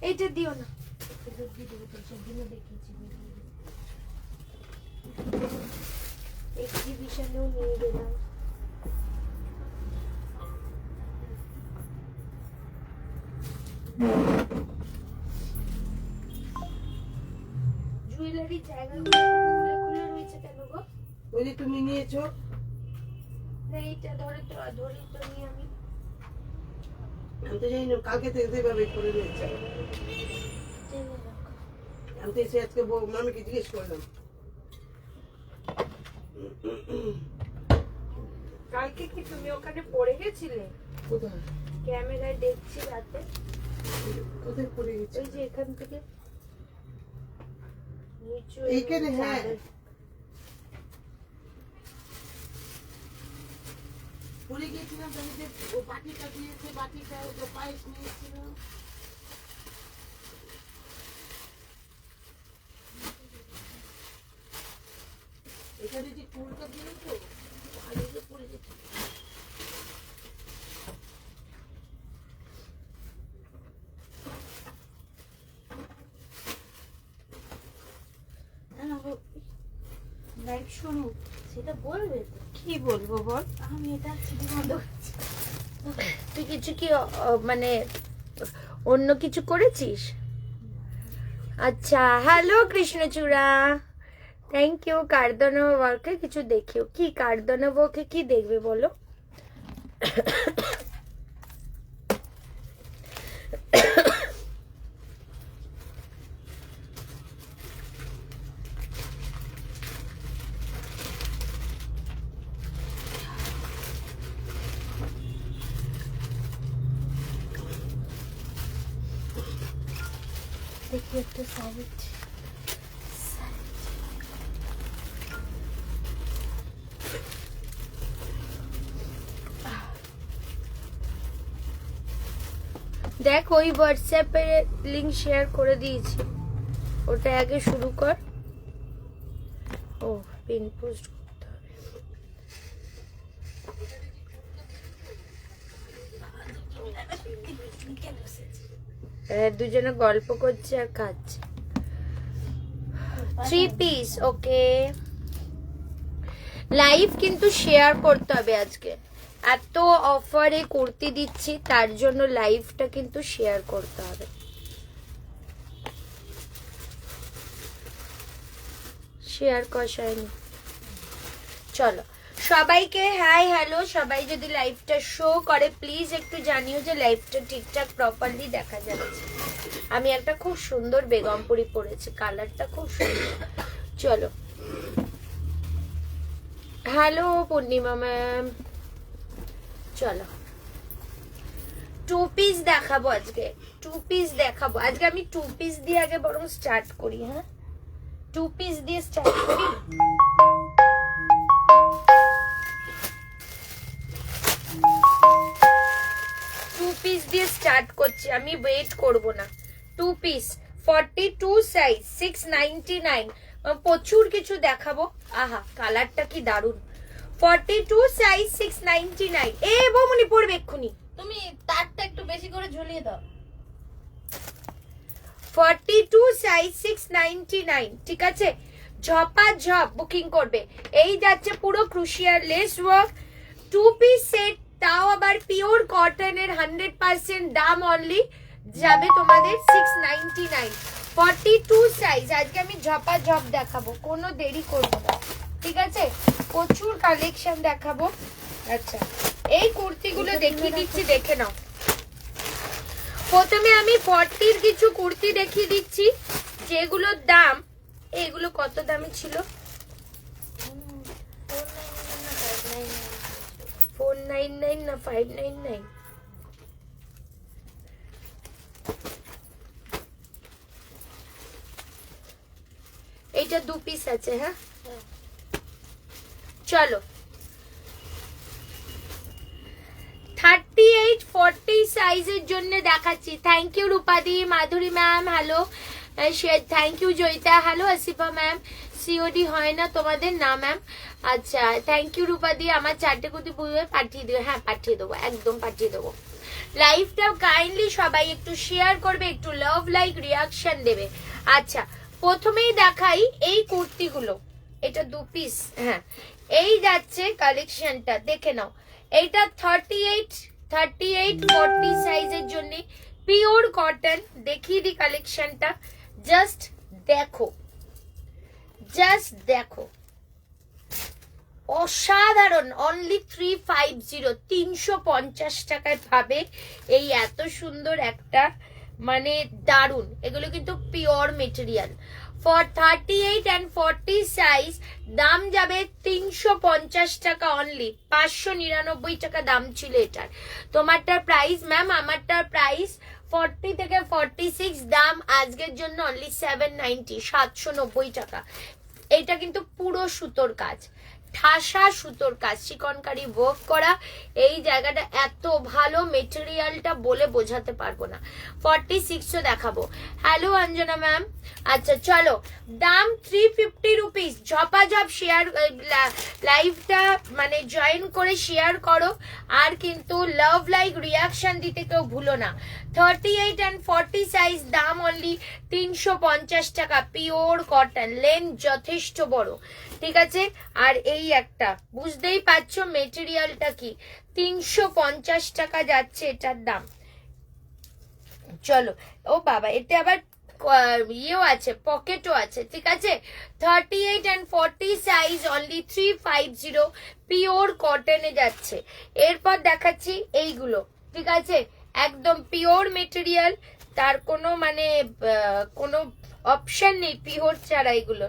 এইটা দিও না, সেদিনও দেখিয়েছি এক্সিবিশনেও নিয়ে গেলাম। জুয়েলারি জায়গাগুলো খুলে খুলে রয়েছে কেন গো? ওই যে তুমি নিয়েছো না, এইটা ধরে তো নিয়ে আমি আমি তো জানি না, কালকে থেকে সেভাবে করে নিয়েছে। আমি তো এসে আজকে মামিকে জিজ্ঞেস করলাম। কালকে কি তুমি ওখানে পড়ে গেছিলে? কোথায়? ক্যামেরায় দেখছি রাতে। কোথায় পড়ে গেছে? ওই যে এখান থেকে নিচু এইখানে। হ্যাঁ, পড়ে গিয়েছিলাম। তাহলে যে ও বাটিটা দিয়েছে, বাটিটা ওটা পায়েস নিয়েছিল। এখানে যে চুলটা দিয়েছো ভালো যে পড়ে গেছে। লাইভ শুরু, সেটা বলবে তো? কি বলবো বল? আমি এটা চিঠি বন্ধ করছি। তুই কিছু কি মানে অন্য কিছু করেছিস? আচ্ছা, হ্যালো কৃষ্ণচূড়া, থ্যাংক ইউ। কার্দনবকে কিছু দেখিও। কি কার্দনবকে কি দেখবে বলো? দেখি একটা সাইড। দেখ, ওই হোয়াটসঅ্যাপে লিংক শেয়ার করে দিয়েছি, ওটা আগে শুরু কর। ও পিন পোস্ট করতে হবে। দুজনে গল্প করছে আর খাচ্ছে। 3 পিস। ওকে, লাইভ কিন্তু শেয়ার করতে হবে আজকে। এত অফারে কুর্তি দিচ্ছি, তার জন্য লাইভটা কিন্তু শেয়ার করতে হবে। শেয়ার কষায়নি। চলো সবাইকে হাই হ্যালো। সবাই যদি লাইভটা শো করে প্লিজ একটু জানিও যে লাইভটা ঠিকঠাক প্রপারলি দেখা যাচ্ছে। আমি একটা খুব সুন্দর বেগমপুরি পরেছি, কালারটা খুব সুন্দর। চলো, হ্যালো পূর্ণিমা ম্যাম। চলো 2 পিস দেখাবো আজকে। 2 পিস দেখাবো আজকে। আমি 2 পিস দিয়ে আগে বরং স্টার্ট করি। হ্যাঁ, 2 পিস দিয়ে স্টার্ট করি। পিস দিয়ে স্টার্ট করছি, আমি ওয়েট করব না। 2 পিস 42 সাইজ 699। প্রচুর কিছু দেখাবো। আহা, কালারটা কি দারুন। 42 সাইজ 699। এ বৌমনি পড়বে এক্ষুনি। তুমি তারটা একটু বেশি করে ঝুলিয়ে দাও। 42 সাইজ 699। ঠিক আছে, ঝপা ঝপ বুকিং করবে। এই যাচ্ছে পুরো ক্রুশিয়ার লেস ওয়ার্ক 2 পিস সেট, তাও আবার পিওর কটনের 100%। দাম অনলি যাবে তোমাদের 699। 42 সাইজ। আজকে আমি ঝপা ঝপ দেখাবো, কোনো দেরি করবো না। ঠিক আছে, প্রচুর কালেকশন দেখাবো। আচ্ছা, এই কুর্তিগুলো দেখিয়ে দিচ্ছি, দেখে নাও। প্রথমে আমি 40 কিছু কুর্তি দেখিয়ে দিচ্ছি, যেগুলোর দাম, এগুলো কত দামি ছিল? 499 না 599? এইটা 2 পিস আছে। হ্যাঁ, চলো 38-40 সাইজের জন্য দেখাচ্ছি। থ্যাংক ইউ রূপাদি, Madhuri ma'am hello, thank you Joyita hello, Asifa ma'am. COD হয় না তোমাদের? না ম্যাম। আচ্ছা, থ্যাংক ইউ রূপাদি। আমার 4টে কুর্তি বুঝে পাঠিয়ে দেবে। হ্যাঁ, পাঠিয়ে দেবো, একদম পাঠিয়ে দেবো। লাইভটা কাইন্ডলি সবাই একটু শেয়ার করবে, একটু লাভ লাইক রিয়াকশন দেবে। আচ্ছা, প্রথমেই দেখাই এই কুর্তিগুলো, এটা 2 পিস। হ্যাঁ, এই যাচ্ছে কালেকশনটা, দেখে নাও। এইটা 38-40 সাইজের জন্য পিওর কটন। দেখিয়ে দি কালেকশনটা, জাস্ট দেখো, জাস্ট দেখো, অসাধারণ। অনলি 350 টাকায় পাবে এই এত সুন্দর একটা, মানে দারুন। এগুলো কিন্তু pure material. For 38 and 40 size দাম যাবে 350 টাকা অনলি। 599 টাকা দাম ছিল এটার। তোমারটার প্রাইস ম্যাম, আমারটার প্রাইস 40 থেকে 46, দাম আজকের জন্য অনলি 790, 790 টাকা। এটা কিন্তু পুরো সুতোর কাজ, ঠাসা সুতোর কাজ, চিকনকারি ওয়ার্ক করা। এই জায়গাটা এত ভালো, মেটেরিয়ালটা বলে বোঝাতে পারবো না। 46ও দেখাবো। Hello Anjana ma'am. আচ্ছা চলো, দাম 350 রুপিস। ঝপাঝপ শেয়ার, লাইভটা মানে জয়েন করে শেয়ার করো। আর কিন্তু লাভ লাইক রিয়াকশন দিতে কেউ ভুলো না। 38 and 40 সাইজ দাম অনলি 350 টাকা। পিওর কটন, লেন্থ যথেষ্ট বড়, ঠিক আছে। আর এই একটা বুঝতেই পারছো মেটেরিয়ালটা কি, 350 টাকা যাচ্ছে এটার দাম। চলো, ও বাবা, এতে আবার ইয়েও আছে, পকেটও আছে, ঠিক আছে। 38 and 40 সাইজ অনলি 350, পিওর কটনে যাচ্ছে। এরপর দেখাচ্ছি এইগুলো, ঠিক আছে, একদম পিওর মেটেরিয়াল, তার কোনো মানে কোনো অপশন নেই পিওর ছাড়া এগুলো,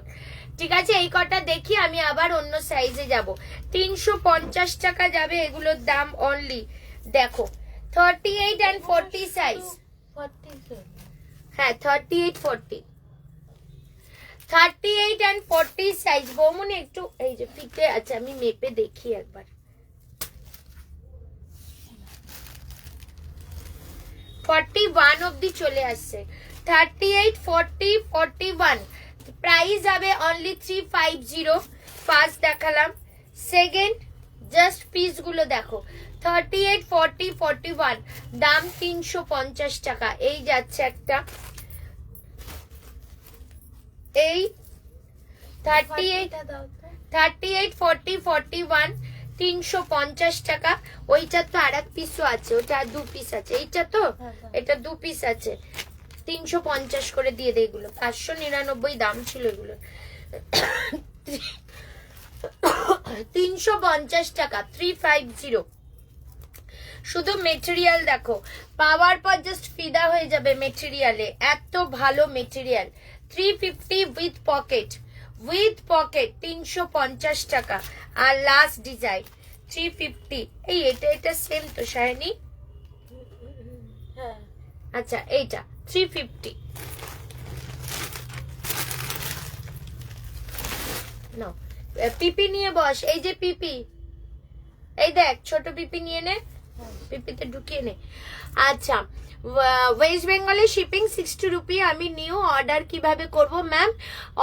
ঠিক আছে। এই কটা দেখি, আমি আবার অন্য সাইজে যাব। 350 টাকা যাবে এগুলোর দাম অনলি। দেখো 38 and 40 সাইজ, হ্যাঁ 38 and 40 সাইজ। বৌমনি একটু এই যে ফিতে আছে, আমি মেপে দেখি একবার। 41 অবধি চলে আসছে। 38, 40, 41 প্রাইস যাবে অনলি 350। ফার্স্ট দেখালাম, সেকেন্ড জাস্ট পিস গুলো দেখো। 38, 40, 41 দাম 350 টাকা। এই যাচ্ছে একটা, এই 38, 40, 41 350 টাকা। ওইটা তো আর এক পিসও আছে, ওটা 2 পিস আছে। এইটা তো, এটা 2 পিস আছে। 350 করে দিয়ে দেয় এগুলো। 599 দাম ছিল এগুলো। 350 টাকা, 350। শুধু মেটেরিয়াল দেখো, পাওয়ার পর জাস্ট ফিদা হয়ে যাবে মেটেরিয়ালে, এত ভালো মেটেরিয়াল। 350 উইথ পকেট, 350 টাকা। আর লাস্ট ডিজাইন 350। এই এটা সেম তো শাইনি? হ্যাঁ, আচ্ছা, এইটা 350। নো, পিপি নিয়ে বস। এই যে পিপি, এই দেখ ছোট পিপি নিয়ে নে, পিপিতে ঢুকিয়ে নে। আচ্ছা, ওয়েস্ট বেঙ্গলে শিপিং 60 রুপি। আমি নিউ অর্ডার কিভাবে করব ম্যাম?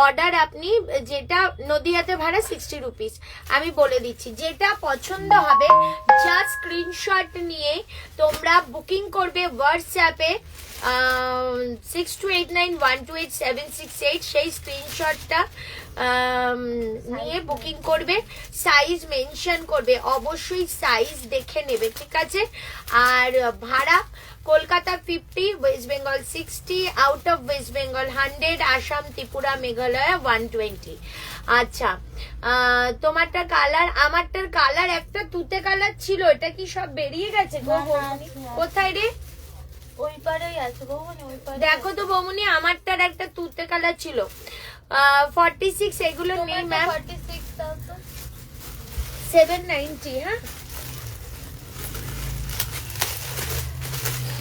অর্ডার আপনি যেটা নদিয়াতে ভাড়া 60 রুপিস। আমি বলে দিচ্ছি, যেটা পছন্দ হবে জাস্ট স্ক্রিনশট নিয়ে তোমরা বুকিং করবে হোয়াটসঅ্যাপে 6289128768। সেই স্ক্রিনশটটা নিয়ে বুকিং করবে, সাইজ মেনশন করবে, অবশ্যই সাইজ দেখে নেবে, ঠিক আছে। আর ভাড়া Kolkata 50, West Bengal 60, out of West Bengal 100, Assam, Tripura, Meghalaya 120। আচ্ছা, তোমারটা কালার, আমারটার কালার একটা তুতে কালার ছিল, এটা কি সব বেরিয়ে গেছে গো? কোথায় রে? ওই পারেই আছে বৌমনি, ওই পারে। দেখো তো বৌমনি, আমারটার একটা তুতে কালার ছিল। 46 এগুলো নেই ম্যাম। 46 দাও তো। 790। হ্যাঁ,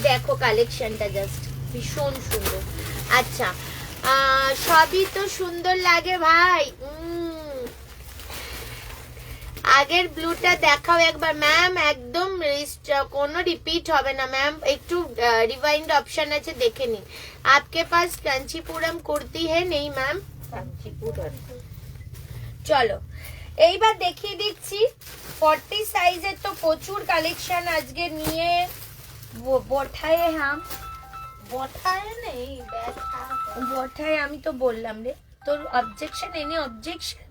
দেখো কালেকশনটা জাস্ট ভীষণ সুন্দর। আচ্ছা, সবই তো সুন্দর লাগে ভাই। আগের ব্লুটা দেখাও একবার ম্যাম, একদম কোনো রিপিট হবে না ম্যাম। একটু রিवाइंड অপশন আছে, দেখে নিন। आपके पास কাঞ্চিপুরম কুর্তি है? নেই ম্যাম। চলো এইবার দেখিয়ে দিচ্ছি 40 সাইজের তো প্রচুর কালেকশন আজকে নিয়ে वो বঠায় হাম বঠায় নেই ব্যথা বঠায় আমি তো বললাম রে তোর অবজেকশন এনি অবজেকশন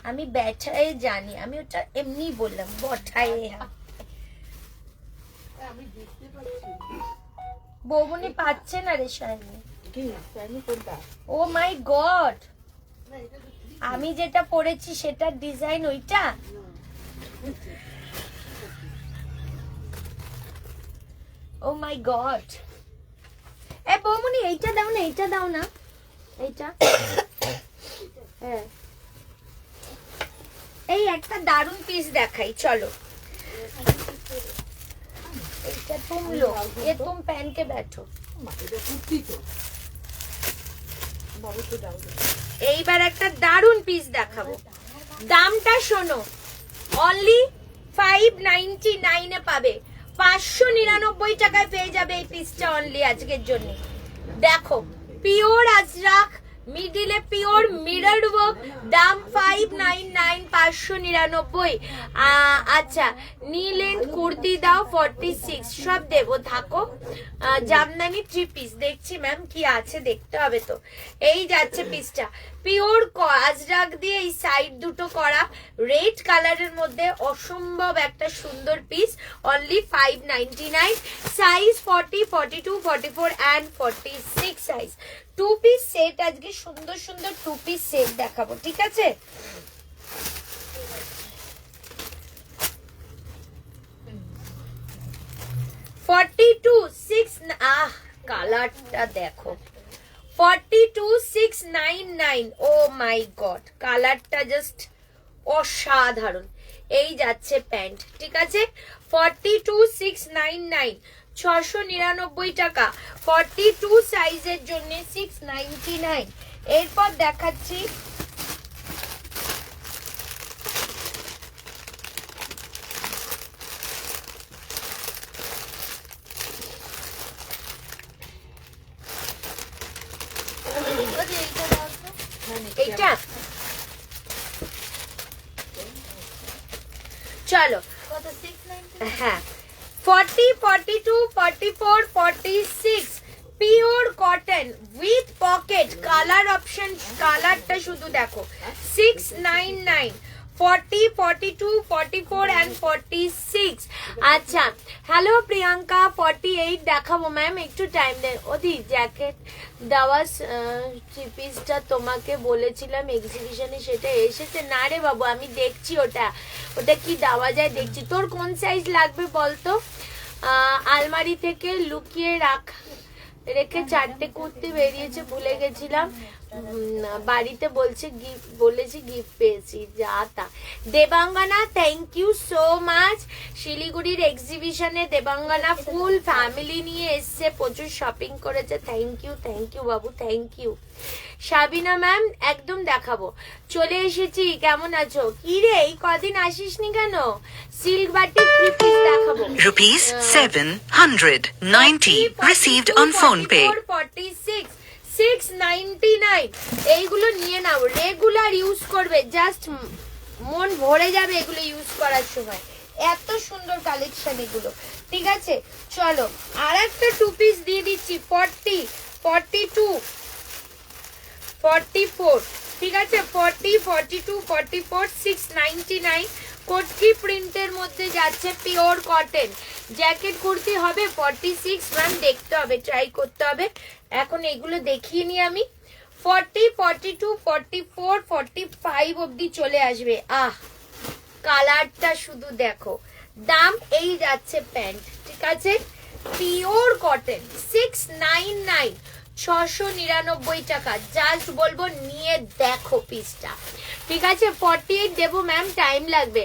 আমি ব্যাঠায় জানি আমি ওটা এমনি বললাম বঠায় হাম আমি দেখতে পাচ্ছি বৌমনি পাচ্ছে না রে শাইনি কি আমি কোনটা ও মাই গড না এটা তো ঠিক আমি যেটা পড়েছি সেটার ডিজাইন ওইটা ও মাই গড এ বৌমনি এইটা দাও না এইটা দাও না এইটা হ্যাঁ এই একটা দারুন পিস দেখাই চলো এইটা तुम लो ये तुम पहन के बैठो এটা কুর্তি তো বাবু তো দাও এইবার একটা দারুন পিস দেখাবো দামটা শোনো অনলি 599 এ পাবে 599 টাকায় পেয়ে যাবে এই পিসটা অনলি আজকের জন্য দেখো পিওর আজরাক মিডিলে পিওর মিরর ওয়ার্ক দাম 599 599 আচ্ছা নি লেন্থ কুর্তি দাও 46 সব দেবো থাকো জামদানি 3 পিস দেখছি ম্যাম কি আছে দেখতে হবে তো এই যাচ্ছে পিসটা পিওর আজরাক দিয়ে এই সাইড দুটো করা রেড কালারের মধ্যে অসম্ভব একটা সুন্দর piece only 599 size 40 42 44 and 46 size 2 piece set আজকে সুন্দর সুন্দর 2 পিস সেট দেখাবো ঠিক আছে কালারটা দেখো 42699 ও মাই গড কালারটা জাস্ট অসাধারণ এই যাচ্ছে প্যান্ট ঠিক আছে 42699 699 টাকা 42 সাইজের জন্য 699 এরপর দেখাচ্ছি এইটা দাও তো এইটা চলো কত 690 হ্যাঁ 40 42 44 46 pure cotton with pocket colour option কালারটা শুধু দেখো 699 40 42 44 and 46 আচ্ছা হ্যালো প্রিয়াঙ্কা 48 দেখাবো ম্যাম একটু টাইম দেন ওদি জ্যাকেট দেওয়া থ্রি পিসটা তোমাকে বলেছিলাম এক্সিবিশনে সেটা এসেছে না রে বাবু আমি দেখছি ওটা কি দেওয়া যায় দেখছি তোর কোন সাইজ লাগবে বলতো আলমারি থেকে লুকিয়ে রেখে 4টে কুর্তি বেরিয়েছে ভুলে গেছিলাম বাড়িতে বলেছি গিফট পেয়েছি যা তা দেবাঙ্গনা থ্যাংক ইউ সো মাচ শিলিগুড়ির এক্সিবিশনে দেবাঙ্গনা ফুল ফ্যামিলি নিয়ে এসছে প্রচুর শপিং করেছে থ্যাংক ইউ বাবু থ্যাংক ইউ সাবিনা ম্যাম একদম দেখাবো চলে এসেছি কেমন আছো কি রে এই কদিন আসিসনি কেন সিল্ক বাটিক 3 পিস দেখাবো Rupees 790 received on phone pay. 46 699 এইগুলো নিয়ে নাও রেগুলার ইউজ করবে জাস্ট মন ভরে যাবে এগুলো ইউজ করার সময় এত সুন্দর কালেকশন এগুলো ঠিক আছে চলো আর একটা 2 পিস দিয়ে দিচ্ছি 40 42 44 ঠিক আছে 40 42 44 699 কোটকি প্রিন্টের মধ্যে যাচ্ছে পিওর কটন জ্যাকেট কুর্তি হবে 46 ম্যাম দেখতে হবে ট্রাই করতে হবে এখন এগুলো দেখিয়ে নি আমি 40 42 44 45 অবধি চলে আসবে কালারটা শুধু দেখো দাম এই যাচ্ছে প্যান্ট ঠিক আছে পিওর কটন 699 699 টাকা জাস্ট বলবো নিয়ে দেখো পিসটা ঠিক আছে 48 দেবো ম্যাম টাইম লাগবে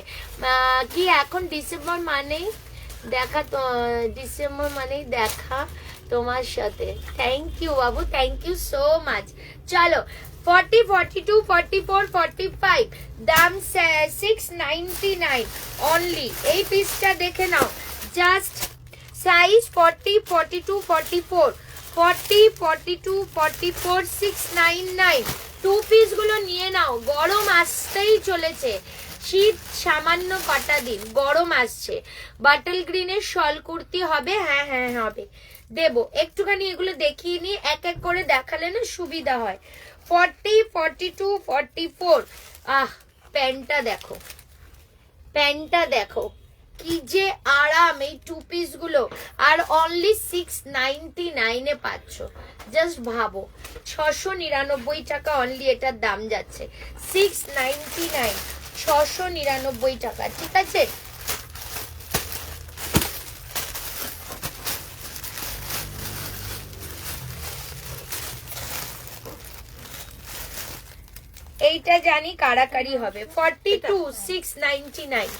কি এখন ডিসেম্বর মানেই দেখা তো ডিসেম্বর মানেই দেখা তোমার সাথে থ্যাংক ইউ বাবু থ্যাংক ইউ সো মাচ চলো 40 42 44 45 দাম 699 অনলি এই পিসটা দেখে নাও জাস্ট সাইজ 40 42 44 40 42 44 699 2 পিস গুলো নিয়ে নাও গরম আসতেই চলেছে শীত সামান্য কটা দিন, গরম আসছে। বাটল গ্রিনের শল কুর্তি হবে? হ্যাঁ হ্যাঁ হবে, দেবো। একটুখানি এগুলো দেখিয়ে নি, এক এক করে দেখালে না সুবিধা হয়। 40, 42, 44। প্যান্টটা দেখো, প্যান্টটা দেখো কি যে আরাম এই 2 পিস গুলো, আর অনলি 699 এ পাচ্ছ। জাস্ট ভাবো, 699 টাকা অনলি এটার দাম যাচ্ছে। 699, 699 টাকা, ঠিক আছে? এইটা জানি কারাকারি হবে। 42, 699।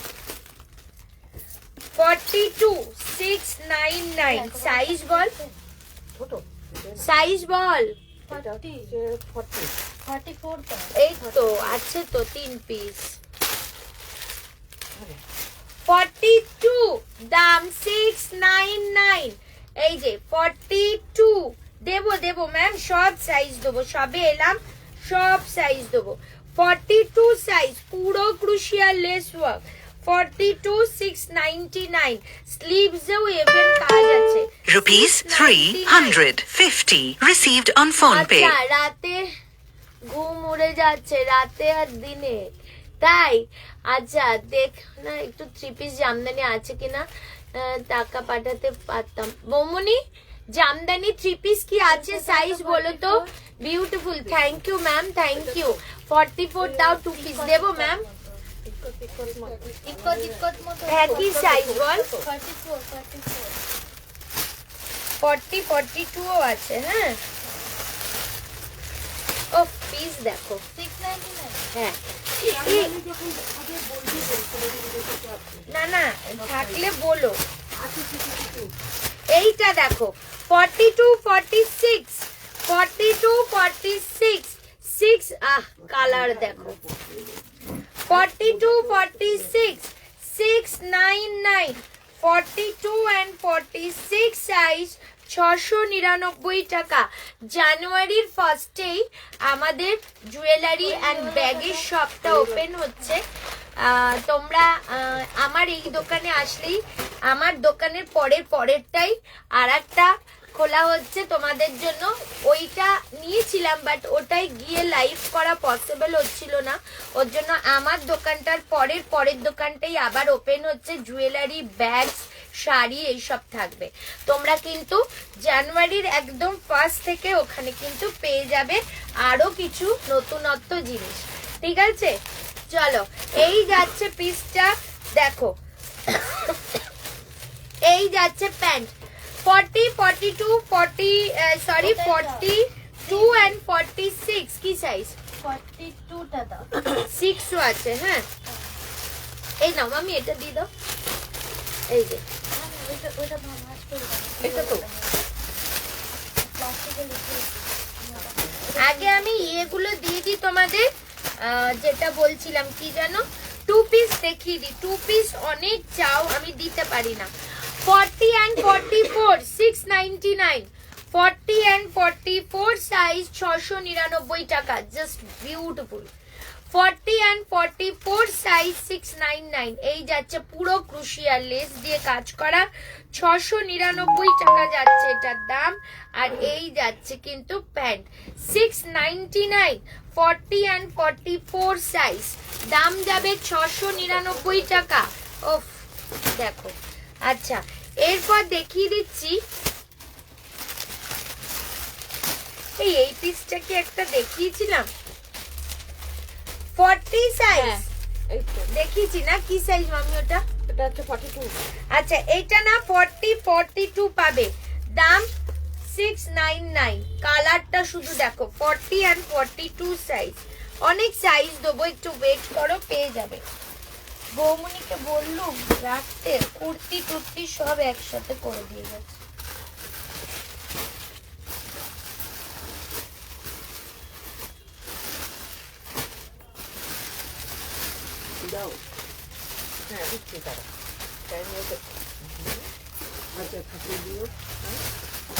42, 699। সাইজ বল, ছোট সাইজ বল। 44 তো। এই তো আছে তো 3 পিস। 42 দাম 699। এই যে 42 দেবো ম্যাম, সব সাইজ দেবো, সবে এলাম, সব সাইজ দেবো। 42 সাইজ, পুরো ক্রুশিয়াল লেস ওয়ার্ক। 42, 699। স্লিভসেও even কাজ আছে। Rupees 350 received on phone pay. আচ্ছা, রাতে ঘুম উড়ে যাচ্ছে, রাতে আর দিনে, তাই? আচ্ছা দেখ না একটু 3 পিস জামদানি আছে কিনা, টাকা পাঠাতে পারতাম। বৌমনি, জামদানি 3 পিস কি আছে? সাইজ বলো তো। Beautiful, thank you ma'am, thank you. 44 দাও, 2 পিস দেবো ম্যাম। ইক্কত মতো। হ্যাঁ, কি সাইজ বল? 44, 44। 40, 42 ও আছে। হ্যাঁ, ও পিস দেখো। 699। হ্যাঁ, আমি যখন দেখাবে বলবি, বলতে হবে। না না থাকলে বলো। আছে কিছু এইটা দেখো, 42, 46, 42, 46, 6। কালার দেখো, 42, 46, 699। 42 and 46 সাইজ, 699 টাকা। জানুয়ারির ফার্স্টেই আমাদের জুয়েলারি অ্যান্ড ব্যাগের শপটা ওপেন হচ্ছে। তোমরা আমার এই দোকানে আসলেই, আমার দোকানের পরেরটাই আর একটা খোলা হচ্ছে তোমাদের জন্য। ওইটা নিয়েছিলাম বাট ওটাই গিয়ে লাইভ করা পসিবল হচ্ছিল না, ওর জন্য আমার দোকানটার পরের দোকানটাই আবার ওপেন হচ্ছে। জুয়েলারি, ব্যাগস, শাড়ি এইসব থাকবে। তোমরা কিন্তু জানুয়ারির একদম ফার্স্ট থেকে ওখানে কিন্তু পেয়ে যাবে আরো কিছু নতুনত্ব জিনিস, ঠিক আছে? চলো, এই যাচ্ছে পিসটা দেখো, এই যাচ্ছে প্যান্ট। 40, 42, 42 and 46 কি সাইজ? 42 টা দাও। 6 ও আছে। হ্যাঁ, এই নাও মামি, এটা দিয়ে দাও। এই যে ওটা ভাঁজ করে দাও। এটা তো প্লাস্টিকের লিখে। আগে আমি এগুলো দিয়ে দিই তোমাদের, যেটা বলছিলাম কি জানো, 2 পিস দেখিয়ে দিই। 2 পিস অনেক চাও, আমি দিতে পারি না। 40 and 44, 699। 40 and 44 সাইজ, 699 টাকা। Just beautiful. 40 and 44 size, 699। এই যাচ্ছে পুরো ক্রুশিয়াল লেস দিয়ে কাজ করা, 699 টাকা যাচ্ছে এটার দাম। আর এই যাচ্ছে কিন্তু প্যান্ট, 699। 40 and 44 সাইজ, দাম যাবে 699 টাকা। ওফ, দেখো। আচ্ছা, এরপর দেখিয়ে দিচ্ছি এই পিসটা কি একটা দেখিয়েছিলাম, 40 সাইজ এই তো দেখিয়েছি না? কি সাইজ মামি ওটা? এটা হচ্ছে 42। আচ্ছা, এইটা না 40, 42 পাবে, দাম 699। কালারটা শুধু দেখো, 40 and 42 সাইজ। অনেক সাইজ দেবো, একটু ওয়েট করো, পেয়ে যাবে। বৌমনিকে বললুম রাখতে, কুর্তি টুর্তি সব একসাথে করে দিয়ে গেছে। দাও, হ্যাঁ দিচ্ছি তারা। টাইম হয়েছে। আচ্ছা, খাতে দিও,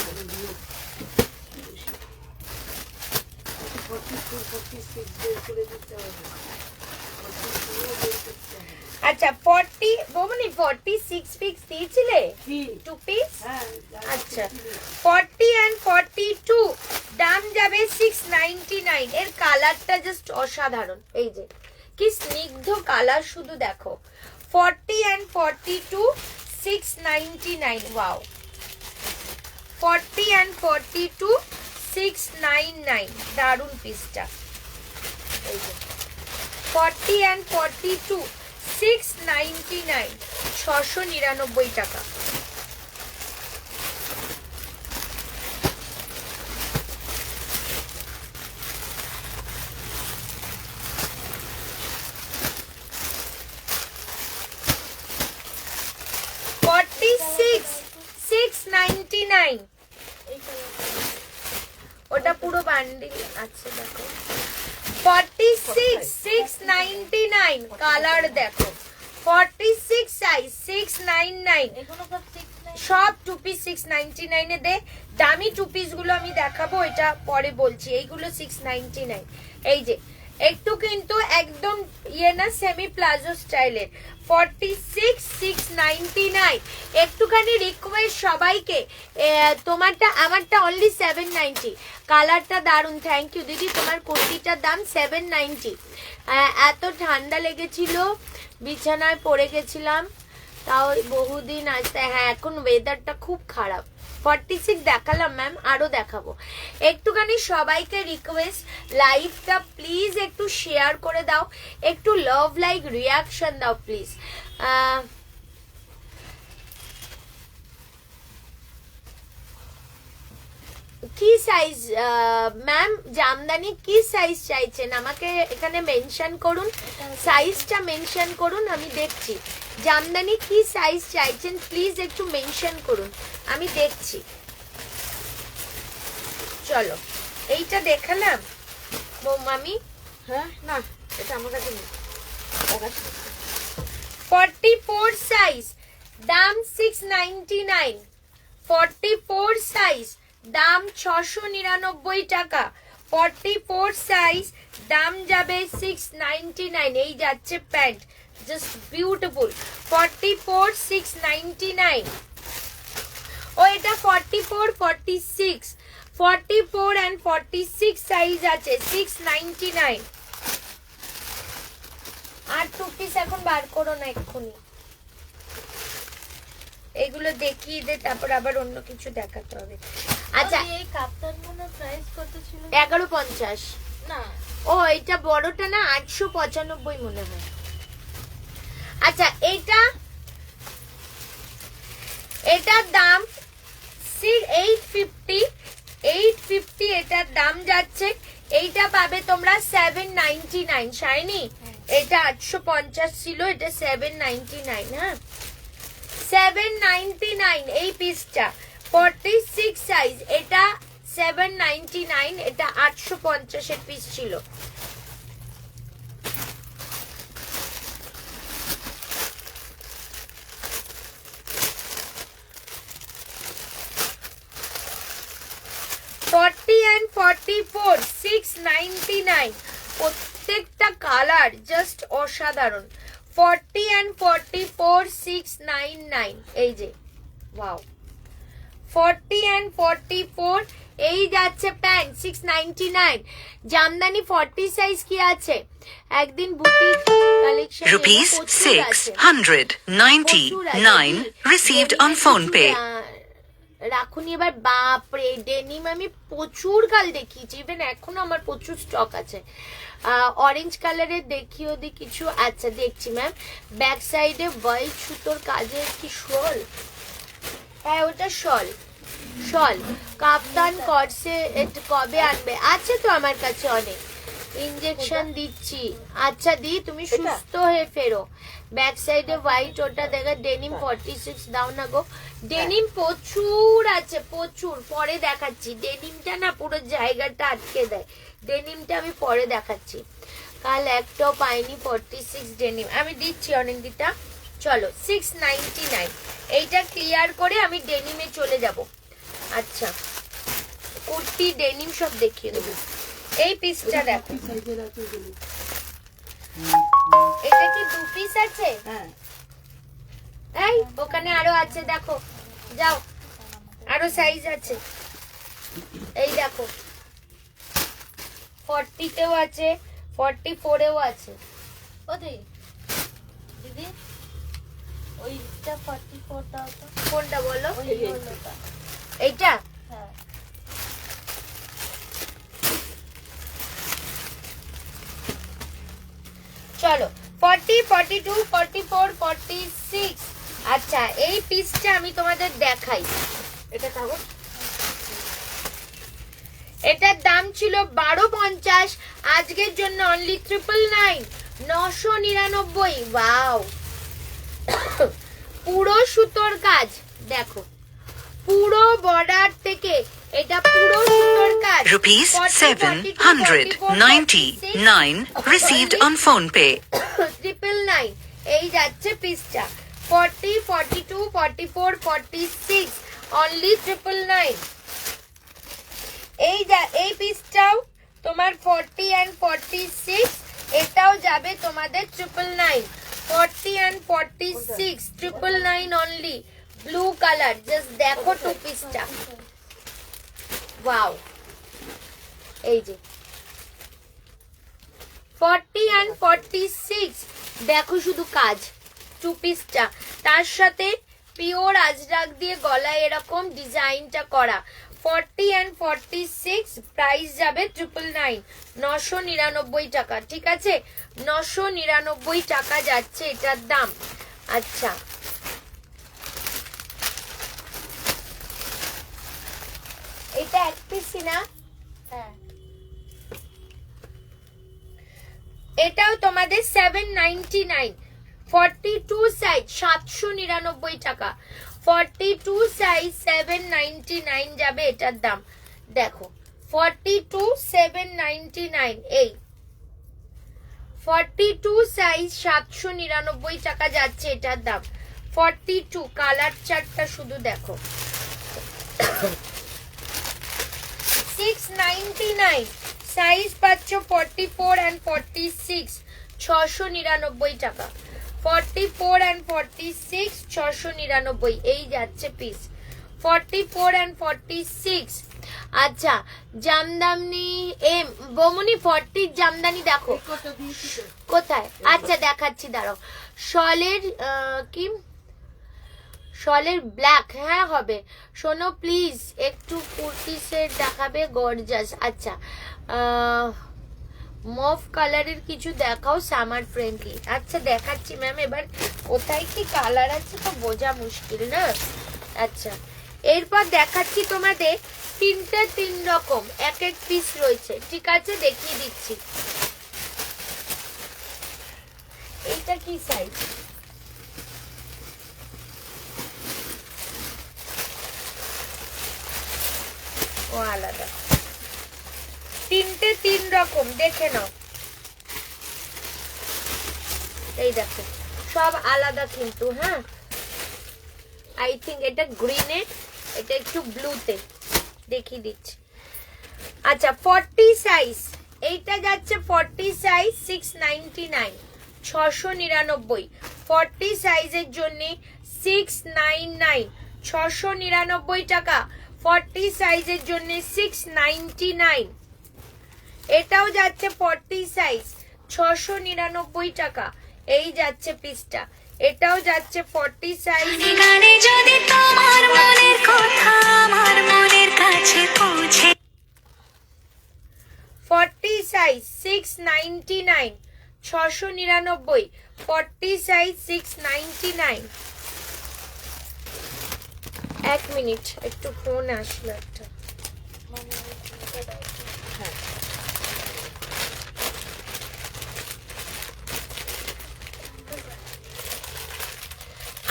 খাতে দিও। 42, 46 বের করে দিতে হবে। 42 আচ্ছা 40 বৌমনি 46 পিস দিয়েছিলে কি? 2 পিস হ্যাঁ, আচ্ছা 40 and 42 দাম যাবে 699 এর কালারটা জাস্ট অসাধারণ এই যে কি স্নিগ্ধ কালার শুধু দেখো 40 and 42 699 ওয়াও 40 and 42 699 দারুন পিসটা এই যে 40 and 42 699 699 টাকা ওটা পুরো বান্ডিল আছে দেখো 46 699 কালার দেখো 46 সাইজ 699 এগুলো সব 699 সব টু পিস 699 এ দে দামি টু পিস গুলো আমি দেখাবো এটা পরে বলছি এইগুলো 699 এই যে একটু কিন্তু একদম ইয়ে না সেমি প্লাজো স্টাইলের 46 699 একটুখানি রিকোয়েস্ট সবাইকে তোমারটা আমারটা অনলি 790 কালারটা দারুন থ্যাংক ইউ দিদি তোমার কুর্তিটার দাম 790 এত ঠান্ডা লেগেছিল বিছানায় পড়ে গেছিলাম তাও বহুদিন আসতে হ্যাঁ এখন ওয়েদারটা খুব খারাপ 46 দেখালাম ম্যাম আরো দেখাবো একটুখানি সবাইকে রিকোয়েস্ট লাইভটা প্লিজ একটু শেয়ার করে দাও একটু লাভ লাইক রিয়াকশন দাও প্লিজ কি সাইজ ম্যাম জামদানি কি সাইজ চাইছেন আমাকে এখানে মেনশন করুন সাইজটা মেনশন করুন আমি দেখছি জামদানি কি সাইজ চাইছেন প্লিজ একটু মেনশন করুন আমি দেখছি চলো এইটা দেখালাম মামি হ্যাঁ না এটা আমার কাছে নেই 44 সাইজ দাম 699 44 সাইজ দাম 699 টাকা 44 সাইজ দাম যাবে 699 এই যাচ্ছে প্যান্ট জাস্ট বিউটিফুল 44 699 ও এটা 44 46 44 and 46 সাইজ আছে 699 আর টু পিস এখন বার করো না এক্ষুনি এগুলো দেখিয়ে দে তারপর আবার অন্য কিছু দেখাতে হবে আচ্ছা এই কাপ্তানগুলোর প্রাইস কত ছিল 1150 না ও এটা বড়টা না 895 মনে হয় আচ্ছা এটার দাম 850 এটার দাম যাচ্ছে এইটা পাবে তোমরা 799 শাইনি এটা 850 ছিল এটা 799 হ্যাঁ 799 এই পিসটা 46 সাইজ এটা 799 এটা 850 এর পিস ছিল and 44 699 প্রত্যেকটা কালার জাস্ট অসাধারণ 40 and 44 699 এই যে ওয়াও 40 and 44 এই যাচ্ছে প্যান্ট 699 জামদানি 40 সাইজ কি আছে একদিন boutique collection Rupees 699 received on phone pay. রাখুন এবার বাপরে ডেনিম আমি প্রচুর কাল দেখিয়েছি ইভেন এখনো আমার প্রচুর স্টক আছে অরেঞ্জ কালারের দেখিও দি কিছু আচ্ছা দেখছি ম্যাম ব্যাক সাইডে ওয়াইট সুতোর কাজের কি শল হ্যাঁ ওটা শল কাপ্তান কর্সে কবে আনবে আছে তো আমার কাছে অনেক ইনজেকশন দিচ্ছি আচ্ছা দি তুমি সুস্থ হয়ে ফেরো ব্যাক সাইডে হোয়াইট ওটা দেখা ডেনিম 46 দাও না গো ডেনিম প্রচুর আছে প্রচুর পরে দেখাচ্ছি ডেনিমটা না পুরো জায়গাটা আটকে দেয় ডেনিমটা আমি পরে দেখাচ্ছি কাল একটাও পাইনি 46 ডেনিম আমি দিচ্ছি অনেক দিটা চলো 699 এইটা ক্লিয়ার করে আমি ডেনিমে চলে যাব আচ্ছা কুর্তি ডেনিম সব দেখিয়ে দেবো এই পিসটা দেখো এটা কি 2 পিস আছে? হ্যাঁ এই ওখানে আরো আছে দেখো, যাও আরো সাইজ আছে, এই দেখো 40 তেও আছে, 44 এও আছে। ওদি দিদি ওইটা 44 দাও তো। কোনটা বলো? ওই হলোটা। এইটা হ্যাঁ চলো 40, 42, 44, 46। আচ্ছা এই পিসটা আমি তোমাদের দেখাই। এটা কাগজ এটার দাম ছিল 1250, আজকের জন্য অনলি 999, 999। ওয়াও, পুরো সুতোর কাজ দেখো, পুরো বর্ডার থেকে এটা পুরো সুতোর কাজ। Rupees 40, 42, 799 received on phone pay. 999 এই যাচ্ছে পিসটা। 40, 42, 44, 46 অনলি 999। এই পিসটাও তোমার 40 and 46, এটাও যাবে তোমাদের 999। 40 and 46 999 only, blue colour. Just দেখো টু পিসটা, ওয়াও। এই যে 40 and 46 দেখো শুধু কাজ, টু পিসটা। তার সাথে পিওর আজরাক দিয়ে গলায় এরকম ডিজাইনটা করা। 40 and 46 প্রাইস যাবে 999, 999 টাকা। ঠিক আছে, 999 টাকা যাচ্ছে এটার দাম। আচ্ছা এটা এক পিসই না? হ্যাঁ এটাও তোমাদের 799, 42 সাইজ 799 টাকা। 42 সাইজ 799 যাবে এটার দাম। দেখো 42 799, এই 42 সাইজ 799 টাকা যাচ্ছে এটার দাম। 42 কালার চার্টটা শুধু দেখো। 699 সাইজ পাচ্ছ 44 and 46, 699 টাকা। 44 and 46 699 এই যাচ্ছে পিস। 44 and 46। আচ্ছা জামদানি বমুনি 40 জামদানি দেখো কত দিয়েছি তো? কোথায়? আচ্ছা দেখাচ্ছি, দাঁড়াও। শলের কি শলের ব্ল্যাক, হ্যাঁ হবে। শোনো প্লিজ একটু কুর্তি সেট দেখাবে, গর্জাস। আচ্ছা মফ কালারের কিছু দেখাও, সামার ফ্রেন্ডলি। আচ্ছা দেখাচ্ছি ম্যাম, এবার কোথায় কি কালার আছে তো বোঝা মুশকিল না। আচ্ছা এরপর দেখাচ্ছি তোমাদের 3 রকম এক এক পিস রয়েছে। ঠিক আছে দেখিয়ে দিচ্ছি। এইটা কি সাইজ? ও আলাদা, 3 রকম দেখে নাও। এই দেখো সব আলাদা কিন্তু, হ্যাঁ আই থিঙ্ক এটা গ্রিনে, এটা একটু ব্লুতে, দেখিয়ে দিচ্ছি। আচ্ছা 40 সাইজ, এইটা যাচ্ছে 40 সাইজ 699, 699। 40 সাইজের জন্য 699, 699 টাকা। 40 সাইজের জন্য 699। এটাও যাচ্ছে 40 সাইজ 699 টাকা, এই যাচ্ছে পিসটা। এটাও যাচ্ছে 40 সাইজ। গানে যদি তোমার মনের কথা আমার মনের কাছে পৌঁছে 40 সাইজ 699, 699। 40 সাইজ 699। এক মিনিট, একটু ফোন আসলো একটা।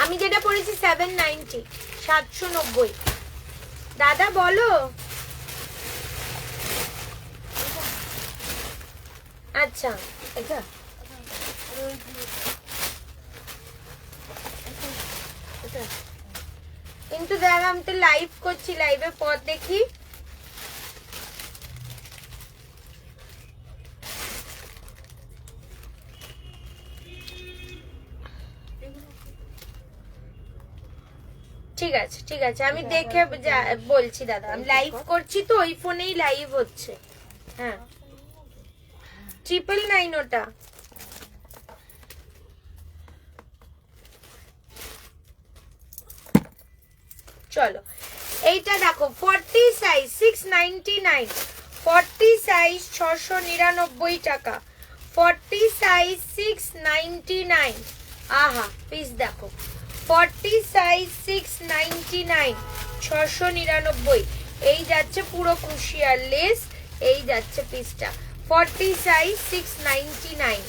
আমি যেটা পড়েছি 790, 790। দাদা বলো। আচ্ছা এটা এটা কিন্তু দেখ আমি তো লাইভ করছি, লাইভের পর দেখি। ঠিক আছে আমি দেখে বলছি দাদা, আমি লাইভ করছি তো, ওই ফোনেই লাইভ হচ্ছে। হ্যাঁ 999 ওটা। চলো এইটা দেখো 40 সাইজ 699, 40 সাইজ 699 টাকা, 40 সাইজ 699। আহা পিস দেখো 40 সাইজ 699, 699। এই যাচ্ছে পুরো ক্রুশিয়াল লেস, এই যাচ্ছে পিসটা 40 সাইজ 699।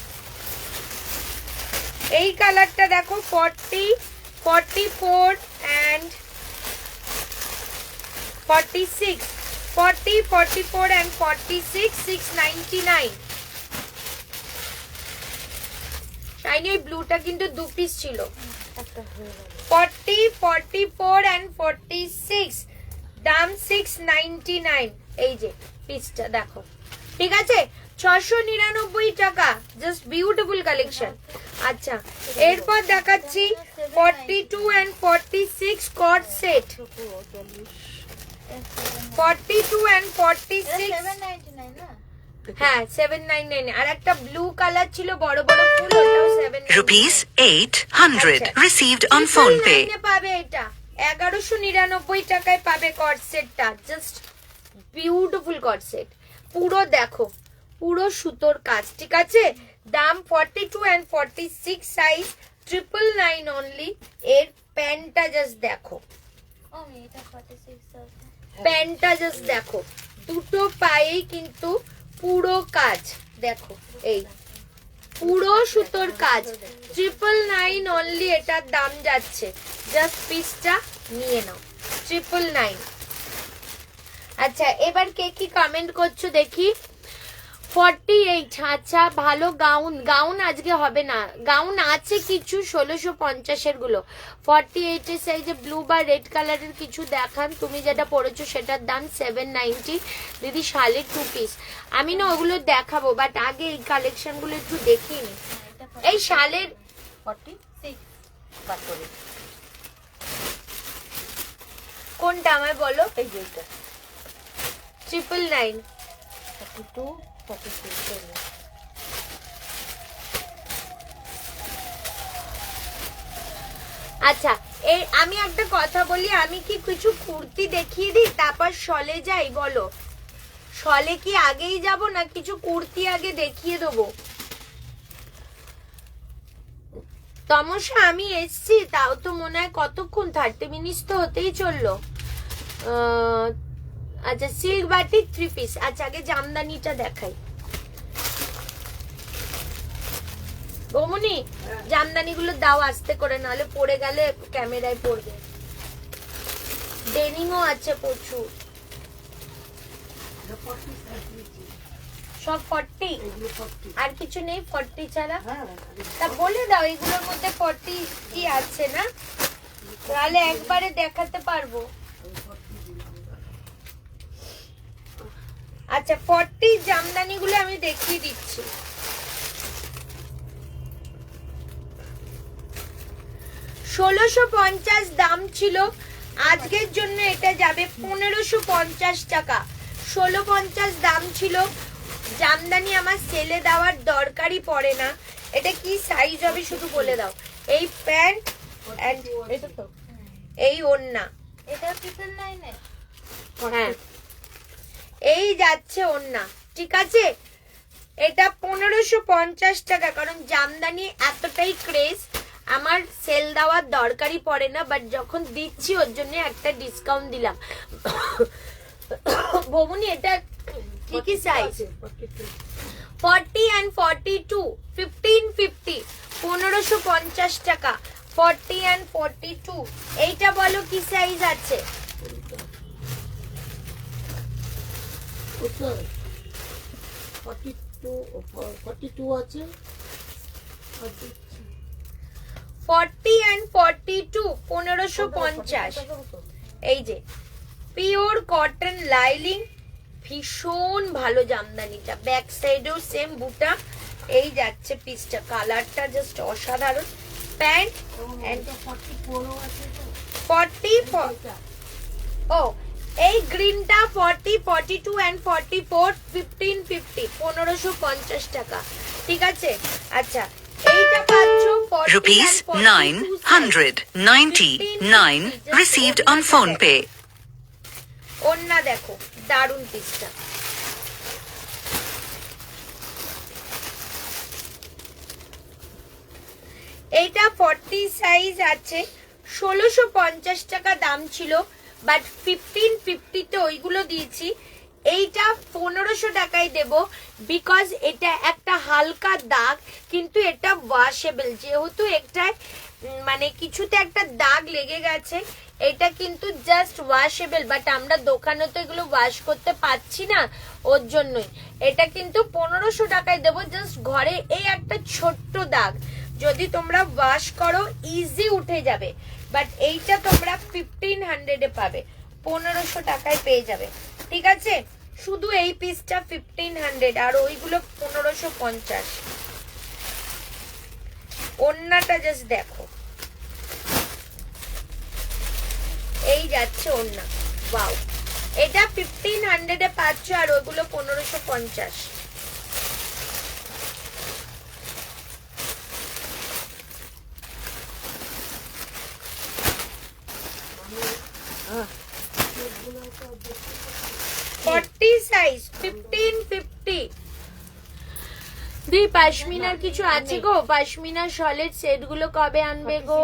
এই কালারটা দেখো 40, 44 and 46, 40, 44 and 46, 699। শাইনি ওই ব্লুটা কিন্তু 2 পিস ছিল। 40, 44 and 46, দাম 699। এই যে পিসটা দেখো, ঠিক আছে 699 টাকা, জাস্ট বিউটিফুল কালেকশন। আচ্ছা এরপর দেখাচ্ছি 42 and 46 কট সেট, 42 and 46। 799 না? হ্যাঁ 799। আর একটা ব্লু কালার ছিল বড় বড় ফুল, ওটাও 799 Rupees 800 আচ্ছা। received on phone pay. 999 পাবে এটা, 1199 টাকায় পাবে কট সেটটা, জাস্ট বিউটিফুল কট সেট। পুরো দেখো পুরো সুতোর কাজ, ঠিক আছে। দাম 42 and 46 সাইজ 999 অনলি। এর প্যান্টটা জাস্ট দেখো, ও এটা 46 আছে। প্যান্টটা জাস্ট দেখো, দুটো পায়েই কিন্তু পুরো কাজ দেখো, এই পুরো সুতোর কাজ 999 অনলি। এটার দাম যাচ্ছে, জাস্ট পিসটা নিয়ে নাও 999। আচ্ছা এবার কে কি কমেন্ট করছো দেখি। 48, আচ্ছা ভালো গাউন, গাউন আজকে হবে না, গাউন আছে কিছু 1650 এর গুলো। 48 এর সাইজে ব্লু বা রেড কালারের কিছু দেখান, তুমি যেটা পরেছো সেটার দাম 790। দিদি শালের 2 পিস, আমি না ওগুলো দেখাবো, বাট আগে এই কালেকশন গুলো একটু দেখিয়ে নি। এই শালের 46 বাদ করে। কোনটা আমায় বলো। এই যে এটা 999। 42 46 আচ্ছা এই আমি একটা কথা বলি, আমি কি কিছু কুর্তি দেখিয়ে দিই তারপর শলে যাই, বলো শলে কি আগেই যাব না কিছু কুর্তি আগে দেখিয়ে দেবো। তমসা আমি এসছি, তাও তো মনে হয় কতক্ষণ, 30 মিনিট তো হতেই চললো। আচ্ছা সিল্ক বাটিক 3 পিস। আচ্ছা আগে জামদানিটা দেখাই। বমুনি জামদানি গুলো দাও আস্তে করে, নাহলে পড়ে গেলে ক্যামেরায় পড়বে। ডেনিমও আছে প্রচুর, সব 40। আর কিছু নেই 40 ছাড়া? তা বলে দাও এগুলোর মধ্যে 40 কি আছে না, তাহলে একবারে দেখাতে পারবো। আচ্ছা 40 জামদানি গুলো আমি দেখিয়ে দিচ্ছি। 1650 দাম ছিল, আজকের জন্য এটা যাবে 1550 টাকা। 1650 দাম ছিল। জামদানি আমার সেলে দেওয়ার দরকারই পড়ে না। এটা কি সাইজ হবে শুধু বলে দাও। এই প্যান্ট এন্ড এটা তো এই ওড়না, এটা 999 এর। হ্যাঁ এই যাচ্ছে ওড়না, ঠিক আছে। এটা 1550 টাকা, কারণ জামদানি এতটাই ক্রেজ, আমার সেল দেওয়ার দরকারই পড়ে না, বাট যখন দিচ্ছি ওর জন্য একটা ডিসকাউন্ট দিলাম। ভবনী এটা কি সাইজ? 40 and 42 1550, 1550 টাকা। 40 and 42, এইটা বলো কি সাইজ আছে? 42 আছে। 40 and 42 1550। এই যে পিওর কটন লাইলিং, ভীষণ ভালো জামদানিটা, ব্যাক সাইডেও সেম বুটা। এই যাচ্ছে পিসটা, কালারটা জাস্ট অসাধারণ। প্যান্ট এন্ড 44 আছে তো। 44 এটা ও এই গ্রিনটা 40 42 এন্ড 44 15 50 1550 টাকা, ঠিক আছে। আচ্ছা এইটা পাচ্ছ 40 Rupees and 42 size। 999 received on phone pay. ওন্না দেখো দারুন পিসটা, এইটা 40 সাইজ আছে, 1650 টাকা দাম ছিল, বাট 1550 তে ওইগুলো দিয়েছি। এইটা 1500 টাকায় দেব, বিকজ এটা একটা হালকা দাগ, কিন্তু এটা ওয়াশেবল, যেহেতু একটা মানে কিছুতে একটা দাগ লেগে গেছে, এটা কিন্তু জাস্ট ওয়াশেবল, বাট আমরা দোকানে তো এগুলো ওয়াশ করতে পাচ্ছি না, ওর জন্যই এটা কিন্তু 1500 টাকায় দেবো। জাস্ট ঘরে এই একটা ছোট্ট দাগ, যদি তোমরা ওয়াশ করো ইজি উঠে যাবে, বাট এইটা তোমরা 1500 এ পাবে, 1500 টাকায় পেয়ে যাবে, ঠিক আছে। শুধু এই পিসটা 1500 আর ওইগুলো 1550। ওন্নাটা জাস্ট দেখো, এই যাচ্ছে ওন্না, ওয়াও, এটা 1500 এ পাচ্ছ আর ওইগুলো 1550। Forty size 1550। দি পাশমিনার কিছু আছে গো? পাশমিনার শলের সেট গুলো কবে আনবে গো?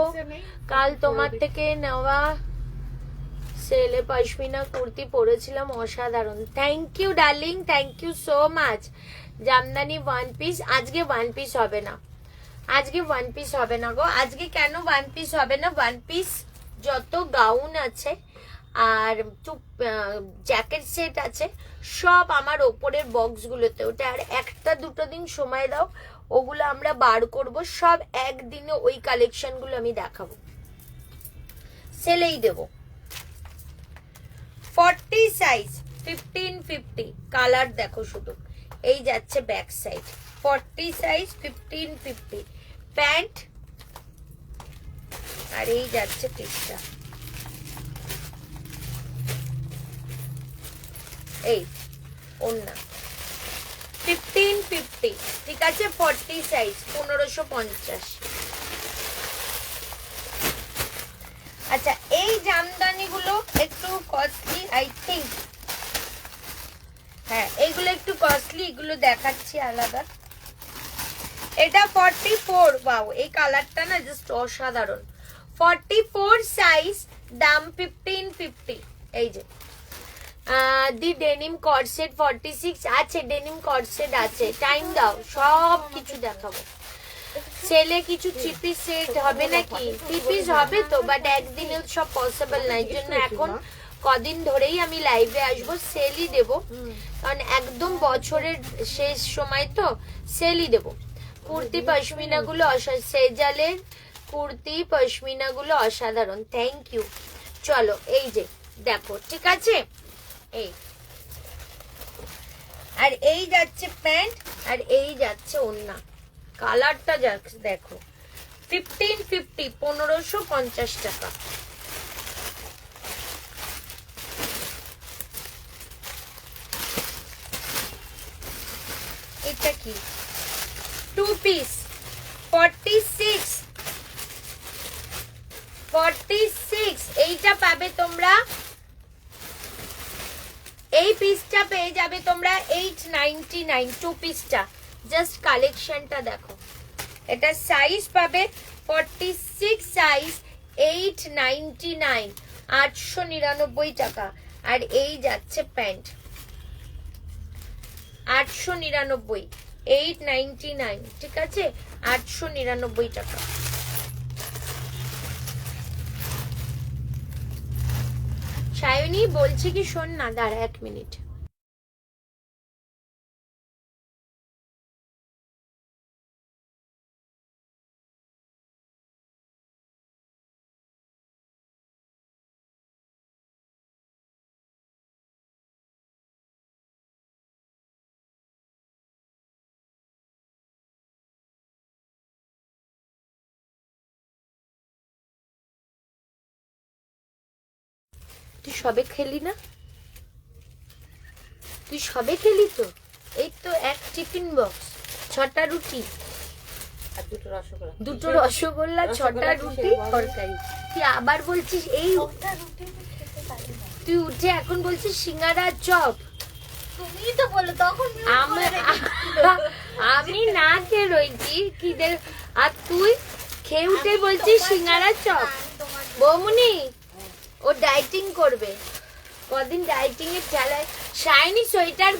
কাল তোমার থেকে নেওয়া সেলে পাশমিনা কুর্তি পরেছিলাম, অসাধারণ। Thank you darling, thank you so much. Jamdani one piece, আজকে ওয়ান পিস হবে না, আজকে ওয়ান পিস হবে না গো। আজকে কেন ওয়ান পিস হবে না? ওয়ান পিস যত গাউন আছে আর জ্যাকেট সেট আছে সব আমার ওপরের বক্স গুলোতে, ওটা আর একটা দুটো দিন সময় দাও, ওগুলো আমরা বার করব, সব একদিনে ওই কালেকশন গুলো আমি দেখাবো, সেলেই দেবো। 40 সাইজ 1550, কালার দেখো শুধু, এই যাচ্ছে ব্যাক সাইড, 40 সাইজ 1550 প্যান্ট, আর এই যাচ্ছে পিসটা, এই ওন্না 1550, ঠিক আছে। 40 সাইজ 1550। আচ্ছা এই জামদানি গুলো একটু কস্টলি আই থিঙ্ক, হ্যাঁ এইগুলো একটু কস্টলি, এগুলো দেখাচ্ছি আলাদা। এটা 44, ওয়াও এই কালারটা না জাস্ট অসাধারণ। 44 সাইজ, দাম 1550। এই যে দি ডেনিম কর্সেট 46 আছে, ডেনিম কর্সেট আছে, টাইম দাও সব কিছু দেখাবো। সেলে কিছু থ্রি পিস সেট হবে নাকি? থ্রি পিস হবে তো, বাট একদিনে সব পসিবল না, এর জন্য এখন কদিন ধরেই আমি লাইভে আসবো, সেলই দেব, কারণ একদম বছরের শেষ সময় তো সেলই দেব। কুর্তি পশমিনা গুলো সেজালের কুর্তি পশমিনা গুলো অসাধারণ, থ্যাংক ইউ। চলো এই যে দেখো, ঠিক আছে, এই আর এই যাচ্ছে প্যান্ট, আর এই যাচ্ছে ওন্না, কালারটা দেখো, 1550, 1550 টাকা। এটা কি? টু পিস 46, 46, এইটা পাবে তোমরা, এই পিসটা পেয়ে যাবে তোমরা 899, টু পিসটা। জাস্ট কালেকশনটা দেখো, এটা সাইজ পাবে 46 সাইজ 899, 899 টাকা। আর এই যাচ্ছে প্যান্ট 899, 899, ঠিক আছে, 899 টাকা। সায়নী বলছি কি, শোন না, দাঁড়া 1 মিনিট। তুই সবে খেলি না? তুই সবে খেলি তো? এই তো এক টিফিন বক্স, 6টা রুটি, আর দুটো রসগোল্লা। 2টো রসগোল্লা, 6টা রুটি, তরকারি। তুই আবার বলছিস এই, ওটা রুটি আমি খেতে পারি না। তুই উঠে এখন বলছিস সিঙ্গারা চপ। তুমিই তো বলো তখন আমি না খেয়ে রয়েছি খিদে, আর তুই খেয়ে উঠে বলছিস সিঙ্গারা চপ। বৌমনি ও ডাইটিং করবে, কদিন ডাইটিং এর চালায়। শাইনি সোয়েটার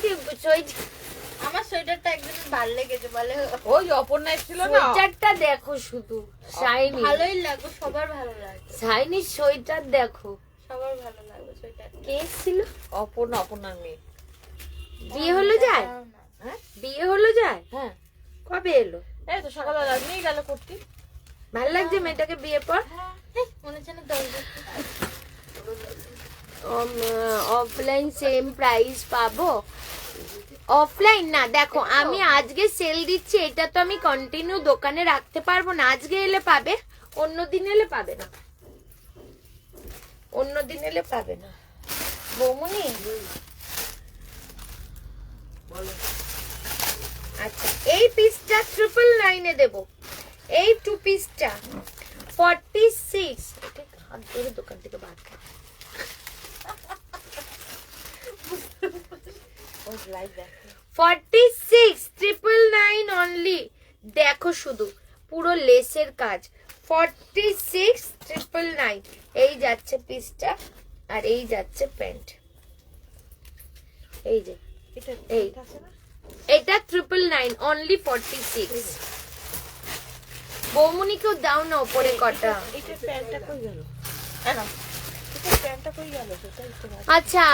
আমার সোয়েটারটা একদিন ভালো লেগেছে বলে ওই অপর্ণা এসেছিল না, সোয়েটারটা দেখো শুধু শাইনি, ভালোই লাগবে, সবার ভালো লাগবে, শাইনির সোয়েটার দেখো। সবার ভালো লাগবে সোয়েটার। কে এসেছিল? অপর্ণার মেয়ে। বিয়ে হলো যায়? হ্যাঁ বিয়ে হলো যায়? হ্যাঁ, কবে এলো? এই তো সকালবেলা নিয়ে গেল করতে। ভাল লাগছে মেয়েটাকে বিয়ে পর? মনে হচ্ছে না 10 বছর। অফলাইন সেম প্রাইস পাবো? অফলাইন না, দেখো আমি আজকে সেল দিচ্ছি, এটা তো আমি কন্টিনিউ দোকানে রাখতে পারবো না। আজকে এলে পাবে, অন্য দিন এলে পাবে না, অন্য দিন এলে পাবে না। বৌমনি আচ্ছা, এই পিসটা 999 দেবো, এই 2 পিসটা 46। হাত ধরে দোকান থেকে বার কর। 46 999 অনলি। দেখো শুধু পুরো লেসের কাজ, 46 999। এই যাচ্ছে পিসটা, আর এই যাচ্ছে প্যান্ট। এই যে এই এটা 999 অনলি 46। বৌমনিকেও দাও না ওপরে কটা। এটা প্যান্টটা কই গেল? এটা প্যান্টটা কই গেল? সেটা একটু আচ্ছা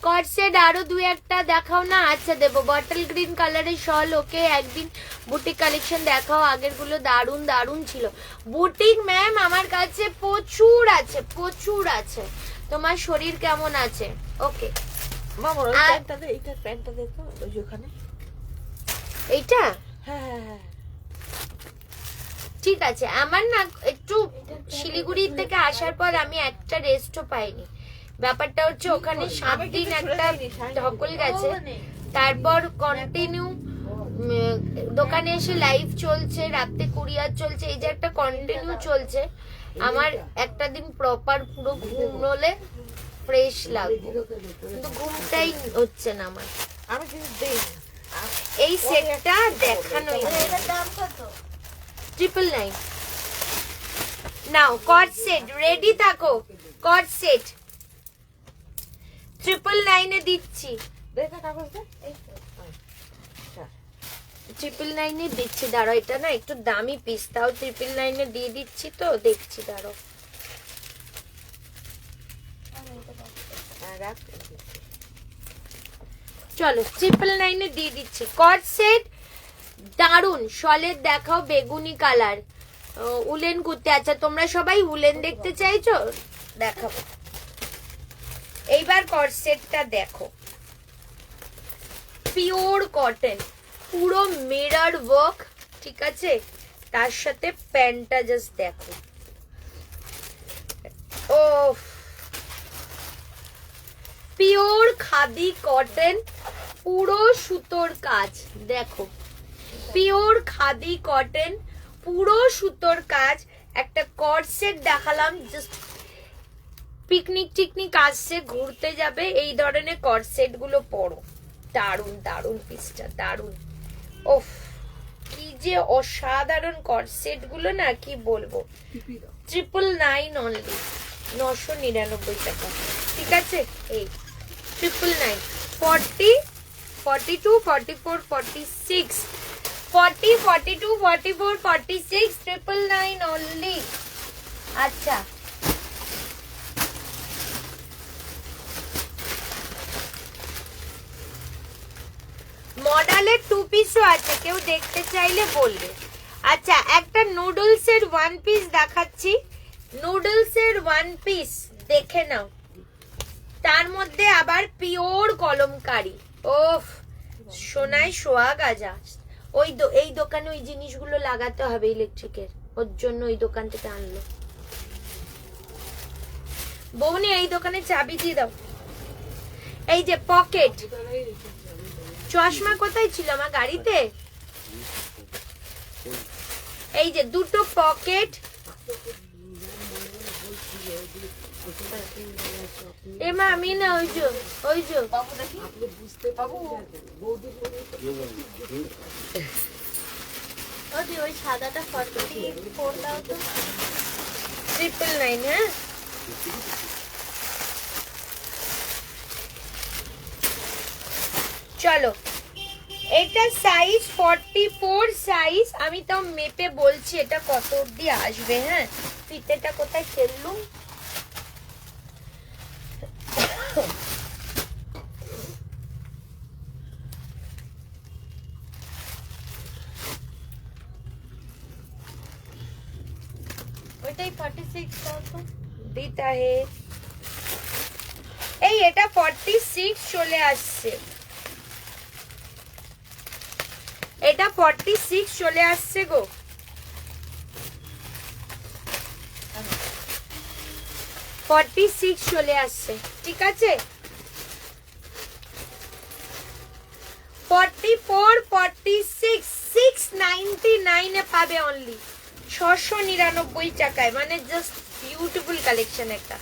কটসেট আরো 2-1টা দেখাও না। আচ্ছা দেবো, বটল গ্রিন কালারের শল। ওকে, একদিন বুটিক কালেকশন দেখাও, আগের গুলো দারুন দারুন ছিল। বুটিক ম্যাম আমার কাছে প্রচুর আছে, প্রচুর আছে। তোমার শরীর কেমন আছে? ওকে, মামা ওই আর- প্যান্টটা দে, এইটার প্যান্টটা দে তো, ওই যে ওখানে। এইটা হ্যাঁ হ্যাঁ হ্যাঁ, ঠিক আছে। আমার না একটু শিলিগুড়ি থেকে আসার পর আমি একটা রেস্টও পাইনি। ব্যাপারটা হচ্ছে ওখানে 7 দিন একটা ধকল গেছে, তারপর কন্টিনিউ দোকানে এসে লাইভ চলছে, রাতে কুরিয়ার চলছে, এই যে একটা কন্টিনিউ চলছে। আমার একটা দিন প্রপার পুরো ঘুমলে ফ্রেশ লাগবে, কিন্তু ঘুমটাই হচ্ছে না আমার। আমি কিন্তু দেই না। এই সেটটা দেখানোই না। এটার দাম কত? 999 নাও। কট সেট রেডি থাকো, কট সেট 999 এ দিচ্ছি, দে না কাগজ দে। 999 এ দিচ্ছি। দাঁড়াও, এটা না একটু দামি পিস, তাও 999 এ দিয়ে দিচ্ছি তো, দেখছি দাঁড়াও। হ্যাঁ রাখ। চলো 999 এ দিয়ে দিচ্ছি। কট সেট দারুন, শলের দেখাও বেগুনি কালার, উলেন কুর্তি। আচ্ছা তোমরা সবাই উলেন দেখতে চাইছো, দেখাবো। এইবার কট সেটটা দেখো, পিওর কটন, পুরো মিরর ওয়ার্ক, ঠিক আছে। তার সাথে প্যান্টটা জাস্ট দেখো, ও পিওর খাদি কটন, পুরো সুতোর কাজ দেখো, পিওর খাদি কটন, পুরো সুতোর কাজ। একটা কট সেট দেখালাম, জাস্ট পিকনিক টিকনিক আসছে, ঘুরতে যাবে, এই ধরনের কট সেট গুলো পরো। দারুন দারুন পিসটা, দারুন। ওফ কি যে অসাধারণ কট সেট গুলো না, কি বলবো। 999 অনলি, 999 টাকা, ঠিক আছে। এই 999, 40 42 44 46 40 42 44 46 999 অনলি। আচ্ছা মডেলের 2 পিসও আছে, কেউ দেখতে চাইলে বলবে। আচ্ছা একটা নুডলস এর 1 পিস দেখাচ্ছি, নুডলস এর 1 পিস দেখে নাও। তার মধ্যে আবার পিওর কলমকারি, ওফ সোনায় সোহাগ আজা। এই দোকানে ওই জিনিসগুলো লাগাতে হবে ইলেকট্রিকের, ওর জন্য ওই দোকান থেকে আনলো। বৌনি এই দোকানে চাবি দিয়ে দাও। এই যে পকেট, চশমা কোথায় ছিল আমার গাড়িতে? এই যে দুটো পকেট, এমা আমি না ওই যে ওই সাদাটা 44 দাও তো। 999, হ্যাঁ চলো। এটা সাইজ 44 সাইজ। আমি তো মেপে বলছি এটা কত অবধি আসবে। হ্যাঁ, ফিতেটা কোথায় ফেললুম? ওইটাই 46 দাও তো। দিতা হে। এই এটা 46 চলে আসছে, এটা 46 চলে আসছে গো। 46 চলে আসছে, ঠিক আছে। 44 46 699 এ পাবে অনলি 699 টাকায়, মানে জাস্ট বিউটিফুল কালেকশন একটা।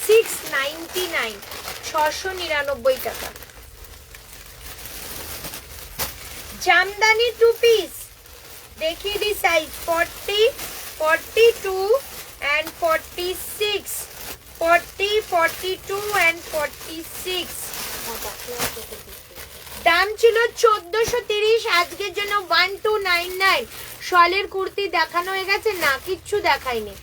699, 699 টাকা। জামদানি 2 পিস দেখিয়ে দি সাইজ 40 42 and 46, 40 42 and 46। দাম ছিল 1430, আজকের জন্য 1299। শলের কুর্তি দেখানো হয়ে গেছে না? কিচ্ছু দেখাইনি,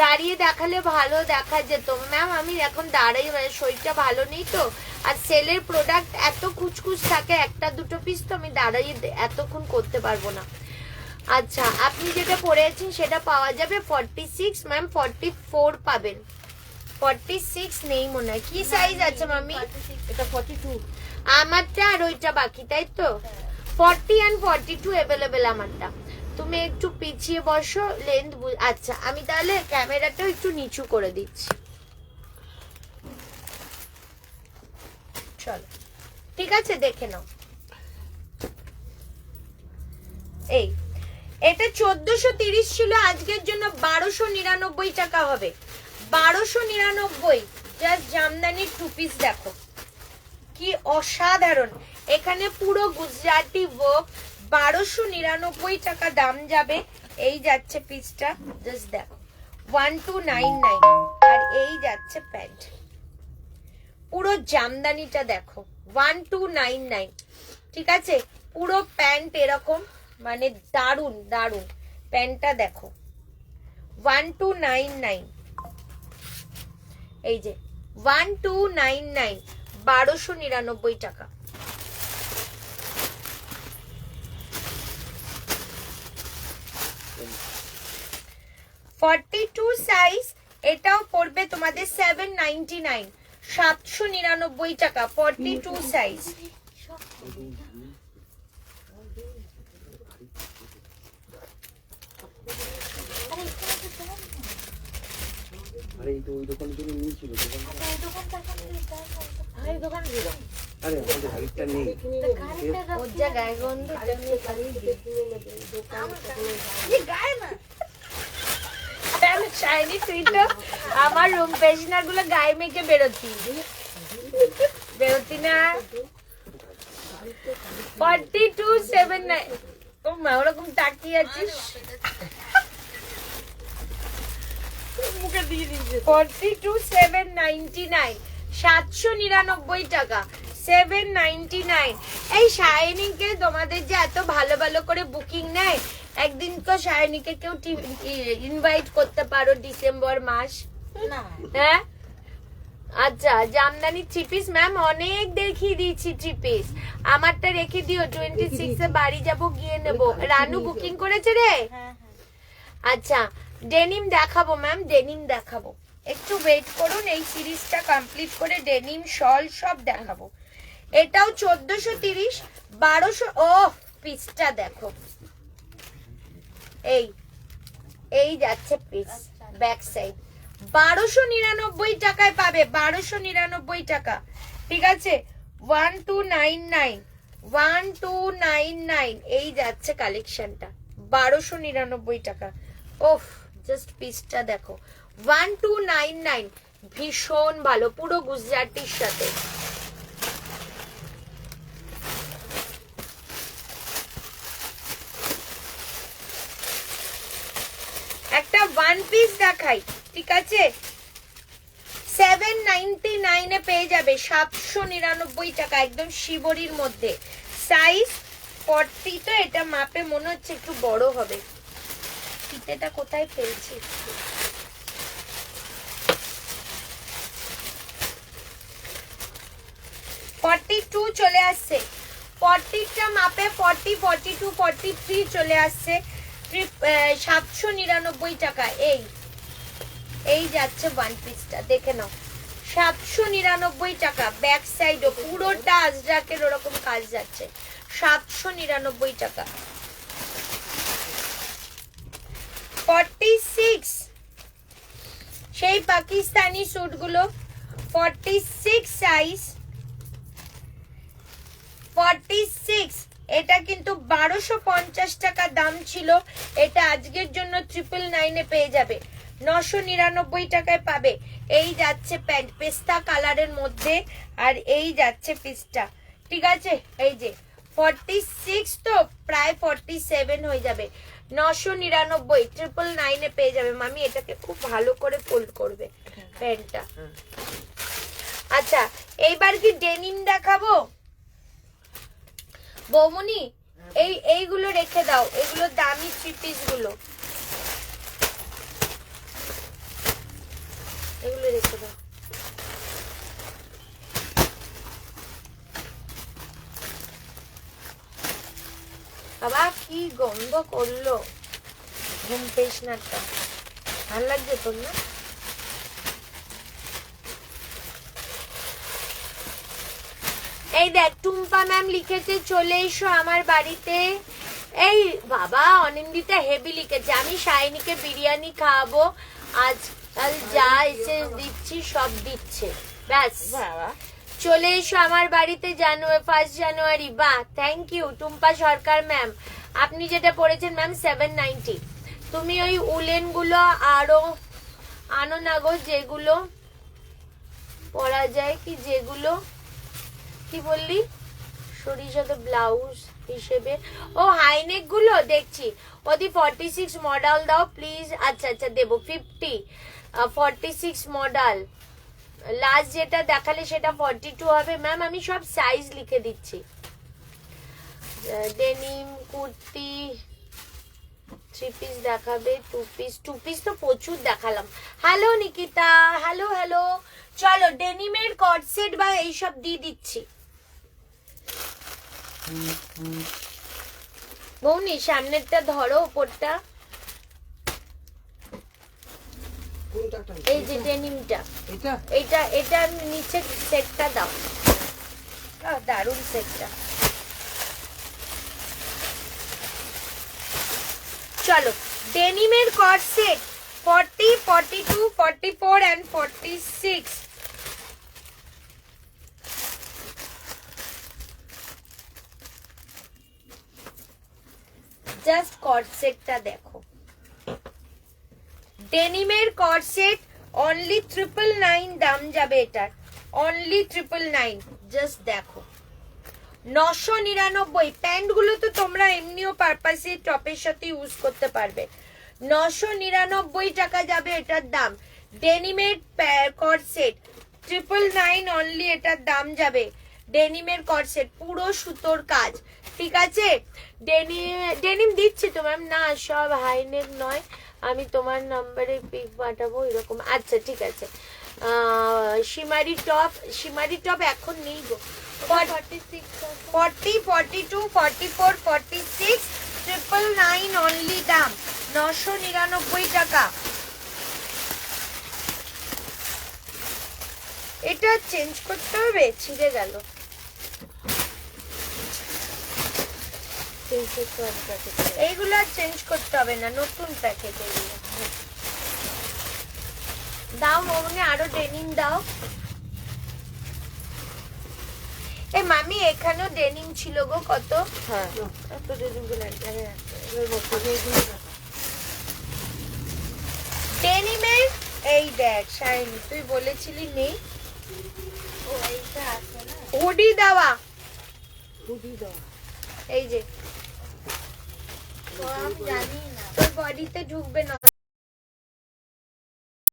দাঁড়িয়ে দেখালে ভালো দেখা যেত ম্যাম। আমি এখন দাঁড়াই, মানে শরীরটা ভালো নেই তো, আর সেলের প্রোডাক্ট এত কুচকুচ থাকে, একটা দুটো পিস তো আমি দাঁড়িয়ে এতক্ষণ করতে পারবো না। আচ্ছা, আপনি যেটা পরেছেন সেটা পাওয়া যাবে 46 ম্যাম, 44 পাবেন, 46 নেই মনে হয়। কি সাইজ আছে মামি? এটা 42। আমারটা আর ওইটা বাকি, তাই তো? 40 and 42 অ্যাভেলেবেল আমারটা। তুমি একটু পিছিয়ে বসো, লেন্থ। আচ্ছা, আমি তাহলে ক্যামেরাটাও একটু নিচু করে দিচ্ছি, চলো ঠিক আছে, দেখে নাও। এই এটা 1430 ছিল, আজকের জন্য 1299 টাকা হবে। 1299 জাস্ট জামদানির 2 পিস দেখো কি অসাধারণ। এখানে পুরো গুজরাটি ওয়ার্ক, 1299 টাকা দাম যাবে। এই যাচ্ছে পিসটা, জাস্ট দেখো 1299। আর এই যাচ্ছে প্যান্ট, পুরো জামদানিটা দেখো 1299, ঠিক আছে। পুরো প্যান্ট এরকম, মানে দারুন দারুন। প্যান্টটা দেখো 1299, এই যে 1299, 1299 টাকা। (42) সাইজ, এটাও পড়বে তোমাদের 799, 799 টাকা। 42 সাইজ। আরে এই তো ওই দোকান থেকে নিয়েছিল দোকান। আরে আমাদের গাড়িটা নেই, ওর যা গায়ে গন্ধ, শাইনি তুই তো আমার রুম ফ্রেশনার গুলো গায়ে মেখে বেরোতি না। 4279, ও মা ওরকম তাকিয়ে আছিস। 42,799, 799 টাকা, 799। এই শাইনিকে তোমাদের যে এত ভালো ভালো করে বুকিং নেয়, একদিন তো শাইনিকে কেউ ইনভাইট করতে পারো ডিসেম্বর মাস। না হ্যাঁ আচ্ছা, জামদানি 3 পিস ম্যাম অনেক দেখিয়ে দিয়েছি 3 পিস। আমারটা রেখে দিও, 26 এ বাড়ি যাব, গিয়ে নেব। রানু বুকিং করেছে রে? হ্যাঁ আচ্ছা, ডেনিম দেখাবো ম্যাম, ডেনিম দেখাবো, একটু ওয়েট করুন। এই সিরিজটা কমপ্লিট করে ডেনিম শল সব দেখাবো। এটাও 1430, 1200। ও পিসটা দেখো, এই যাচ্ছে পিস ব্যাক সাইড 1299 টাকায় পাবে, 1299 টাকা। ঠিক আছে, 1299, 1299 এই যাচ্ছে কালেকশনটা, 1299 টাকা। ওফ, জাস্ট পিসটা দেখো, 1299, ভীষণ ভালো, পুরো গুজরাটির সাথে। একটা ওয়ান পিস দেখাই, ঠিক আছে, 799 এ পেয়ে যাবে, 799 টাকা, একদম শিবরির মধ্যে, সাইজ 40। তো এটা মাপে মনে হচ্ছে একটু বড় হবে, ফিতেটা কোথায় ফেলছি, 42 চলে আসছে, 40টা মাপে 40, 42, 43 চলে আসছে, 799 টাকা। এই যাচ্ছে ওয়ান পিসটা, দেখে নাও, 799 টাকা। ব্যাক সাইডও পুরোটা আজরাকের ওরকম কাজ যাচ্ছে, 799 টাকা। 46 সেই পাকিস্তানি স্যুটগুলো, 46 সাইজ, 46। এটা কিন্তু 1250 টাকা দাম ছিল, এটা আজকের জন্য 999 এ পেয়ে যাবে, 999 টাকায় পাবে। এই যাচ্ছে প্যান্ট পেস্তা কালারের মধ্যে, আর এই যাচ্ছে পিসটা, ঠিক আছে। এই যে 46 তো প্রায় 47 হয়ে যাবে, 999, 999 এ পেয়ে যাবে। মামি এটাকে খুব ভালো করে ফোল্ড করবে প্যান্টটা। আচ্ছা, এইবার কি ডেনিম দেখাবো বৌমনি? এইগুলো রেখে দাও, এগুলো দামি থ্রি পিস গুলো, এগুলো রেখে দাও। বাবা কি গন্ধ করলো ঘুম পেশনাটা, ভাল লাগছে তোর না? এই দেখ, টুম্পা ম্যাম লিখেছে চলে এসো আমার বাড়িতে। এই বাবা, অনিন্দিতা হেভি লিখেছে, আমি শাইনিকে বিরিয়ানি খাওয়াবো, আজকাল যা এসে দিচ্ছি সব দিচ্ছে, ব্যাস চলে এসো আমার বাড়িতে 1 জানুয়ারি। বাহ, thank you Tumpa Sarkar ma'am. আপনি যেটা পড়েছেন ম্যাম 790। তুমি ওই উলেন গুলো আরো আনো না গো, যেগুলো পরা যায়, কি যেগুলো কি বললি সরিষা তো ব্লাউজ হিসেবে, ও হাইনেক গুলো দেখছি। ওদি 46 মডেল দাও প্লিজ। আচ্ছা আচ্ছা দেবো, 50 46 মডেল। লাস্ট যেটা দেখালে সেটা 42 হবে ম্যাম, আমি সব সাইজ লিখে দিচ্ছি। ডেনিম কুর্তি 3 পিস দেখাবে, 2 পিস তো প্রচুর দেখালাম। Hello Nikita, hello hello. চলো ডেনিমের কট সেট বা এইসব দিয়ে দিচ্ছি। বৌনি সামনেরটা ধরো, উপরটা এই যে ডেনিমটা, এটা নিচে সেটটা দাও, দারুন সেটটা। চলো ডেনিমের কট সেট 40, 42, 44 and 46। জাস্ট কট সেটটা দেখো, ডেনিমের কট সেট অনলি 999 দাম যাবে এটার, অনলি 999। জাস্ট দেখো 999। প্যান্ট গুলো তো তোমরা এমনিও পারপাসে টপের সাথে ইউজ করতে পারবে। 999 টাকা যাবে এটার দাম। ডেনিমের কট সেট 999 অনলি এটার দাম যাবে। ডেনিমের কট সেট পুরো সুতোর কাজ, ঠিক আছে। ডেনিম দিচ্ছি তো ম্যাম, না সব হাইনেক নয়, আমি তোমার নাম্বারে পিক পাঠাবো এরকম। আচ্ছা ঠিক আছে। শিমারি টপ এখন নেই গো। 40, 42, 44, 46, 999 অনলি দাম, 999 টাকা। এটা চেঞ্জ করতে হবে, ছিঁড়ে গেল। এইগুলো আর চেঞ্জ করতে হবে না, নতুন প্যাকেট এগুলো। দাও মনে আরো ডেনিম দাও। এ মামি এখানেও ডেনিম ছিল গো কত। হ্যাঁ এত ডেনিম গুলো ডেনিমের এই দেখ শাইনি, তুই বলেছিলি নেই। ও এইটা আছে না, হুডি দেওয়া, হুডি দাও। এই যে তো আমি জানি না। তোর বডিতে ঢুকবে না,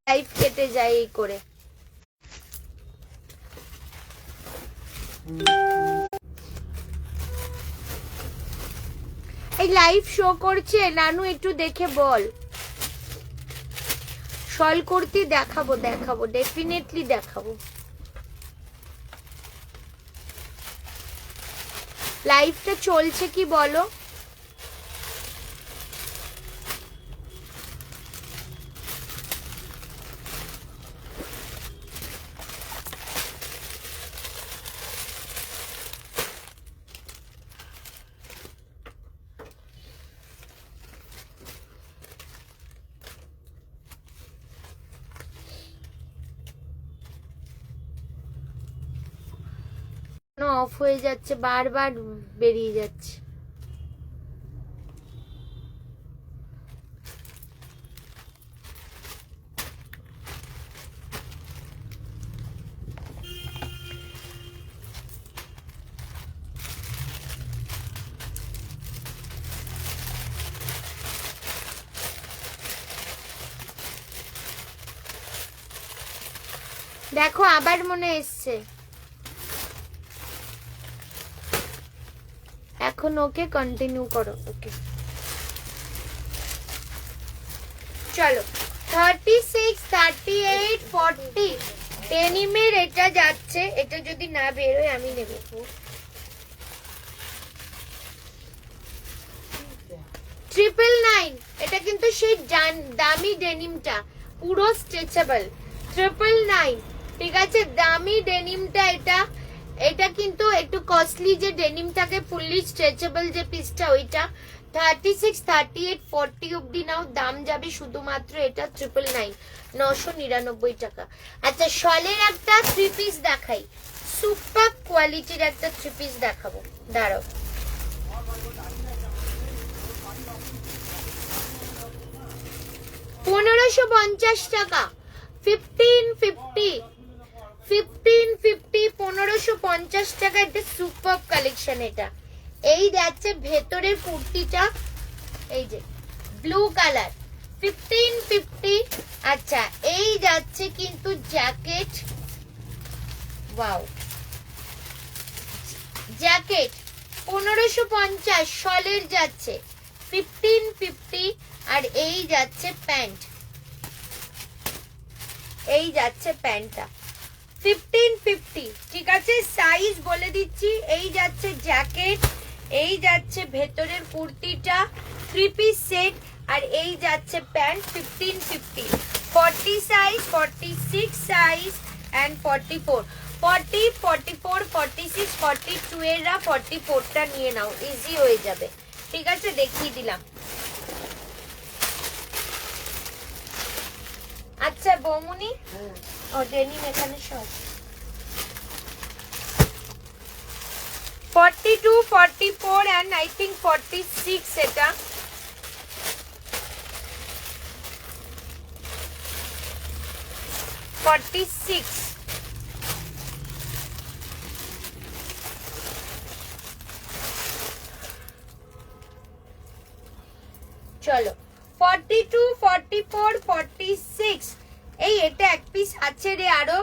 লাইফ কেটে যায় এই করে। এই লাইভ শো করছে নানু, একটু দেখে বল। শল করতে দেখাবো, দেখাবো ডেফিনেটলি দেখাবো। লাইভটা চলছে কি বলো? অফ হয়ে যাচ্ছে, বারবার বেরিয়ে যাচ্ছে। দেখো আবার মনে এসছে। এখন ওকে কন্টিনিউ করো। ওকে চলো 36, 38, 40 ডেনিমের এটা যাচ্ছে। এটা যদি না বেরোয় আমি নেব। 999 এটা কিন্তু সেই দামি ডেনিমটা, পুরো স্ট্রেচেবল। 999 ঠিক আছে, দামি ডেনিমটা এটা। এটা কিন্তু একটু কস্টলি যে ডেনিমটাকে ফুললি স্ট্রেচেবল যে পিসটা, ওইটা 36, 38, 40 অবধি নাও, দাম যাবে শুধুমাত্র এটা 999, 999 টাকা। আচ্ছা শলের একটা 3 পিস দেখাই, সুপার কোয়ালিটির একটা 3 পিস দেখাবো, দাঁড়াও। টাকা 1550, 1550 টাকা। এটা সুপার কালেকশন। এটা এই যাচ্ছে ভেতরের কুর্তিটা, এই যে ব্লু কালার 1550। আচ্ছা এই যাচ্ছে কিন্তু জ্যাকেট, ওয়াও জ্যাকেট 1550, শলের যাচ্ছে 1550। আর এই যাচ্ছে প্যান্ট, এই যাচ্ছে প্যান্টটা 1550 ঠিক আছে। সাইজ বলে দিচ্ছি, এই যাচ্ছে জ্যাকেট, এই যাচ্ছে ভেতরের কুর্তিটা 3 পিস সেট, আর এই যাচ্ছে প্যান্ট 1550। 40 সাইজ, 46 সাইজ এন্ড 44, 40, 44, 46, 42 এরা 44টা নিয়ে নাও, ইজি হয়ে যাবে। ঠিক আছে দেখিয়ে দিলাম। আচ্ছা বৌমনি, ও ডেনিম এখানে সব 42, 44 and I think 46 এটা। চলো 42, 44, 46। এই এটা এক পিস আছে রে আরো,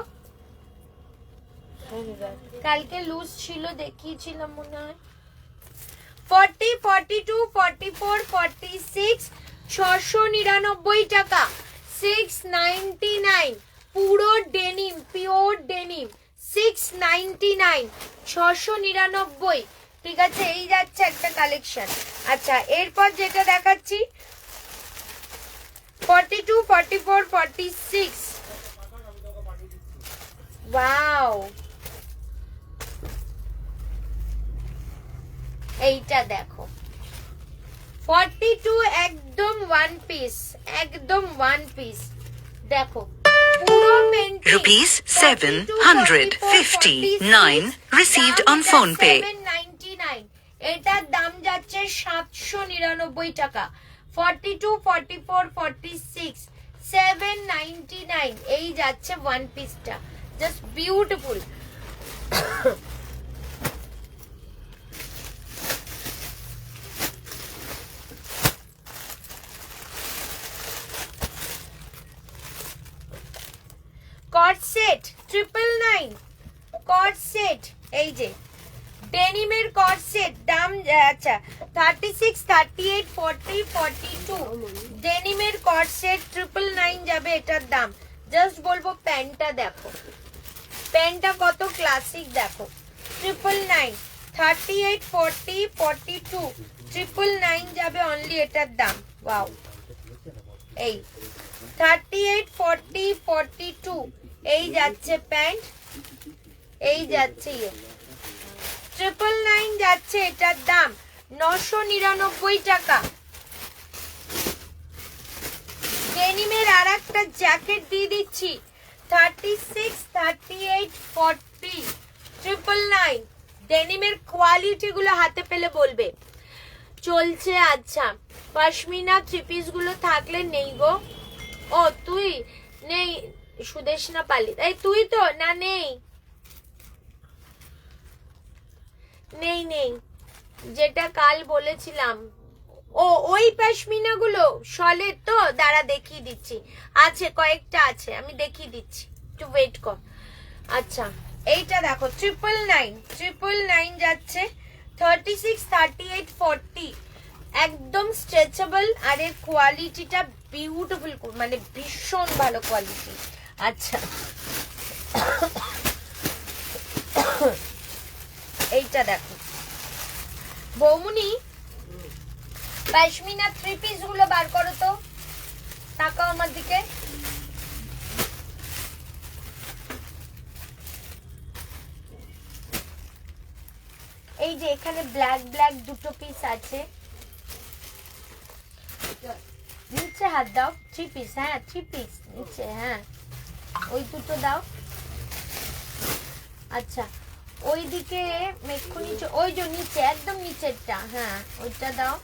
কালকে লুজ ছিল দেখিয়েছিলাম মনে হয়। 40, 42, 44, 46 699 টাকা, 699 পুরো ডেনিম, পিওর ডেনিম 699, 699 ঠিক আছে। এই যাচ্ছে একটা কালেকশন। আচ্ছা এরপর যেটা দেখাচ্ছি 42, 44, 46, ওয়াও এইটা দেখো 42 একদম ওয়ান পিস, একদম ওয়ান পিস। দেখো পুরো panty Rupees 759 received on phone pay. 799 এটার দাম যাচ্ছে 799 টাকা। 42 44 46 799 এই যাচ্ছে ওয়ান পিসটা, জাস্ট বিউটিফুল। কট সেট 999 কট সেট, এই যে ডেনিমের কট সেট দাম আচ্ছা 36 38 40 42 ডেনিমের কট সেট 999 যাবে এটার দাম। জাস্ট বলবো প্যান্টটা দেখো, প্যান্টটা কত ক্লাসিক দেখো। 999 38 40 42 999 যাবে অনলি এটার দাম। ওয়াও, এই 38 40 42 এই যাচ্ছে প্যান্ট, এই যাচ্ছে 999 যাচ্ছে এটার দাম 999 টাকা। ডেনিমের আর একটা জ্যাকেট দিয়ে দিচ্ছি 36 38 40 999 ডেনিমের কোয়ালিটি গুলো হাতে পেলে বলবে চলছে। আচ্ছা পশমিনা থ্রি পিস গুলো থাকলে নেই গো। ও তুই নেই, সুদেশনা পালি, এই তুই তো না, নেই নেই নেই, যেটা কাল বলেছিলাম। ও ওই পশমিনা গুলো শলের তো, দাঁড়া দেখিয়ে দিচ্ছি, আছে কয়েকটা আছে, আমি দেখিয়ে দিচ্ছি, একটু ওয়েট কর। আচ্ছা এইটা দেখো 999 যাচ্ছে 36 38 40 একদম স্ট্রেচেবল, আর এর কোয়ালিটিটা বিউটিফুল, মানে ভীষণ ভালো কোয়ালিটি। আচ্ছা এইটা দেখো বৌমুনি, পশমিনা থ্রি পিস গুলো বার করো তো, তাকাও আমার দিকে। এই যে এখানে ব্ল্যাক ব্ল্যাক দুটো পিস আছে, নিচে হাত দাও, থ্রি পিস, হ্যাঁ থ্রি পিস নিচে, হ্যাঁ ওই দুটো দাও। আচ্ছা ওইদিকে মেক্ষুনি, ওই যে নিচে একদম নিচেরটা, হ্যাঁ ওইটা দাও।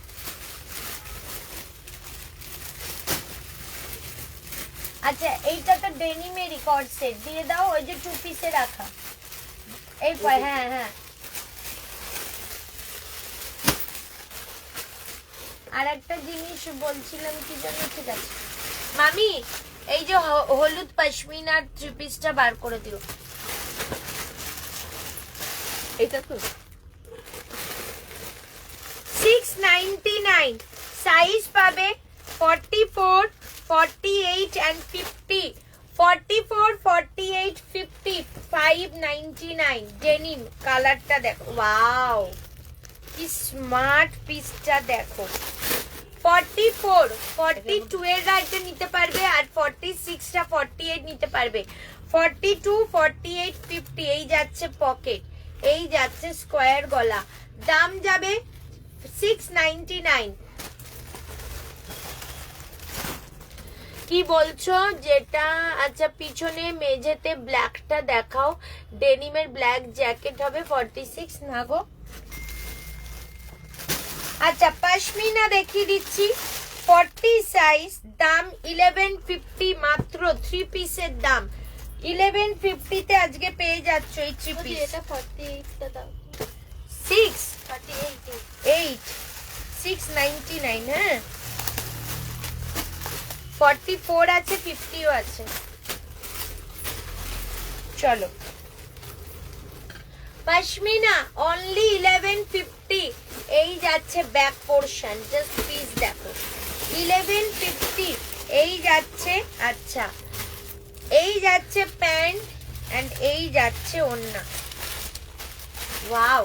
আচ্ছা এইটা তো ডেনিমেরই কট সেট, দিয়ে দাও, ওই যে টু পিসে রাখা, এই হ্যাঁ হ্যাঁ। আর একটা জিনিস বলছিলাম কি জানো, ঠিক আছে মামি, এই যে হলুদ পশমিনার থ্রি পিসটা বার করে দিও। এটা তো 699 সাইজ পাবে 44 48 and 50 44 48 50 599 ডেনিম। কালারটা দেখো, ওয়াও কি স্মার্ট পিসটা দেখো। 44 42 এর রাইটে নিতে পারবে, আর 46 টা 48 নিতে পারবে। 42 48 50 এই যাচ্ছে পকেট, এই যাচ্ছে স্কোয়ার গলা, দাম যাবে 699। কি বলছো যেটা? আচ্ছা পিছনে মেঝেতে ব্ল্যাকটা দেখাও, ডেনিমের ব্ল্যাক জ্যাকেট হবে 46 না গো। আচ্ছা পশমিনা দেখিয়ে দিচ্ছি 40 সাইজ, দাম 1150 মাত্র, থ্রি পিসের দাম 1150 তে আজকে পেয়ে যাচ্ছ এই থ্রি পিস। এটা 48 টা দাও, 6 48 8 699, হ্যাঁ 44 আছে 50ও আছে। চলো পশমিনা অনলি 1150 এই যাচ্ছে ব্যাক পোরশন, জাস্ট পিস দেখো 1150 এই যাচ্ছে। আচ্ছা এই যাচ্ছে প্যান্ট এন্ড এই যাচ্ছে ওড়না, ওয়াও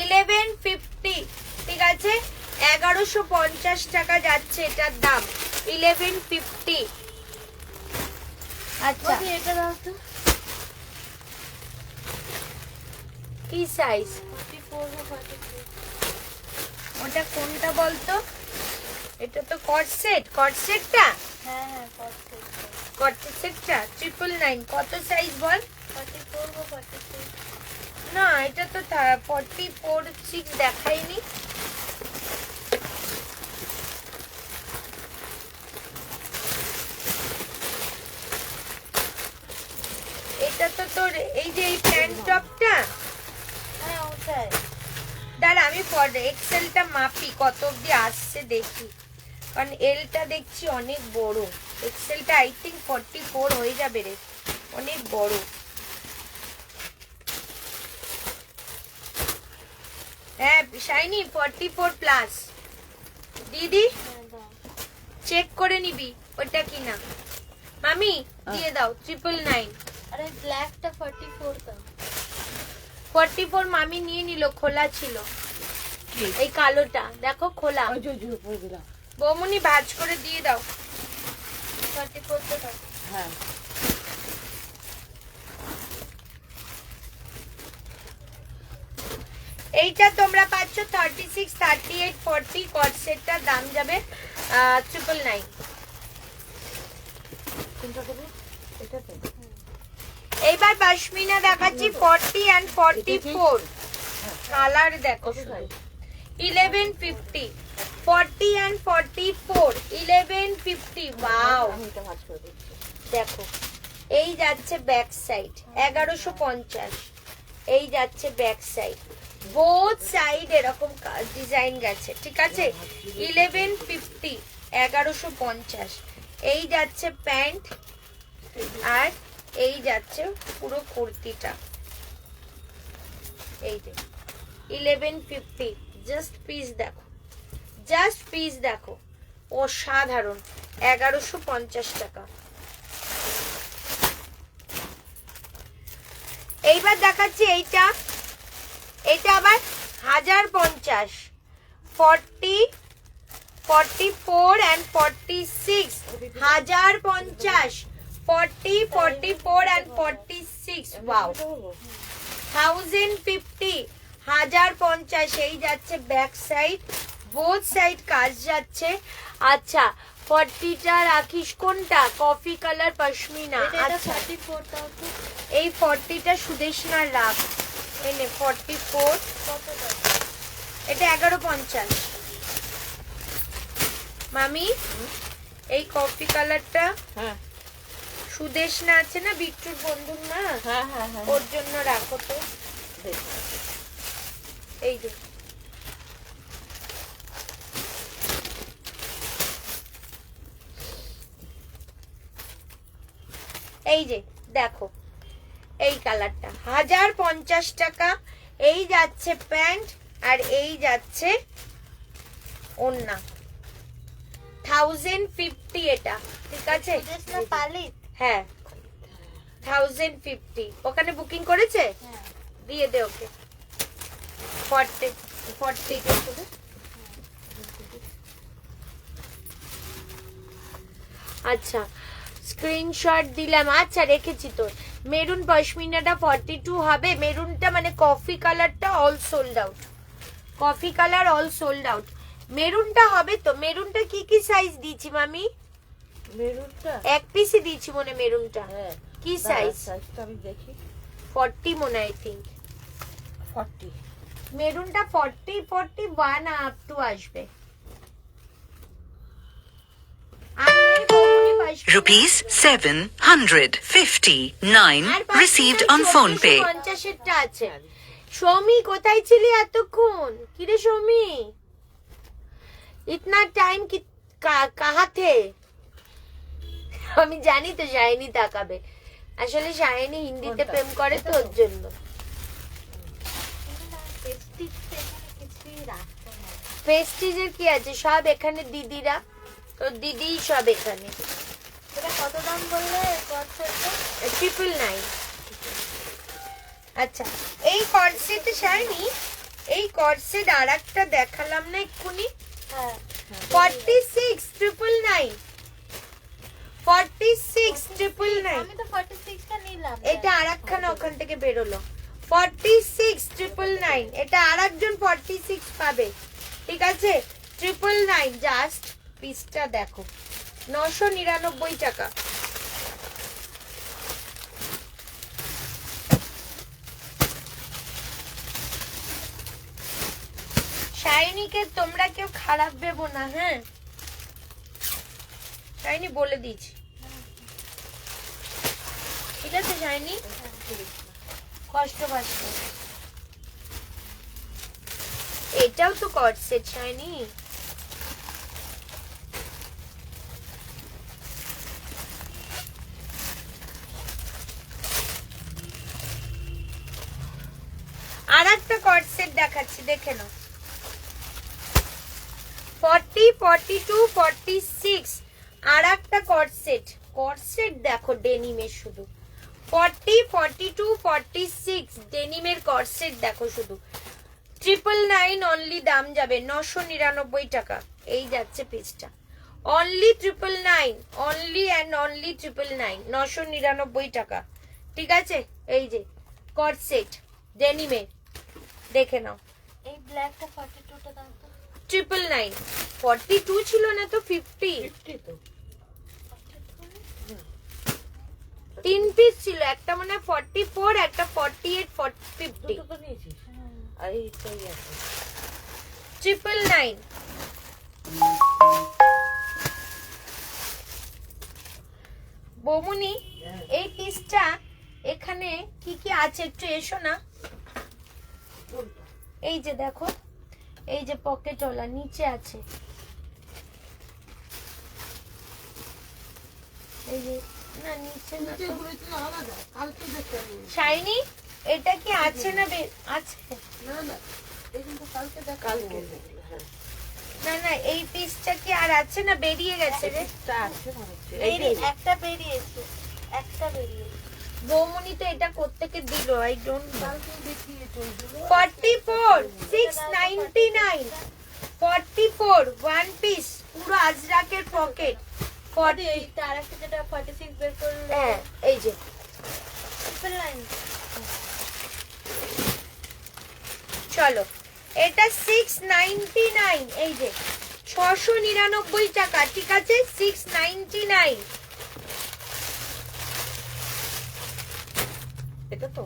1150, ঠিক আছে 1150 টাকা যাচ্ছে এটার দাম 1150। আচ্ছা এটা দাও তো, কি সাইজ 44 বা 43 ওটা কোনটা বলতো? এটা তো কট সেট, কট সেটটা হ্যাঁ হ্যাঁ 44 কটসেট সেটটা 999 কত সাইজ বল? 44 বা 46 না এটা তো 44 6 দেখাইনি। এটা তো তোর এই যে এই প্যান্ট টপটা, হ্যাঁ ওটাই। দাঁড়া আমি এক্সেলটা মাপি কত অবধি আসছে দেখি, কারণ এলটা দেখছি অনেক বড়, এক্সেলটা আই থিঙ্ক 44 হয়ে যাবে রে, অনেক বড়। হ্যাঁ শাইনি 44 প্লাস দিদি হ্যাঁ দাও। চেক করে নিবি ওটা কিনা। মামি দিয়ে দাও 999। আরে ব্ল্যাকটা 44 দাও। 44 মামি নিয়ে নিল, খোলা ছিল। এই কালোটা দেখো খোলা। ওই যে উপরে দিলাম। বৌমনি ভাঁজ করে দিয়ে দাও। 44 টা দাও। হ্যাঁ এইটা তোমরা পাচ্ছ 36 38 40 কট সেটটার দাম যাবে 999। কোনটা দেবো? এটা তো এইবার পশমিনা দেখাচ্ছি 40 and 44 কালার দেখো কত সাইজ? 1150 40 and 44 1150 wow. আমি এটা ভাঁজ করে দিচ্ছি। দেখো এই যাচ্ছে ব্যাক সাইড 1150, এই যাচ্ছে ব্যাক সাইড, বোথ সাইড এরকম ডিজাইন গেছে, ঠিক আছে। 1150 1150। এই যাচ্ছে প্যান্ট আর এই যাচ্ছে পুরো কুর্তিটা, এই যে 1150। জাস্ট পিস দেখো, জাস্ট পিস দেখো, অসাধারণ। 1150 টাকা। এইবার দেখাচ্ছি এইটা, এটা আবার 1050 40 44 and 46 1050 40 44 and 46 ওয়াও। 1050 1050। এই যাচ্ছে ব্যাক সাইড, বোথ সাইড কাজ যাচ্ছে। আচ্ছা 40টা রাখিস কোনটা? Coffee colour pashmina. এটা আচ্ছা 44 দাও তো। এই 40টা সুদেশনার রাখ, এনে 44 কত দাও? এটা 1150। মামি এই কফি কালারটা হ্যাঁ সুদেশনা আছে না, বিট্টুর বন্ধুর না, হ্যাঁ হ্যাঁ হ্যাঁ ওর জন্য রাখো তো। বেশ। এই যে এই যে দেখো এই কালারটা 1050 টাকা। এই যাচ্ছে প্যান্ট আর এই যাচ্ছে ওড়না 1050 এটা, ঠিক আছে। সুদেশনা পালিত। হ্যাঁ 1050। ওখানে বুকিং করেছে, হ্যাঁ দিয়ে দে ওকে 40 40। আচ্ছা স্ক্রিনশট দিলাম, আচ্ছা রেখেছি তোর। মেরুন পশমিনাটা 42 হবে, মেরুনটা মানে কফি কালারটা all sold out, coffee colour all sold out. মেরুনটা হবে তো, মেরুনটা কি কি সাইজ দিয়েছি মামি? মেরুনটা এক পিসই দিয়েছি মনে, মেরুনটা হ্যাঁ কি সাইজ? সাইজটা আমি দেখি। 40 মনে আই থিঙ্ক। 40 মেরুনটা 40 41 আপ টু আসবে। Rupees 759 received on phone pay. 50 আছে। সৌমি কোথায় ছিলি এতক্ষণ? কিরে সৌমি, ইতনা টাইম কি কাহা থে? আমি জানি তো শাইনি তাকাবে, আসলে শাইনি হিন্দিতে প্রেম করে তো ওর জন্য। প্রেস্টিজ এখানে কিছুই রাখতো না। প্রেস্টিজের কি আছে, সব এখানে দিদিরা, তোর দিদি সব এখানে। এটা কত দাম বললে? কত সেটটা? 999। আচ্ছা এই কর্সেট শাইনি, এই কর্সেট আর একটা দেখালাম না এক্ষুনি, হ্যাঁ 46 999 46 999। আমি তো 46 টা নিলাম। এটা আরেকখানা ওখান থেকে বেরোলো 46 999। এটা আরেকজন 46 পাবে, ঠিক আছে 999। জাস্ট পিসটা দেখো 999 টাকা। শাইনিকে তোমরা কেউ খারাপ ভেবো না, হ্যাঁ শাইনি বলে দিয়েছি, ঠিক আছে শাইনি, কষ্ট পাচ্ছ। এটাও তো কর্ড সেট শাইনি। আর একটা কর্ড সেট দেখাচ্ছি, দেখে নাও। 40, 42, 46 আর একটা কর্ড সেট দেখো ডেনিমের, শুধু 40, 42, 46 ডেনিমের কর্ড সেট দেখো শুধু। 999 অনলি, দাম যাবে 999 টাকা। এই যাচ্ছে পিসটা অনলি 999, অনলি অ্যান্ড অনলি 999, 999 টাকা, ঠিক আছে। এই যে কর্ড সেট ডেনিমের, দেখে নাও। এই ব্ল্যাকটা 42টা দাম তো 999, 42 ছিল না তো 50, 50 তো। তিন পিস ছিল, একটা মানে 44, একটা 48, 50, দুটো তো নিয়েছিস। আর এইটাই আছে। 999। বৌমনি এই পিসটা এখানে কি কি আছে একটু এসো না। এই যে দেখো, এই যে পকেট ওলা নিচে আছে, এই যে না নিচে না নিচে তো। ঘুরেছিল আলাদা, কালকে দেখতে আমি। শাইনি এটা কি আছে না আছে? না না, এই কিন্তু কালকে দেখ, কালকে হ্যাঁ না না এই পিসটা কি আর আছে না বেরিয়ে গেছে রে? এটা আছে মনে হচ্ছে। একটা বেরিয়েছে, একটা বেরিয়েছে। বৌমনি তো এটা কোত্থেকে দিল, আই ডোন্ট নো। কালকে দেখিয়েছে ওইগুলো। 44, 699, 44 ওয়ান পিস পুরো আজরাকের পকেট। 40, এইটা আরেকটা যেটা 46 বের করলো, হ্যাঁ এই যে 999 চলো এটা 699, এই যে 699 টাকা, ঠিক আছে 699। এটা তো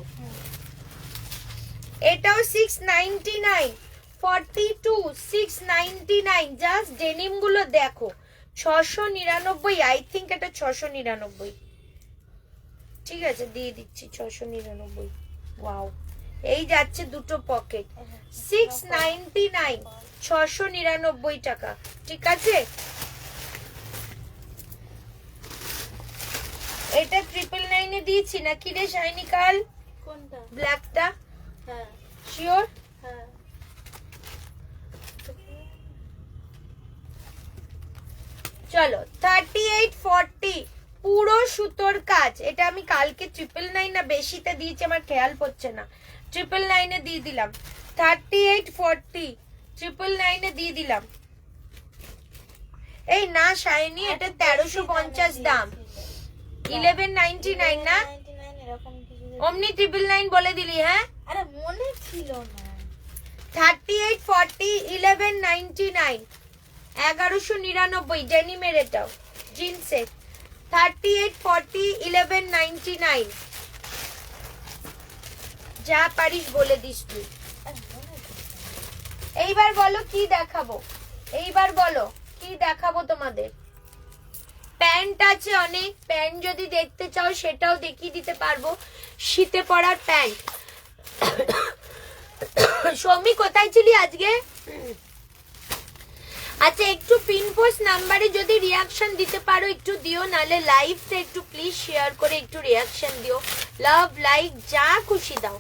এটাও 699, 42, 699, জাস্ট ডেনিম গুলো দেখো 699, আই থিঙ্ক এটা 699, ঠিক আছে দিয়ে দিচ্ছি 699। ওয়াও, এই যাচ্ছে দুটো পকেট 699, 699 টাকা, ঠিক আছে। এটা 999 এ দিয়েছি নাকি রে শাইনি কাল? কোনটা? ব্ল্যাকটা হ্যাঁ শিওর? হ্যাঁ চলো 38, 40 পুরো সুতোর কাজ। এটা আমি কালকে 999 না বেশিতে দিয়েছি, আমার খেয়াল পড়ছে না, 999 এ দিয়ে দিলাম। 38, 40 999 এ দিয়ে দিলাম। এই না শাইনি এটা 1350 দাম, 1199 না, 99 এরকম কিছু। অমনি 999 বলে দিলি, হ্যাঁ আরে মনে ছিল না। 38, 40 1199, 1199 ডেনিমের, এটাও জিন্সের। 38, 40 1199, যা পারিস বলে দিস তুই। এইবার বলো কি দেখাবো, এইবার বলো কি দেখাবো তোমাদের। প্যান্ট আছে অনেক, প্যান্ট যদি দেখতে চাও সেটাও দেখিয়ে দিতে পারবো, শীতে পরার প্যান্ট। সৌমি কোথায় ছিলি আজকে? আচ্ছা একটু পিন পোস্ট নাম্বারে যদি রিয়াকশন দিতে পারো একটু দিও, নালে লাইভটা একটু প্লিজ শেয়ার করে একটু রিয়াকশন দিও, লাভ লাইক যা খুশি দাও,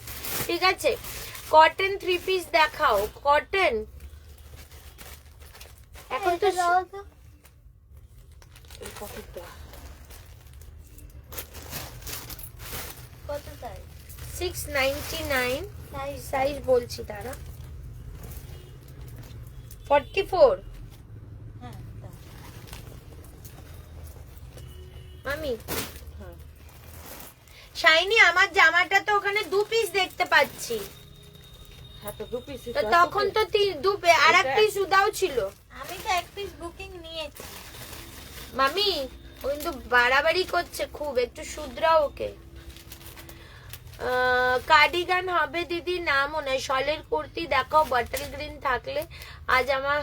ঠিক আছে। কটন 3 পিস দেখাও, কটন এখন তো এই পকেটটা কত চাই? 699 সাইজ সাইজ বলছি তারা 44। হ্যাঁ দাও। মামি হ্যাঁ শাইনি আমার জামাটা তো ওখানে 2 পিস দেখতে পাচ্ছি, হ্যাঁ তো 2 পিস। তো তখন তো আর এক পিস উদাও ছিল। আমি তো এক পিস বুকিং নিয়েছি। মামি ও কিন্তু বাড়াবাড়ি করছে খুব, একটু শুধরাও ওকে। কার্ডিগান হবে দিদি, না মনে হয়। শলের কুর্তি দেখাও বটল গ্রিন থাকলে। আজ আমার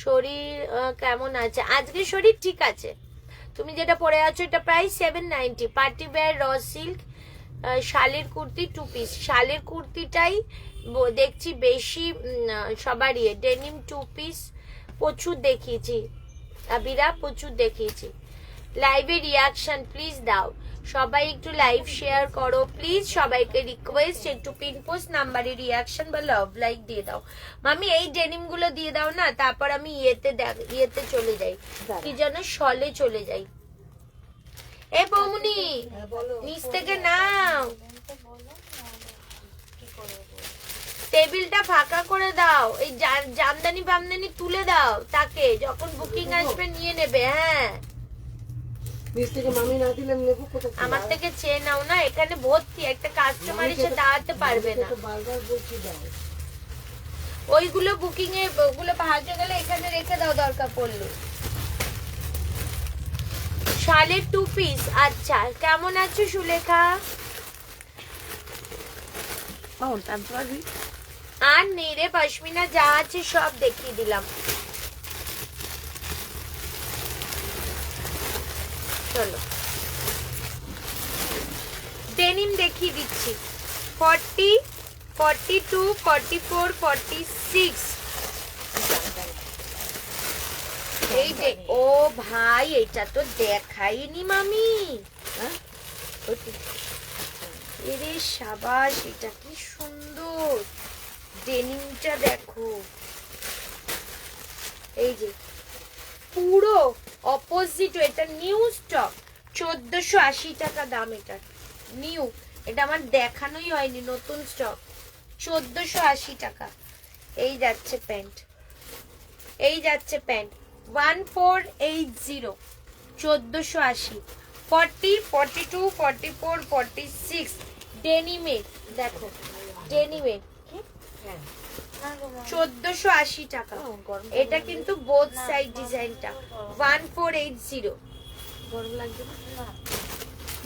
শরীর কেমন আছে? আজকে শরীর ঠিক আছে। তুমি যেটা পরে আছো এটা প্রায় 790। পার্টি ওয়্যার র সিল্ক শালের কুর্তি 2 পিস। শালের কুর্তিটাই দেখছি বেশি সবারই। ডেনিম 2 পিস প্রচুর দেখিয়েছি, আবিরা প্রচুর দেখিয়েছি। লাইভে রিয়াকশন প্লিজ দাও, সবাই একটু লাইভ শেয়ার করো প্লিজ। সবাইকে রিকোয়েস্ট একটু পিন পোস্ট নাম্বারে রিয়াকশন বা লাভ লাইক দিয়ে দাও। মামি এই ডেনিম গুলো দিয়ে দাও না, তারপর আমি ইয়েতে চলে যাই, কি যেন শলে চলে যাই। এ বৌমনি নিচ থেকে নাও, টেবিলটা ফাঁকা করে দাও, এই জামদানি বামদানি তুলে দাও, তাকে যখন বুকিং আসবে নিয়ে নেবে। হ্যাঁ নিচ থেকে মামি না দিলে আমি নেবো কোথা থেকে? আমার থেকে চেয়ে নাও না, এখানে ভর্তি, একটা কাস্টমার এসে দাঁড়াতে পারবে না। তো বারবার বলছি দাও। ওইগুলো বুকিং এ ওগুলো ভাজতে গেলে এখানে রেখে দাও দরকার পড়লে। শালের 2 পিস। আচ্ছা কেমন আছো সুলেখা? আর নেই রে পশমিনা, যা আছে সব দেখিয়ে দিলাম। চলো ডেনিম দেখিয়ে দিচ্ছি। 40, 42, 44, 46। এই যে ও ভাই, এটা তো দেখাইনি মামি। এরে সাবাস, এটা কি সুন্দর ডেনিমটা দেখো। এই যে পুরো অপোজিট, এটা নিউ স্টক, 1480 টাকা দাম। এটা নিউ, এটা আমার দেখানোই হয়নি, নতুন স্টক, 1480 টাকা। এই যাচ্ছে প্যান্ট, এই যাচ্ছে প্যান্ট 1480, 1480। 40, 42, 44, 46 ডেনিমের। দেখো ডেনিমের 1480 টাকা। এটা কিন্তু বোথ সাইড ডিজাইনটা 1480। গরম লাগবে না?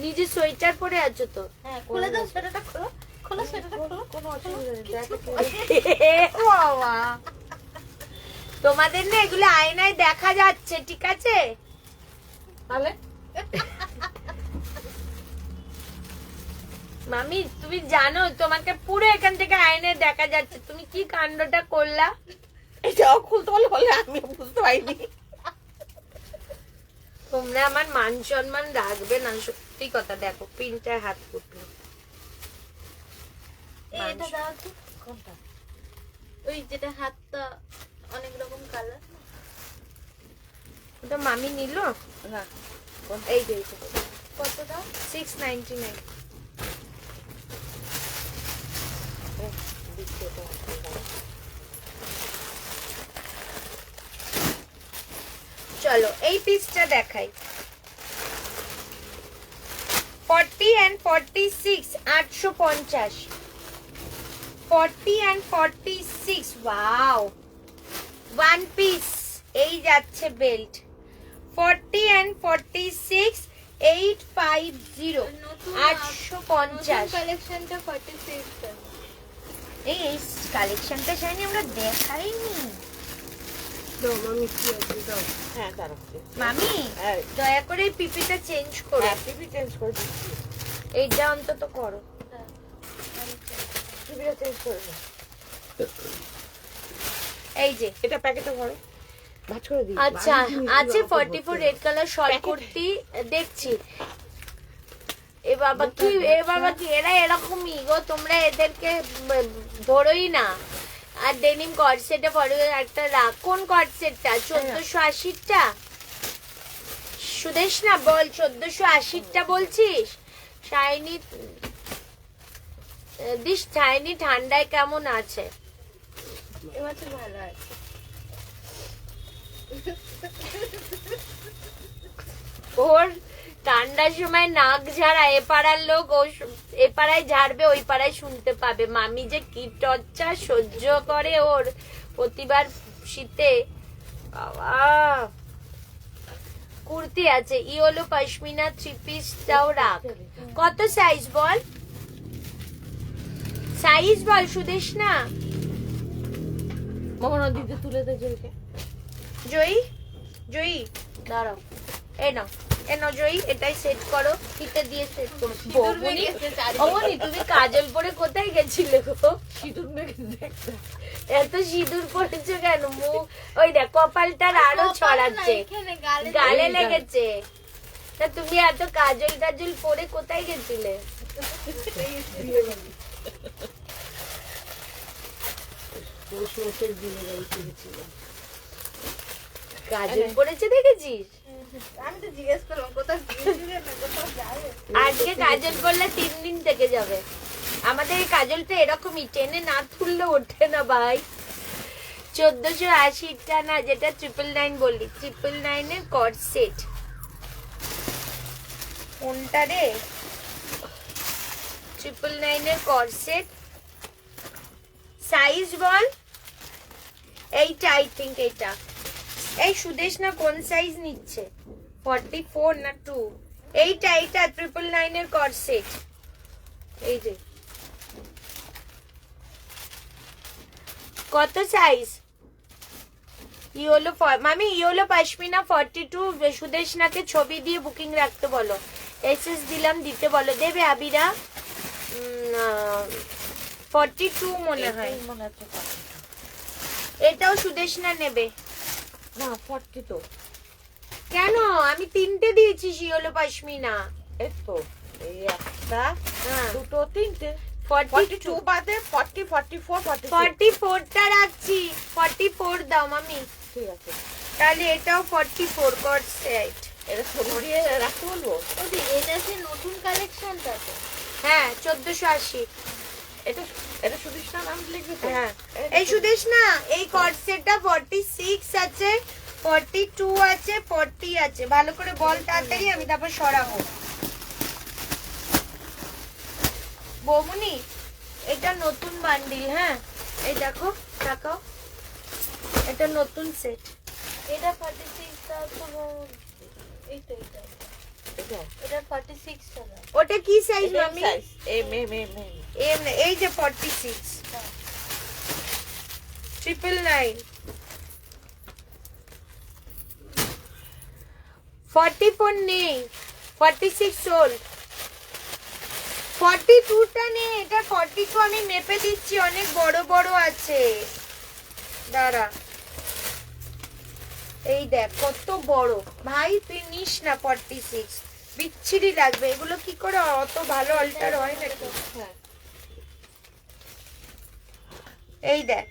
নিজে সোয়েটার পরে আছো তো? হ্যাঁ খুলে দাও, সেটাটা খোলো, খোলো সেটাটা খোলো। কোনো অসুবিধা নেই, দেখো কি বাবা, তোমাদের না এগুলো আয়নায় দেখা যাচ্ছে, ঠিক আছে? তাহলে মামি তুমি জানো তোমাকে পুরো এখান থেকে আয়নায় দেখা যাচ্ছে, তুমি কি কাণ্ডটা করলা? এটাও খুলতে হলে আমি বুঝতে পারিনি। তোমরা আমার মান সম্মান রাখবে না, সত্যি কথা। দেখো প্রিন্টার হাত ফুটলো। এটা দাও তো। কোনটা? ওই যেটা হাতটা অনেক রকম কালার। ওটা মামি নিল। না এই যে কত দাও? 699। চলো এই পিসটা দেখাই। 40 and 46 850। 40 and 46 wow, one piece. এই যাচ্ছে বেল্ট 40 and 46 850, নতুন 850। কালেকশনটা 46 টাকা। এই কালেকশনটা জানি আমরা দেখাইনি। দাও মামি, কি আছে দাও। হ্যাঁ দাঁড়াচ্ছে। মামি হ্যাঁ দয়া করে এই পিপিটা চেঞ্জ করো, টিভি চেঞ্জ করে দিচ্ছি। এইটা অন্তত করো। টিভিটা চেঞ্জ করে দাও। এই যে এটা প্যাকেটে ভরো, ভাঁজ করে দিই। আচ্ছা আছে 44 রেড কালার শর্ট কুর্তি দেখছি। এ বাবা কি, এ বাবা কি, এরা এরকমই গো, তোমরা এদেরকে ধরোই না। আর ডেনিম কটসেটে পরে একটা রাখ। কোন কটসেটটা? 1480টা? সুদেশ না বল, 1480টা বলছিস? শাইনি দিস, শাইনি ঠান্ডায় কেমন আছে? এবছর ভালো আছে। ওর ঠান্ডার সময় নাক ঝাড়া, এ পাড়ার লোক ও এ পাড়ায় ঝাড়বে, ওই পাড়ায় শুনতে পাবে। মামি যে কি টর্চার সহ্য করে ওর প্রতিবার শীতে। বাবা কুর্তি আছে, ইয়েলো পশমিনা 3 পিসটাও রাখ। কত সাইজ বল? সাইজ বল সুদেশ না মোহনা দিতে তুলে দে জয়কে। জয়ী জয়ী দাঁড়াও, এই নাও জয়ী, এটাই সেট করো, ফিতে দিয়ে সেট করো। বৌমনি, অমনি তুমি কাজল পরে কোথায় গেছিলে গো? সিঁদুর মেখে দেখতে। এত সিঁদুর পড়েছো কেন? মুখ ওই দেখ কপালটার আরো ছড়াচ্ছে, গালে লেগেছে। তা তুমি এত কাজল টাজল পরে কোথায় গেছিলে? কাজল পরেছে দেখেছিস? আমি তো জিজ্ঞেস করলাম কোথায় গিয়েছিলে না কোথাও যাবে। আজকে কাজল করলে 3 দিন থেকে যাবে। আমাদের এই কাজলটা এরকমই, টেনে না তুললে ওঠে না ভাই। 1480টা না, যেটা 999 বললি, 999 এর কট সেট। কোনটা রে? 999 এর কট সেট। সাইজ বল। এইটা আই থিঙ্ক এইটা। এই সুদেশ না কোন সাইজ নিচ্ছে? 44 না 2? এইটা 999 এর কট সেট। এই যে কত সাইজ? ইয়েলো মামি, ইয়েলো পশমিনা 42। সুদেশ নাকে ছবি দিয়ে বুকিং রাখতে বলো। এসএস দিলাম, দিতে বলো। দেবে আবিরা? 42 মনে হয়। মনে হচ্ছে এটাও সুদেশ না নেবে না 40 তো। কেন? আমি 3টে দিয়েছি ইয়েলো পশমিনা। এই তো এই একটা হ্যাঁ, দুটো তিনটে 42 বাদে 40 44 44 44টা রাখছি। 44 দাও মামি। ঠিক আছে। তাহলে এটাও 44 কট সেট। এটা ছবি দিয়ে রাখতে বলবো। ওদি এটা যে নতুন কালেকশনটা তো। হ্যাঁ 1480। এটা এটা সুদেশ না নাম লিখবে তো? হ্যাঁ এই সুদেশ না, এই কট সেটটা 46 আছে, 42 আছে, 40 আছে। ভালো করে বল তাড়াতাড়ি, আমি তারপর সরাবো। বৌমনি, এটা নতুন বান্ডিল। হ্যাঁ এই দেখো, তাকাও, এটা নতুন সেট। এটা 46 টা তো এইটা এটা এটা 46 টাকা। ওটা কি সাইজ মামি? Size M M M M. এই যে 46 999। 44 নেই, 46 সোল। 42টা নেই, এটা 42 আমি মেপে দিচ্ছি, অনেক বড় বড় আছে। দাঁড়া, এই দেখ কত বড়। ভাই তুই নিস না 46, বিচ্ছিরি লাগবে। এগুলো কি করে অত ভালো অল্টার হয় নাকি? হ্যাঁ এই দেখ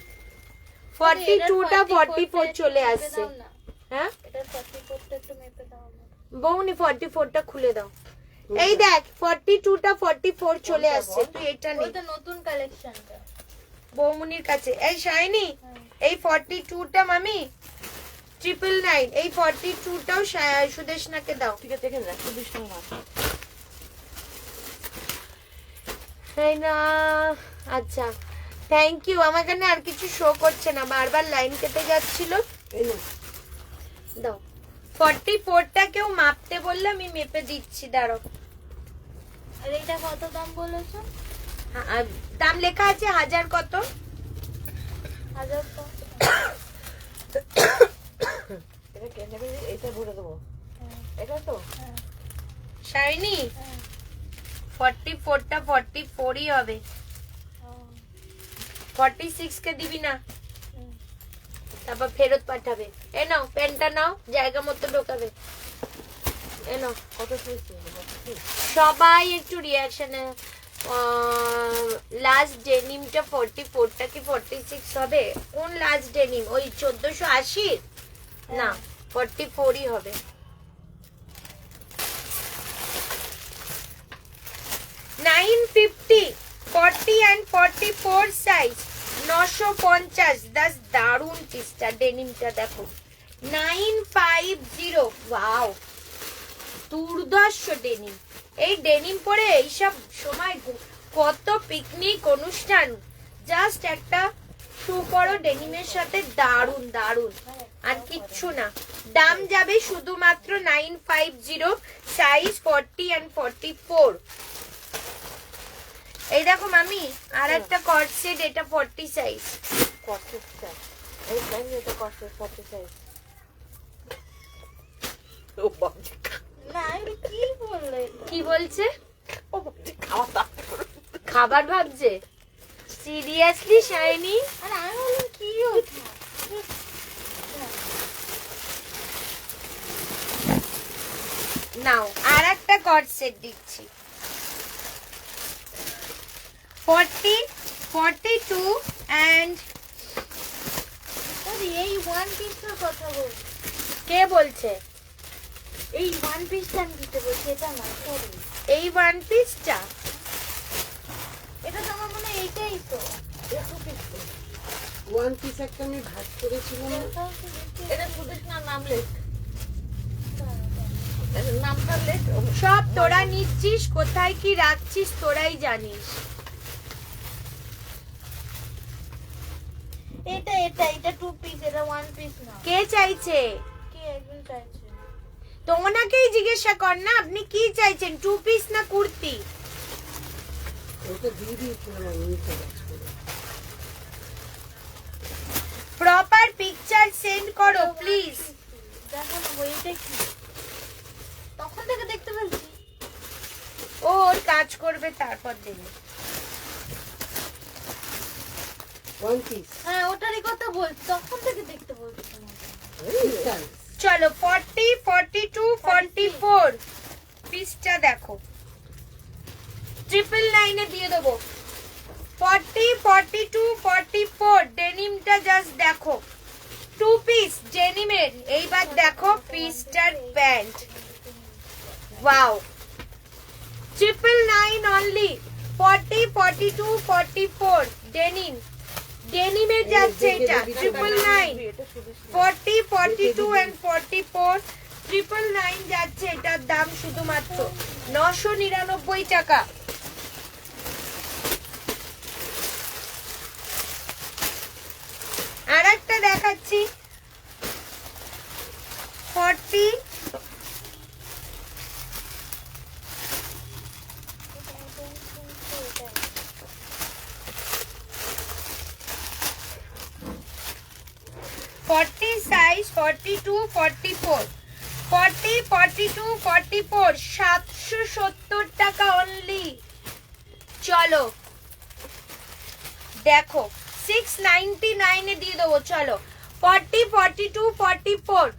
42টা 44 চলে আসছে। হ্যাঁ এটা 44 টা একটু মেপে দাও না। বৌনি 44টা খুলে দাও। এই দেখ 42টা 44 চলে আসছে। তুই এটা নে ওটা নতুন কালেকশনটা। বৌমনির কাছে। এই শাইনি, এই 42টা মামি 999। এই 42টাও সুদেশনাকে দাও। ঠিক আছে দেখে রাখ সুদেশ না। তাই না? আচ্ছা থ্যাংক ইউ। আমার এখানে আর কিছু শো করছে না, বারবার লাইন কেটে যাচ্ছিল। দাও 44টা কেউ মাপতে বললে আমি মেপে দিচ্ছি, দাঁড়াও। আর এটা কত দাম বলেছো? দাম লেখা আছে 1000 কত। 1000 তো। এটা কে নেবে? এটা ভরে দেবো। এটা তো শাইনি 44টা 44ই হবে। 46 কে দিবি না, তারপর ফেরত পাঠাবে। এ নাও পেনটা নাও, জায়গা মতো ঢোকাবে। এ নাও। কত সাইজ? সবাই একটু রিঅ্যাকশনে। লাস্ট ডেনিমটা 44টা কি 46 হবে? কোন লাস্ট ডেনিম? ওই 1480 না 44ই হবে। $950 40 and 44 সাইজ 950। দাস দারুন পিসটা, ডেনিমটা দেখো 950। ওয়াও দুর্ধর্ষ ডেনিম। এই ডেনিম পরে এইসব সময় কত পিকনিক অনুষ্ঠান, জাস্ট একটা শু পরো ডেনিমের সাথে, দারুন দারুন। আর কিচ্ছু না। দাম যাবে শুধুমাত্র 950, সাইজ 40 and 44। এই দেখো মামি আর একটা কর্ড সেট, এটা 40 সাইজ। কর্সেটটা এই সাইজ, এটা কর্সেট 40 সাইজ। ও বাবা, না এটা কি বললে? কি বলছে? ও বাবা, খাওয়া দাওয়া করো। খাবার ভাবছে? Seriously shiny? আর আমি বললাম কি ওঠা? নাও আর একটা কর্ড সেট দিচ্ছি। 40, 42 and আরে এই ওয়ান পিসটার কথা বলছি। কে বলছে? এই ওয়ান পিসটা আমি দিতে বলছি, এটা না সরি। এই ওয়ান পিসটা এটা তো আমার মনে হয় এইটাই তো। ওয়ান পিস একটা আমি ভাগ করেছিলাম না? এটা শুধিস না, নাম লেখ, নামটা লেখ। সব তোরা নিচ্ছিস, কোথায় কি রাখছিস তোরাই জানিস। এটা এটা এটা টু পিস, এটা ওয়ান পিস না। কে চাইছে? কে একজন চাইছে? তো ওনাকেই জিজ্ঞাসা কর না, আপনি কি চাইছেন, 2 পিস না কুর্তি? ওটা দিয়ে দিয়েছিলাম আমি নিচে গাছ করে। প্রপার পিকচার সেন্ড করো প্লিজ। দেখো না বইটা কি, তখন থেকে দেখতে পাচ্ছি। ও ওর কাজ করবে তারপর দেবে। ওয়ান পিস হ্যাঁ ওটারই কথা বলছি, তখন থেকে দেখতে বলছি তোমাকে। চলো 40, 42, 44 পিসটা দেখো, 999 এ দিয়ে দেবো। 40, 42, 44 ডেনিমটা জাস্ট দেখো, 2 পিস ডেনিমের। এইবার দেখো পিসটার প্যান্ট, ওয়াও, 999 অনলি। 40, 42, 44 ডেনিম, ডেনিমের যাচ্ছে এটা 999। 40, 42 and 44 999 যাচ্ছে, এটার দাম শুধুমাত্র 999 টাকা। আর একটা দেখাচ্ছি 40, size 42, 44, 40, 42, 44 770 টাকা অনলি। চলো দেখো 699 এ দিয়ে দেবো। চলো 40, 42, 44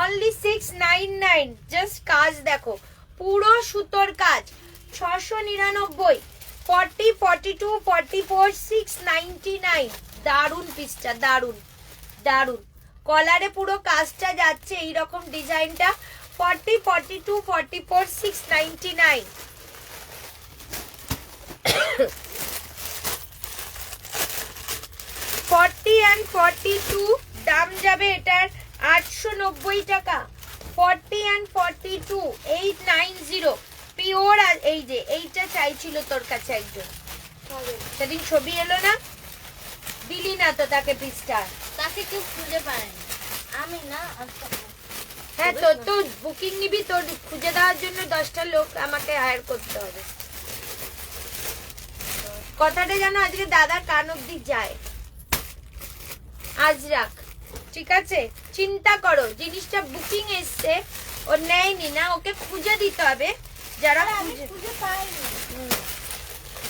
অনলি 699। জাস্ট কাজ দেখো, পুরো সুতোর কাজ, 699। 40, 42, 44 699। দারুন পিসটা, দারুন দারুন। কলারে পুরো কাজটা যাচ্ছে এইরকম ডিজাইনটা। 40, 42, 44 699। and 42 দাম যাবে এটার 890 টাকা। 40 and 42 890 পিওর। আর এই যে এইটা চাইছিল তোর কাছে একজন, সেদিন ছবি এলো না, দিলি না তো তাকে পিসটা। তাকে কেউ খুঁজে পায়নি, আমি না। আচ্ছা হ্যাঁ তোর তো বুকিং নিবি, তোর খুঁজে দেওয়ার জন্য 10টা লোক আমাকে হায়ার করতে হবে। কথাটা যেন আজকে দাদার কান অব্দি যায়। আজ রাখ, ঠিক আছে? চিন্তা করো, জিনিসটা বুকিং এসছে, ও নেয়নি না, ওকে খুঁজে দিতে হবে। যারা খুঁজে পাইনি।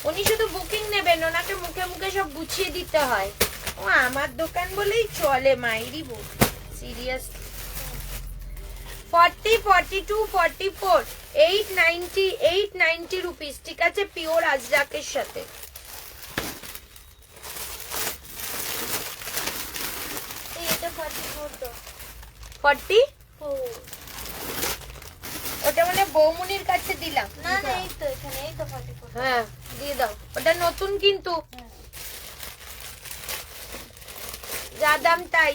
উনি শুধু বুকিং নেবেন, ওনাকে মুখে মুখে সব গুছিয়ে দিতে হয়। ও আমার দোকান বলেই চলে, মাইরি বল সিরিয়াস। 40, 42, 44 890 রুপিস, ঠিক আছে? পিওর আজরাকের সাথে। এটা 44 তো। 40 ও ওটা মানে বৌমনির কাছে দিলাম। না না এই তো এখানে, এই তো 44। হ্যাঁ দিয়ে দাও, ওটা নতুন কিন্তু, যা দাম তাই।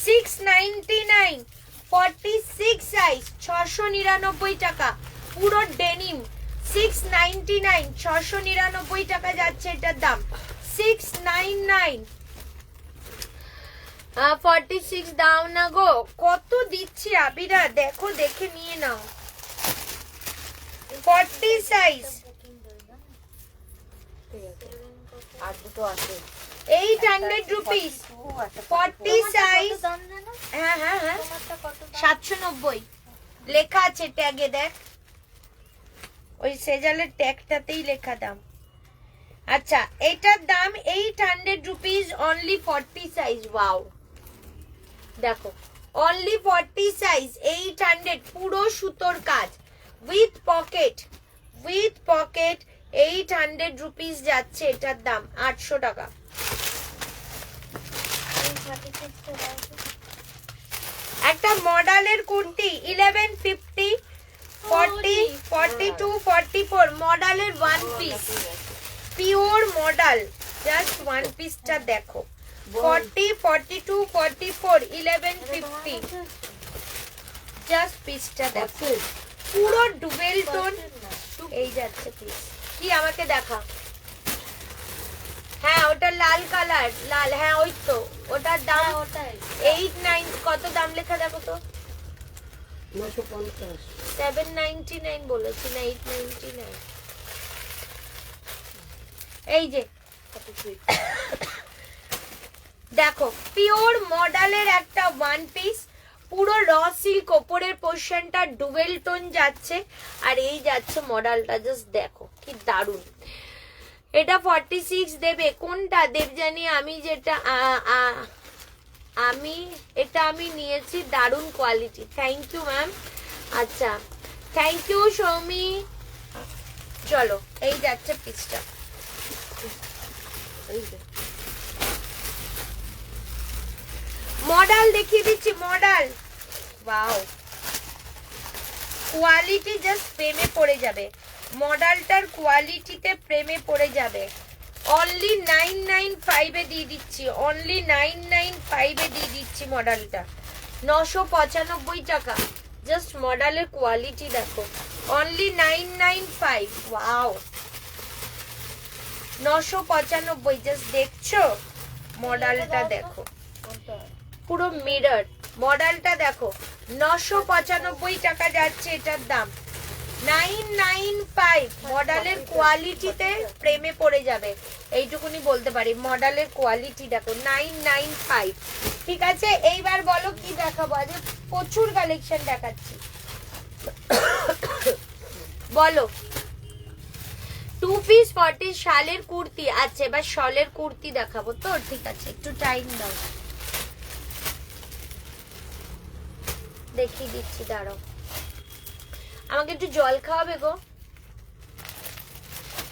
699 46 সাইজ 699 টাকা, পুরো ডেনিম। 699 699 টাকা যাচ্ছে এটার দাম। 699 46 দাও না গো, কত দিচ্ছি আবিরা, দেখো দেখে নিয়ে নাও। 40 সাইজ, আর দুটো আছে 800 রুপিস, 40 সাইজ। দাম জানো হ্যাঁ হ্যাঁ হ্যাঁ, তোমারটা কত দাম? 790 লেখা আছে ট্যাগে, দেখ ওই সেজালের ট্যাগটাতেই লেখা দাম। আচ্ছা, এটার দাম 800 রুপিস, অনলি 40 সাইজ। ওয়াও, দেখো অনলি 40 সাইজ, 800, পুরো সুতোর কাজ উইথ পকেট, 800 রুপিস যাচ্ছে এটার দাম, 800 টাকা। একটা মডেলের কুর্তি 1150, 40, 42, 44 মডেলের one piece, pure model, just one পিসটা দেখো, 40, 42, 44, 1150, জাস্ট পিসটা দেখো, পুরো ডুবেল টোন। এই যাচ্ছে পিস, কি আমাকে দেখা। হ্যাঁ ওটা লাল কালার, লাল, হ্যাঁ ওই তো, ওটার দাম ওটাই 89, কত দাম লেখা দেখো তো, 950। 799 বলেছি না, 899। এই যে দেখো পিওর মডেলের একটা ওয়ান পিস, পুরো র সিল্ক, ওপরের পোর্শনটা ডুবেল টোন যাচ্ছে, আর এই যাচ্ছে মডেলটা, জাস্ট দেখো কি দারুন। এটা 46 দেবে, কোনটা দেবজানি? আমি যেটা আমি নিয়েছি, দারুন কোয়ালিটি, থ্যাংক ইউ ম্যাম। আচ্ছা থ্যাংক ইউ সৌমি। চলো এই যাচ্ছে পিসটা, মডেল দেখিয়ে দিচ্ছি, মডেল। ওয়াও, কোয়ালিটি জাস্ট প্রেমে পড়ে যাবে, মডেলটার কোয়ালিটিতে প্রেমে পড়ে যাবে। অনলি 995 এ দিয়ে দিচ্ছি, অনলি 995 এ দিয়ে দিচ্ছি মডেলটা, 995 টাকা। জাস্ট মডেলের কোয়ালিটি দেখো, অনলি 995। ওয়াও, 995, জাস্ট দেখছো মডেলটা দেখো, পুরো মিরর, মডেলটা দেখো, 995 টাকা যাচ্ছে এটার দাম, 995। মডেলের কোয়ালিটিতে প্রেমে পড়ে যাবে, এইটুকুনি বলতে পারি, মডেলের কোয়ালিটি দেখো, 995। ঠিক আছে, এইবার বলো কি দেখাবো, আজ প্রচুর কালেকশন দেখাচ্ছি, বলো। 2 পিস 40 শালের কুর্তি, আচ্ছা এবার শলের কুর্তি দেখাবো তো, ঠিক আছে একটু টাইম দাও, দেখিয়ে দিচ্ছি, দাঁড়াও। আমাকে একটু জল খাওয়াবে গো,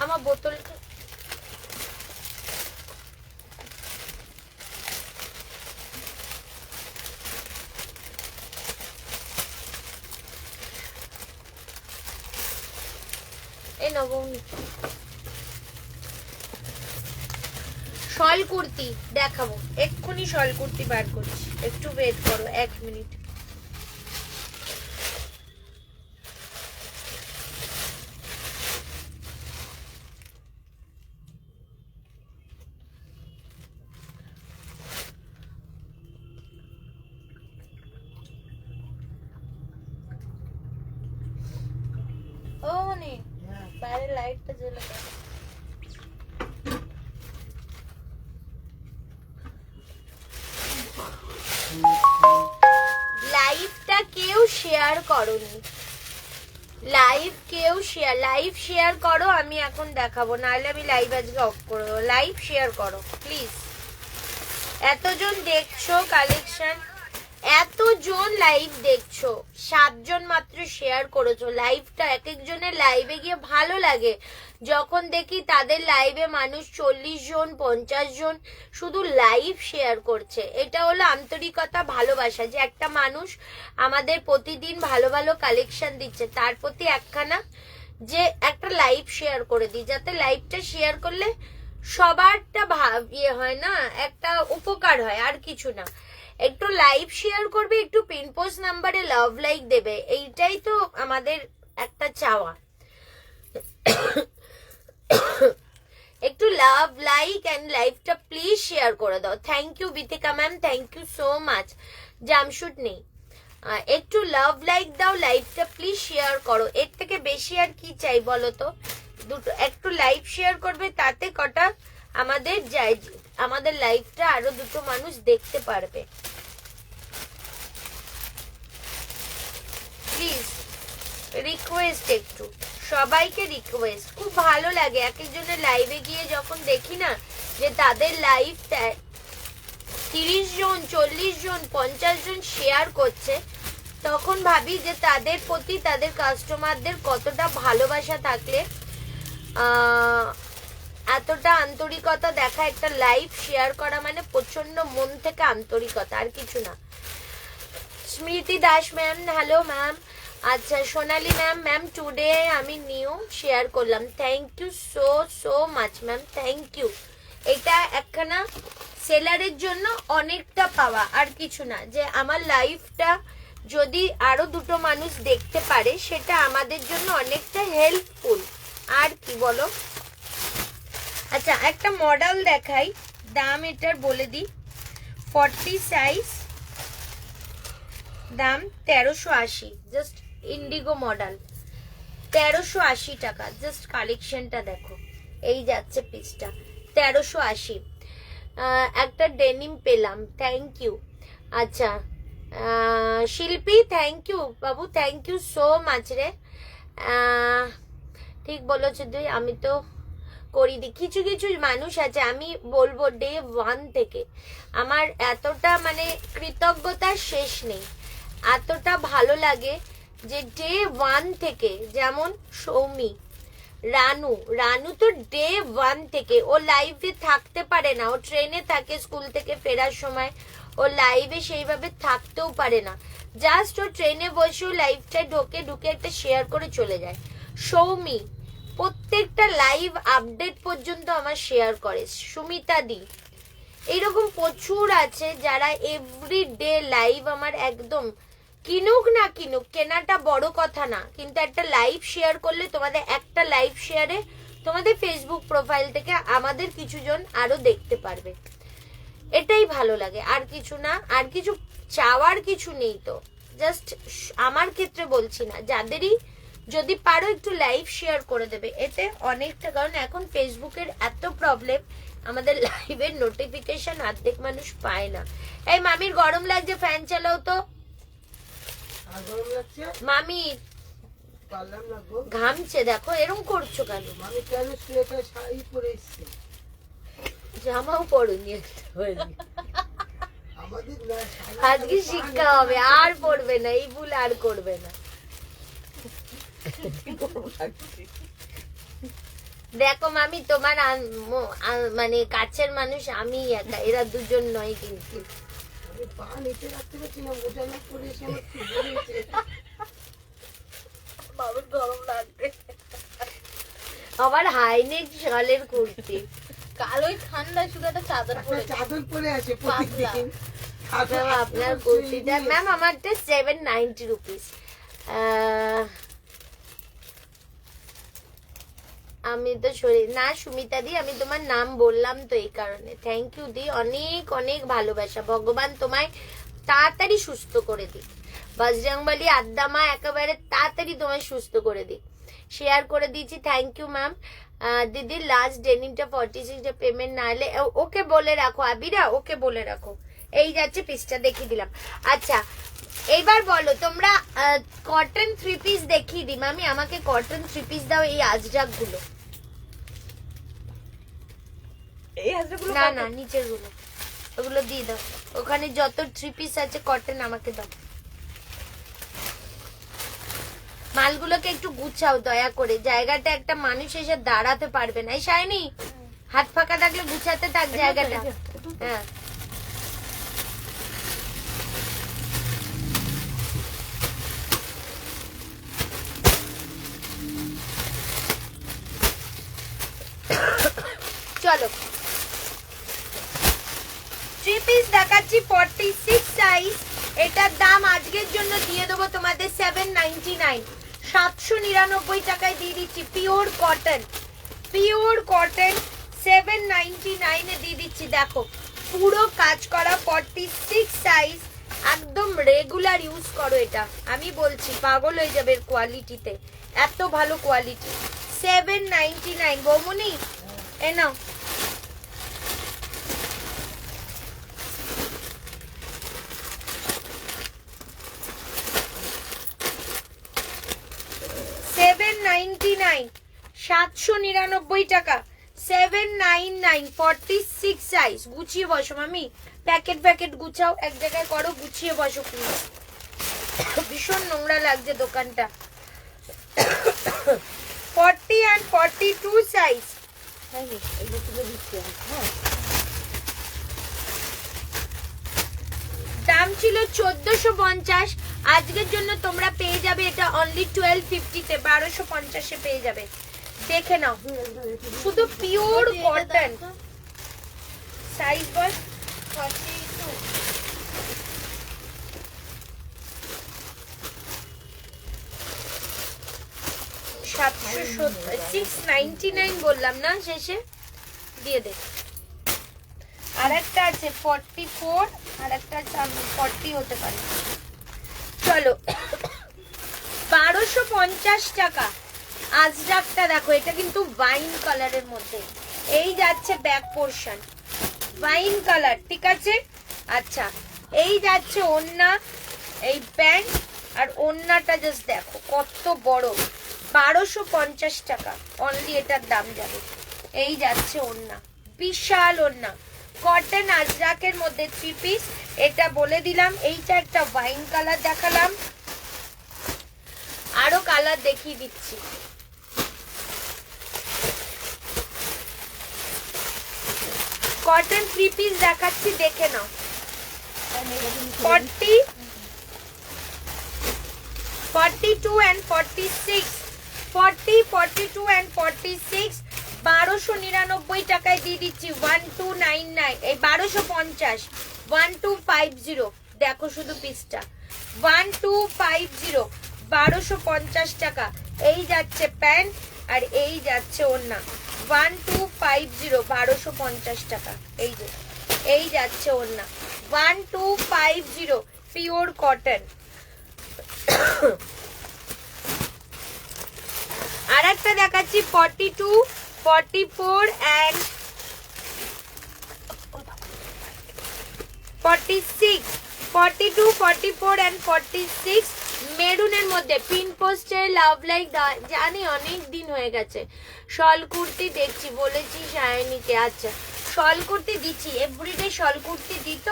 আমার বোতলটা। এই নবমী শল কুর্তি দেখাবো, এক্ষুনি শল কুর্তি বার করছি, একটু ওয়েট করো 1 মিনিট। ও নে বাইরে লাইটটা জ্বলে গেল। লাইভটা কেউ শেয়ার করোনি, লাইভ কেউ শেয়ার, লাইভ শেয়ার করো, আমি এখন দেখাবো, নাহলে আমি লাইভ আজকে অফ করে দেবো। লাইভ শেয়ার করো প্লিজ, এতজন দেখছো কালেকশন, এতজন লাইভ দেখছো, 7 জন মাত্র শেয়ার করেছো লাইভটা। এক একজনের লাইভে গিয়ে ভালো লাগে যখন দেখি তাদের লাইভে মানুষ 40 জন 50 জন শুধু লাইভ শেয়ার করছে। এটা হলো আন্তরিকতা, ভালোবাসা, যে একটা মানুষ আমাদের প্রতিদিন ভালো ভালো কালেকশন দিচ্ছে, তার প্রতি একখানা যে একটা লাইভ শেয়ার করে দিই, যাতে লাইভটা শেয়ার করলে সবারটা ইয়ে হয় না, একটা উপকার হয়, আর কিছু না। একটু লাইভ শেয়ার করবে, একটু পিন পোস্ট নাম্বারে লাভ লাইক দেবে, এইটাই তো আমাদের একটা চাওয়া। একটু লাভ লাইক এন্ড লাইভটা প্লিজ শেয়ার করে দাও। Thank you Bithika ma'am, thank you so much. Jumpsuit নেই, একটু লাভ লাইক দাও, লাইভটা প্লিজ শেয়ার করো। এর থেকে বেশি আর কি চাই বলো তো? দুটো একটু লাইভ শেয়ার করবে, তাতে কটা আমাদের যায়, আমাদের লাইভটা আরো দুটো মানুষ দেখতে পারবে। প্লিজ রিকোয়েস্ট, একটু সবাইকে রিকোয়েস্ট। খুব ভালো লাগে এক একজনের লাইভে গিয়ে যখন দেখি না যে তাদের লাইভ 30 জন 40 জন 50 জন শেয়ার করছে, তখন ভাবি যে তাদের প্রতি তাদের কাস্টমারদের কতটা ভালোবাসা থাকলে এতটা আন্তরিকতা দেখা। একটা লাইভ শেয়ার করা মানে প্রচন্ড মন থেকে আন্তরিকতা, আর কিছু না। স্মৃতি দাস ম্যাম, হ্যালো ম্যাম। আচ্ছা সোনালি ম্যাম, ম্যাম টুডে আমি নিউ শেয়ার করলাম, thank you so so much ma'am, thank you. এটা একখানা সেলারের জন্য অনেকটা পাওয়া, আর কিছু না। যে আমার লাইফটা যদি আরো দুটো মানুষ দেখতে পারে সেটা আমাদের জন্য অনেকটা হেল্পফুল, আর কি বলো। আচ্ছা একটা মডেল দেখাই, দাম এটার বলে দিই। 40 সাইজ, দাম 1380, জাস্ট ইন্ডিগো মডেল, 1380 টাকা। জাস্ট কালেকশনটা দেখো, এই যাচ্ছে পিসটা 1380। একটা ডেনিম পেলাম, থ্যাংক ইউ। আচ্ছা শিল্পী, থ্যাংক ইউ বাবু, থ্যাংক ইউ সো মাচ রে। ঠিক বলেছো তুই, আমি তো করি দি। কিছু কিছু মানুষ আছে, আমি বলবো ডে 1 থেকে আমার এতটা মানে কৃতজ্ঞতার শেষ নেই, এতটা ভালো লাগে যে ডে 1 থেকে, যেমন সৌমি, রানু তো ডে 1 থেকে ও লাইভে থাকতে পারে না, ও ট্রেনে থাকে, স্কুল থেকে ফেরার সময় ও লাইভে সেইভাবে থাকতেও পারে না, জাস্ট ও ট্রেনে বসে লাইভটায় ঢুকে একটা শেয়ার করে চলে যায়। সৌমি প্রত্যেকটা লাইভ আপডেট পর্যন্ত আমার শেয়ার করে। সুমিতা দি, এইরকম প্রচুর আছে যারা এভরিডে লাইভ আমার একদম, কিনুক না কিনুক, কেনাটা বড় কথা না, কিন্তু একটা লাইভ শেয়ার করলে তোমাদের একটা লাইভ শেয়ারে তোমাদের ফেসবুক প্রোফাইল থেকে আমাদের কিছু জন আরো দেখতে পারবে, এটাই ভালো লাগে, আর কিছু না। আর কিছু চাওয়ার কিছু নেই তো, জাস্ট আমার ক্ষেত্রে বলছি না, যাদেরই যদি পারো একটু লাইভ শেয়ার করে দেবে, এতে অনেকটা। কারণ এখন ফেসবুকের এত প্রবলেম, আমাদের লাইভের নোটিফিকেশন অর্ধেক মানুষ পায় না। এই মামির গরম লাগছে, ফ্যান চালাও তো। আর গরম লাগছে? মামি পারলাম না গো। ঘামছে, দেখো এরকম করছো কেন? আমি কেন সোয়েটার শাড়ি পরে এসেছি? জামাও পরুনি আমাদের না শাড়ি আজকে শিক্ষা হবে, আর পড়বে না, এই ভুল আর করবে না। দেখো মামি, তোমার মানে কাছের মানুষ আমি একা, এরা দুজন নয় কিন্তু। আমি পা নিচে রাখতে পারছি না, মোটা না করে এসে আমার চুল হয়েছে। বাবার গরম লাগবে। আবার হাইনেক শালের কুর্তি, কাল ওই ঠান্ডায় শুধু একটা চাদর একটা পরে চাদর পরে আছে প্রতিদিন। ম্যাম আপনার কুর্তিটা, ম্যাম আমারটা 790 রুপিস। আমি তো শরীর না, সুমিতা দি আমি তোমার নাম বললাম তো এই কারণে। থ্যাংক ইউ দি, অনেক অনেক ভালোবাসা। ভগবান তোমায় তাড়াতাড়ি সুস্থ করে দিক, বজরংবলী আদ্দামা একেবারে তাড়াতাড়ি তোমায় সুস্থ করে দিক। শেয়ার করে দিয়েছি, থ্যাংক ইউ ম্যাম। দিদি লাস্ট ডেনিমটা 46 পেমেন্ট না হলে ওকে বলে রাখো, আবিরা ওকে বলে রাখো। এই যাচ্ছে পিসটা দেখিয়ে দিলাম। আচ্ছা এইবার বলো তোমরা, কটন 3 পিস দেখিয়ে দিই। মামি আমাকে কটন 3 পিস দাও, এই আজরাক গুলো। না না নিচের গুলো, ওগুলো দিয়ে দাও। ওখানে যত 3 পিস আছে কটন আমাকে দাও। মালগুলোকে একটু গুছাও দয়া করে, জায়গাটা একটা মানুষ এসে দাঁড়াতে পারবে না। এই শাইনি হাত ফাঁকা থাকলে গুছাতে থাক জায়গাটা। হ্যাঁ চলো 3 পিস দেখাচ্ছি 46 সাইজ। এটার দাম আজকের জন্য দিয়ে দেবো তোমাদের 799, 799 টাকায় দিয়ে দিচ্ছি। পিওর কটন 799 এ দিয়ে দিচ্ছি। দেখো পুরো কাজ করা 46 সাইজ, একদম রেগুলার ইউজ করো এটা, আমি বলছি পাগল হয়ে যাবে কোয়ালিটিতে, এত ভালো কোয়ালিটি। 799 বৌমনি এ নাও। $799 799 টাকা। 799 46 সাইজ। গুছিয়ে বসো মামি, প্যাকেট প্যাকেট গুছাও, এক জায়গায় করো, গুছিয়ে বসো প্লিজ। ভীষণ নোংরা লাগছে দোকানটা। 40 and 42 সাইজ। দাম ছিল 1450, আজকের জন্য তোমরা পেয়ে যাবে এটা অনলি 1250 তে, 1250 এ পেয়ে যাবে। দেখে নাও, শুধু পিওর কটন। সাইজ বল 42। 699 বললাম না শেষে, দিয়ে দে। আর একটা আছে 44, আর একটা 40 হতে পারে। চলো 1250 টাকা। আজরাকটা দেখো, এটা কিন্তু ওয়াইন কালারের মধ্যে, এই যাচ্ছে ব্যাক পোর্শন ওয়াইন কালার, ঠিক আছে। আচ্ছা, এই যাচ্ছে ওড়না, এই প্যান্ট, আর ওড়নাটা জাস্ট দেখো কত বড়। 1250 টাকা অনলি এটার দাম যাবে। এই যাচ্ছে ওড়না, বিশাল ওড়না, কটন আজরাকের মধ্যে 3 পিস। এটা বলে দিলাম। এইটা একটা ওয়াইন কালার দেখালাম, আরো কালার দেখিয়ে দিচ্ছি। কটন 3 পিস দেখাচ্ছি, দেখে নাও। 40, 42 and 46, 40, 42 and 46 1299 টাকায় দিয়ে দিচ্ছি। 1299, এই 1250, 1250। দেখো শুধু পিসটা, 1250, 1250 টাকা। এই যাচ্ছে প্যান্ট, আর এই যাচ্ছে ওড়না। 1250, 1250 টাকা। এই যে, এই যাচ্ছে ওড়না 1250, পিওর কটন। আর একটা দেখাচ্ছি 42, 44 and 46, 42, 44 and 46 মেরুনের মধ্যে। পিন পোস্টে লাভ লাইক জানি অনেক দিন হয়ে গেছে। শল কুর্তি দেখছি, বলেছি সায়নীকে। আচ্ছা, শল কুর্তি দিচ্ছি, এভরিডে শল কুর্তি দিত।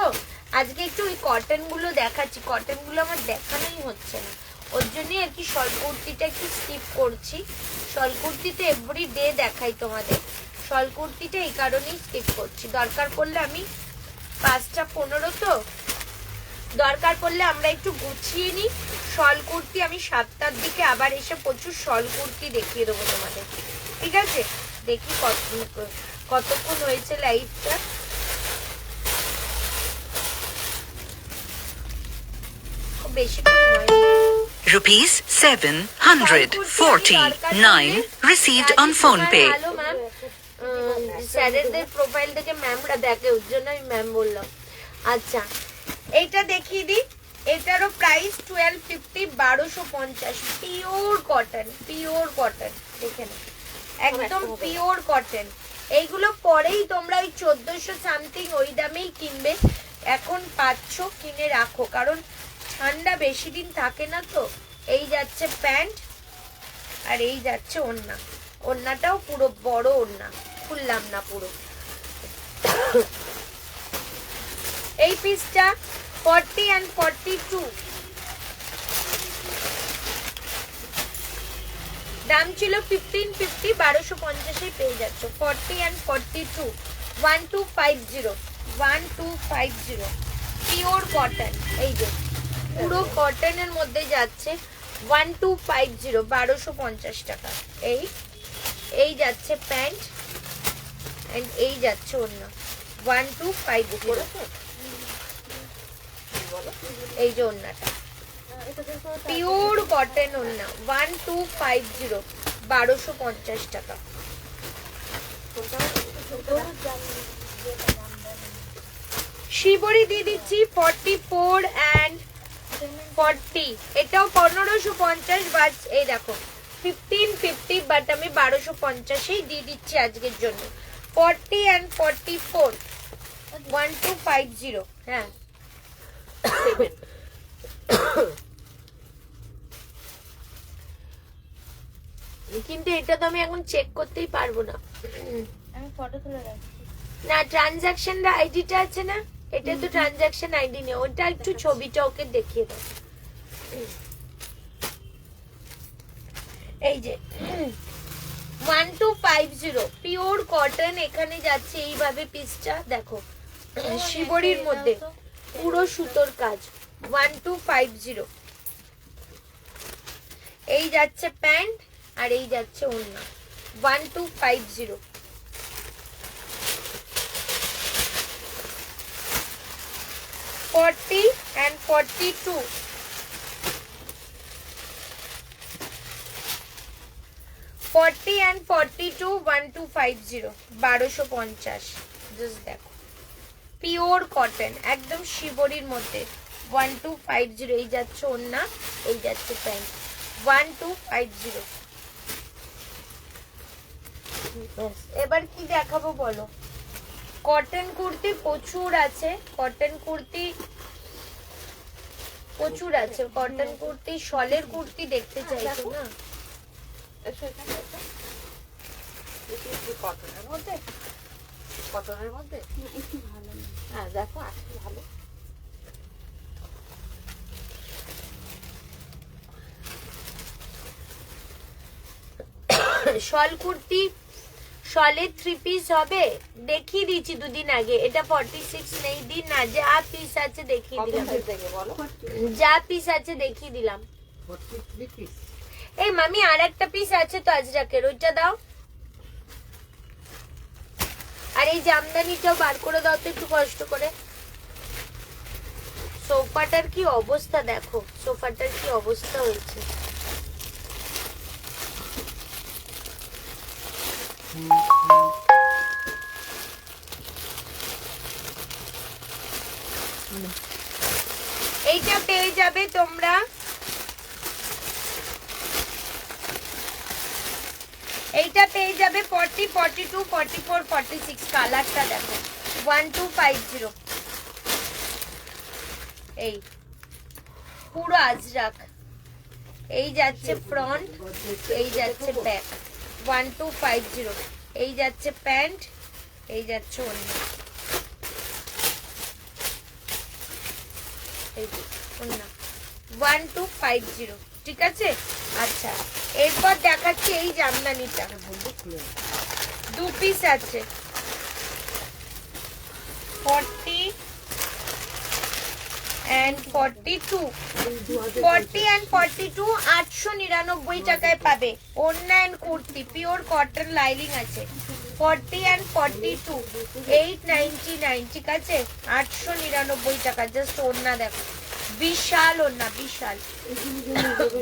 আজকে একটু ওই কটন গুলো দেখাচ্ছি, কটন গুলো আমার দেখানোই হচ্ছে না, ওর জন্য আর কি শল কুর্তিটা একটু স্কিপ করছি। শল কুর্তিতে এভরিডে দেখাই তোমাদের, শল কুর্তিটা এই কারণেই স্কিপ করছি। দরকার পড়লে আমি 5টা 15 তো, দরকার পড়লে আমরা একটু গুছিয়ে নিই। শল কুর্তি আমি 7টার দিকে আবার এসে প্রচুর শল কুর্তি দেখিয়ে দেবো তোমাদের, ঠিক আছে। দেখি কতক্ষণ হয়েছে লাইভটা। বেশিক্ষণ হয়নি। Rupees 749 received on phone pay. Hello ma'am, স্যারেদের প্রোফাইল থেকে ম্যামরা দেখে, ওর জন্য আমি ম্যাম বললাম। আচ্ছা, এইটা দেখিয়ে দিই। এটারও price 1250, 1250, pure cotton, pure cotton. দেখে না, একদম পিওর কটন। এইগুলো পরেই তোমরা ওই 1400 সামথিং ওই দামেই কিনবে। এখন পাচ্ছ, কিনে রাখো, কারণ ঠান্ডা বেশি দিন থাকে না তো। এই যাচ্ছে প্যান্ট, আর এই যাচ্ছে ওড়না। ওড়নাটাও পুরো বড় ওড়না, খুললাম না পুরো। এই পিসটা 40 and 42, দাম ছিল 1550, 1250 পেয়ে যাচ্ছ। 40 and 42, 1250, 1250, পিওর কটন। এই যে পুরো কটনের মধ্যে যাচ্ছে 1250, 1250 টাকা। এই যাচ্ছে প্যান্ট, এন্ড এই যাচ্ছে ওড়না 1250। এই যে ওড়নাটা পিওর কটন ওড়না 1250, 1250 টাকা। শিবরি দিয়ে দিচ্ছি 44 and 40, এটাও 1550 বাট এই দেখো 1550 বাট আমি 1250 দিয়ে দিচ্ছি আজকের জন্য। 40 and 44 1250। হ্যাঁ কিন্তু এটা তো আমি এখন চেক করতেই পারবো না। আমি ফটো তুলে রাখছি। না ট্রানজাকশন আইডিটা আছে না, এটা তো ট্রানজাকশন আইডি নেই, ওটা একটু ছবিটা ওকে দেখিয়ে দাও। এই যে 1250 পিওর কটন, এখানে যাচ্ছে এইভাবে পিসটা দেখো শিবরির মধ্যে পুরো সুতোর কাজ। 1250 এই যাচ্ছে প্যান্ট আর এই যাচ্ছে ওড়না। 1250 40 and 42 40 and 42 1250 1250। জাস্ট দেখো পিওর কটন একদম শিবরির মধ্যে 1250। এই যাচ্ছে ওড়না, এই যাচ্ছে প্যান্ট 1250। এবার কি দেখাবো বলো? কটন কুর্তি প্রচুর আছে, কটন কুর্তি প্রচুর আছে, কটন কুর্তি শলের কুর্তি দেখতে চাইছো না? কটনের মধ্যে, কটনের মধ্যে একটু ভালো না। হ্যাঁ দেখো আসলে ভালো। শল কুর্তি শলের 3 পিস হবে, দেখিয়ে দিচ্ছি দুদিন আগে। এটা 46 নেই, দিন না যা পিস আছে দেখিয়ে দিলাম, বলো যা পিস আছে দেখিয়ে দিলাম। 43 পিস। এই মামি আর একটা পিস আছে তো আজরাকের, ওইটা দাও। আর এই জামদানিটাও বার করে দাও তো একটু কষ্ট করে। সোফাটার কি অবস্থা দেখো, সোফাটার কি অবস্থা হয়েছে। এইটা পেয়ে যাবে তোমরা এইটা পেয়ে যাবে 40 42 44 46। কালারটা দেখো 1250। এই পুরো আজরাক, এই যাচ্ছে ফ্রন্ট, এই যাচ্ছে ব্যাক 1250। এই যাচ্ছে প্যান্ট, এই যাচ্ছে ওড়না, এই যে ওড়না 1250। ঠিক আছে। আচ্ছা এরপর দেখাচ্ছি এই জামদানিটা, 2 পিস আছে 40 and 42 40 and 42 899 টাকায় পাবে। ওড়না and kurti pure cotton lining আছে। 40 and 42 899। ঠিক আছে 899 টাকা। জাস্ট ওড়না দেখো, বিশাল ওড়না, বিশাল।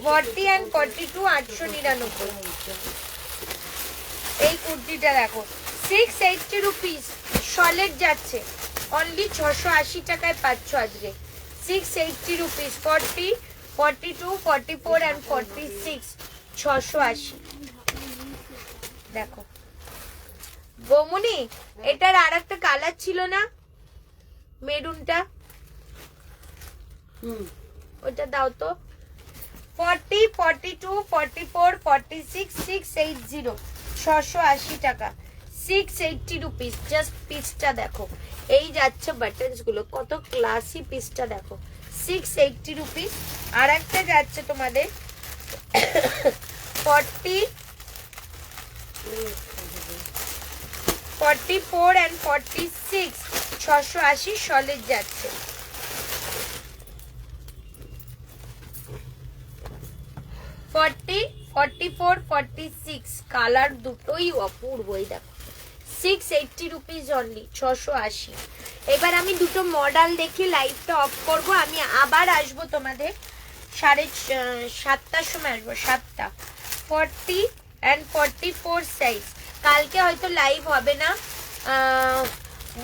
40 and 42 899। এই কুর্তিটা দেখো 680 রুপিস শলের যাচ্ছে, অনলি 680 টাকায় পাচ্ছ আজকে। 680 রুপিস 40 42 44 and 46 680। দেখো বৌমনি এটার আর একটা কালার ছিল না, মেরুনটা, ওটা দাও তো। 40 42 44 46 680 680 টাকা। 680 রুপিস। জাস্ট পিসটা দেখো, এই যাচ্ছে বাটনস গুলো, কত ক্লাসি পিসটা দেখো। 680 রুপিস। আর একটা যাচ্ছে তোমাদের 44 and 46 680 শলের যাচ্ছে। ফর্টি 44 46 কালার দুটোই অপূর্ব। এই দেখো 680 রুপিস অনলি, 680। এবার আমি দুটো মডেল দেখে লাইভটা অফ করব। আমি আবার আসবো তোমাদের 7:30 সময় আসবো, 7টা। 40 and 44 সাইজ। কালকে হয়তো লাইভ হবে না,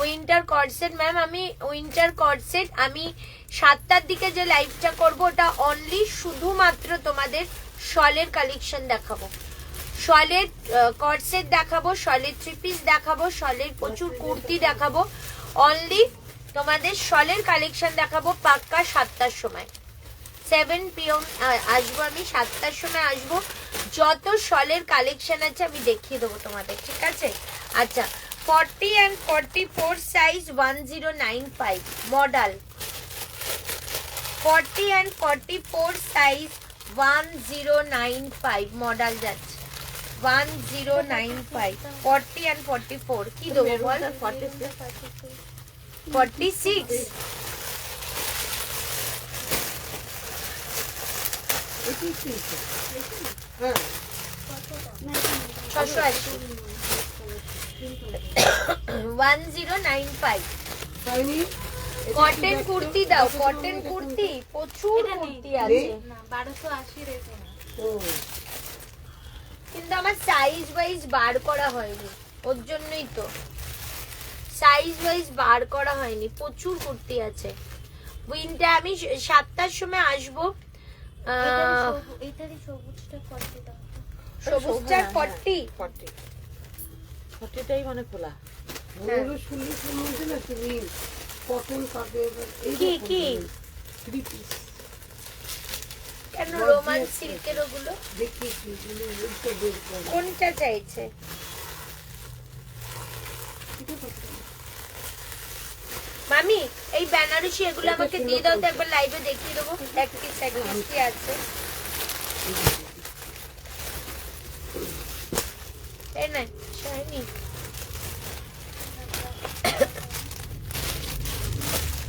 উইন্টার কর্ডসেট ম্যাম, আমি উইন্টার কর্ডসেট আমি 7টার দিকে যে লাইভটা করব ওটা অনলি শুধুমাত্র তোমাদের শলের কালেকশন দেখাবো, শলের কর্ডসেট দেখাবো, শলের থ্রি পিস দেখাবো, শলের প্রচুর কুর্তি দেখাবো, অনলি তোমাদের শলের কালেকশন দেখাবো পাক্কা 7টার সময়। 7 PM আসবো আমি, 7টার সময় আসবো। যত শলের কালেকশন আছে আমি দেখিয়ে দেবো তোমাদের, ঠিক আছে? আচ্ছা, 40 and 44 size 1095 model, 40 and 44 size 1095 model যাচ্ছে 1095, 40 and 44 কি দেবো বল? 46 হ্যাঁ 680 1095 তাইনি কটন কুর্তি দাও, কটন কুর্তি প্রচুর কুর্তি আছে, না 1280 রেখে না। ও কিন্তু আমার সাইজ ওয়াইজ বার করা হয়নি, ওর জন্যই তো সাইজ ওয়াইজ বার করা হয়নি, প্রচুর কুর্তি আছে। উইন্টার আমি 7টার সময় আসবো। এইটারই সবুজটা 40 দাও তো। সবুজটার 40 40টাই মানে খোলা। ওগুলো শুনলে শুনতে না তুমি কটন কাটে কি কি 3 পিস কেন রোমান সিল্কের ওগুলো দেখেছি বলে ওইটা বের করো। কোনটা চাইছে? মামি এই বেনারসি এগুলো আমাকে দিয়ে দাও তো, একবার লাইভে দেখিয়ে দেবো এক পিস কি আছে। এই না শাইনি,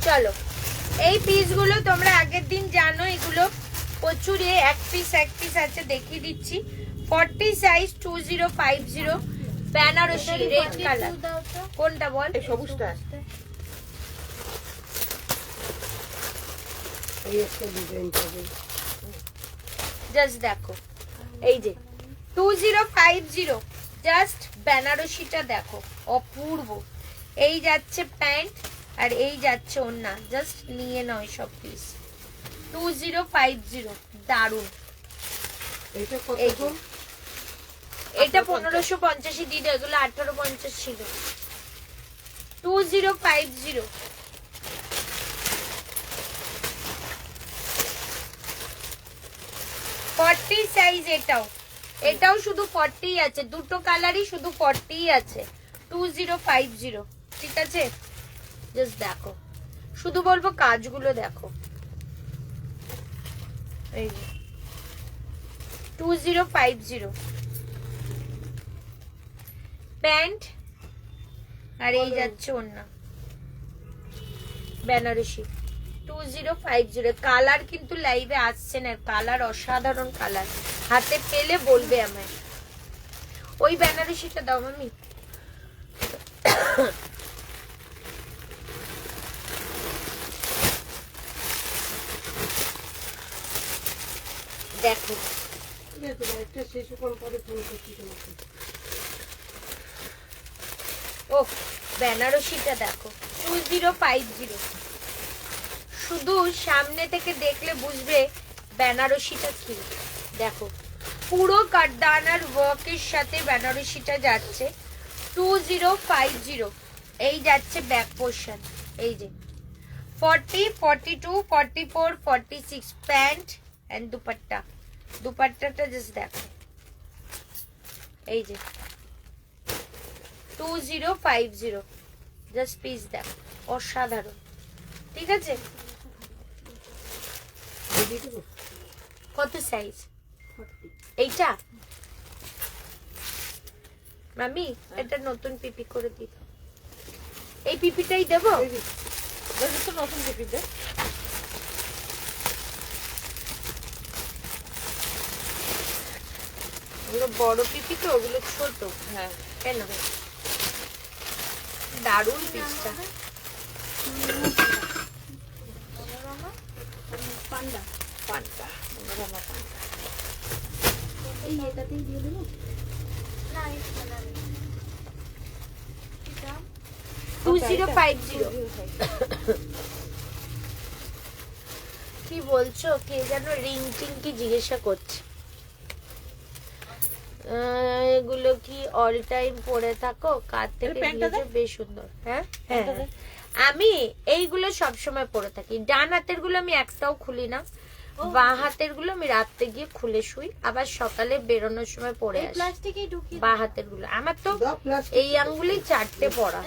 চলো এই পিসগুলো তোমরা আগের দিন জানো, এগুলো প্রচুর এক পিস আছে, দেখিয়ে দিচ্ছি। 40 সাইজ 2050 বেনারসি রেড কালার। দাও তো। কোনটা বল? এই সবুজটা এই একটা ডিজাইন পাবে। জাস্ট দেখো এই যে 2050 জাস্ট বেনারসিটা দেখো অপূর্ব। এই যাচ্ছে প্যান্ট আর এই যাচ্ছে ওড়না, জাস্ট নিয়ে নাও সব পিস। 2050 দারুন। এটা কত এই যে, দাম? এটা 1550 দিয়ে দাও, এগুলো 1850 ছিল। 2050 40 সাইজ, এটাও শুধু 40 আছে, দুটো কালারই শুধু 40 আছে। 2050 ঠিক আছে? জাস্ট দেখো, শুধু বলবো কাজগুলো দেখো। এই 2050 প্যান্ট আর এই যাচ্ছে ওড়না বেনারসি। 2050 কালার কিন্তু লাইভে আসছে না, কালার অসাধারণ কালার, হাতে পেলে বলবে আমায়। ওই বেনারসিটা দাও মামি। দেখো ঠিক আছে একটা শেষ কোন পরে ফোন করছি তোমাকে। ও বেনারসিটা দেখো 2050, শুধু সামনে থেকে দেখলে বুঝবে বেনারসিটা কি। দেখো পুরো কাটদানার ওয়ার্কের সাথে বেনারসিটা যাচ্ছে 2050। এই যাচ্ছে ব্যাক পোর্শন, এই যে 40, 42, 44, 46 প্যান্ট এন্ড দুপাট্টা। দুপাট্টাটা জাস্ট দেখো, এই যে 2050 জাস্ট পিস দেখো অসাধারণ, ঠিক আছে? কত সাইজ এইটা? মামি এটা নতুন পিপি করে দিই, এই পিপিটাই দেবো। তো নতুন পিপিতে ওগুলো বড় পিপি তো, ওগুলো ছোট। হ্যাঁ কেন? দারুণ পিসটা। পান্ডা পান্তা মনোরমা পান্তা। এই এটাতেই দিয়ে দেবো না, এটা না। এটা 2050 কি বলছো? কে যেন রিং টিং কি জিজ্ঞাসা করছে। এগুলো কি অল টাইম পরে থাকো? কার থেকে নিয়েছো? বেশ সুন্দর। হ্যাঁ হ্যাঁ, আমি এইগুলো সবসময় পরে থাকি। ডান হাতের গুলো আমি একটাও খুলি না, বাঁ হাতের গুলো আমি রাত্রে গিয়ে খুলে শুই, আবার সকালে বেরোনোর সময় পরে আসি। প্লাস্টিকেই ঢুকিয়ে বাঁ হাতের গুলো আমার তো দাও প্লাস্টিক। এই আঙ্গুলি 4টে পড়া,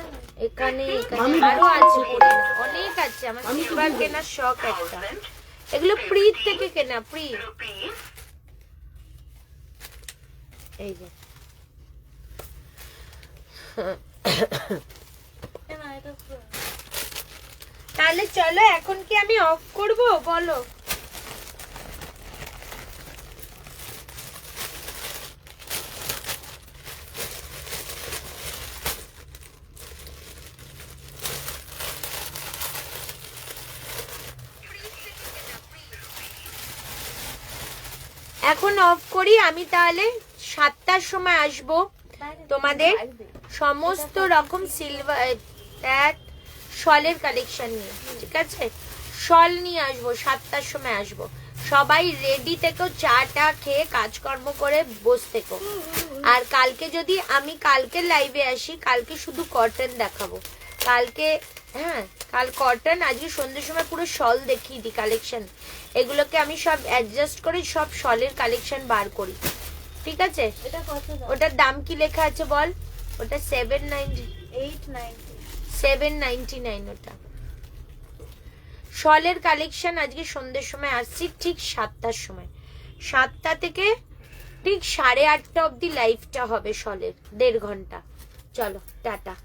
এখানে এখানে আরো আছে পড়ে না, অনেক আছে। আমার সিলভার কেনার শখ একটা। এগুলো প্রি থেকে কেনা, প্রি। এই যে না, এটা পুরো। তাহলে চলো এখন কি আমি অফ করব বলো? এখন অফ করি আমি, তাহলে 7টার সময় আসবো তোমাদের সমস্ত রকম সিলভার শলের কালেকশন নিয়ে, ঠিক আছে? শল নিয়ে আসবো, 7টার সময় আসবো। সবাই রেডি থেকো, চাটা খেয়ে কাজকর্ম করে বস থেকো। আর কালকে যদি আমি কালকে লাইভে আসি, কালকে শুধু কটন দেখাবো। কালকে হ্যাঁ, কাল কটন, আজকে সন্ধ্যের সময় পুরো শল দেখিয়ে দিই কালেকশন। এগুলোকে আমি সব অ্যাডজাস্ট করে সব শলের কালেকশন বার করি, ঠিক আছে? এটা কত দাম? ওটার দাম কি লেখা আছে বল? ওটা 790, 890। 799 ওটা। শলের কালেকশন আজকে সন্ধ্যের সময় আসছি, ঠিক 7টার সময়। 7টা থেকে ঠিক 8:30 অব্দি লাইভটা হবে শলের, 1.5 ঘন্টা। চলো টাটা।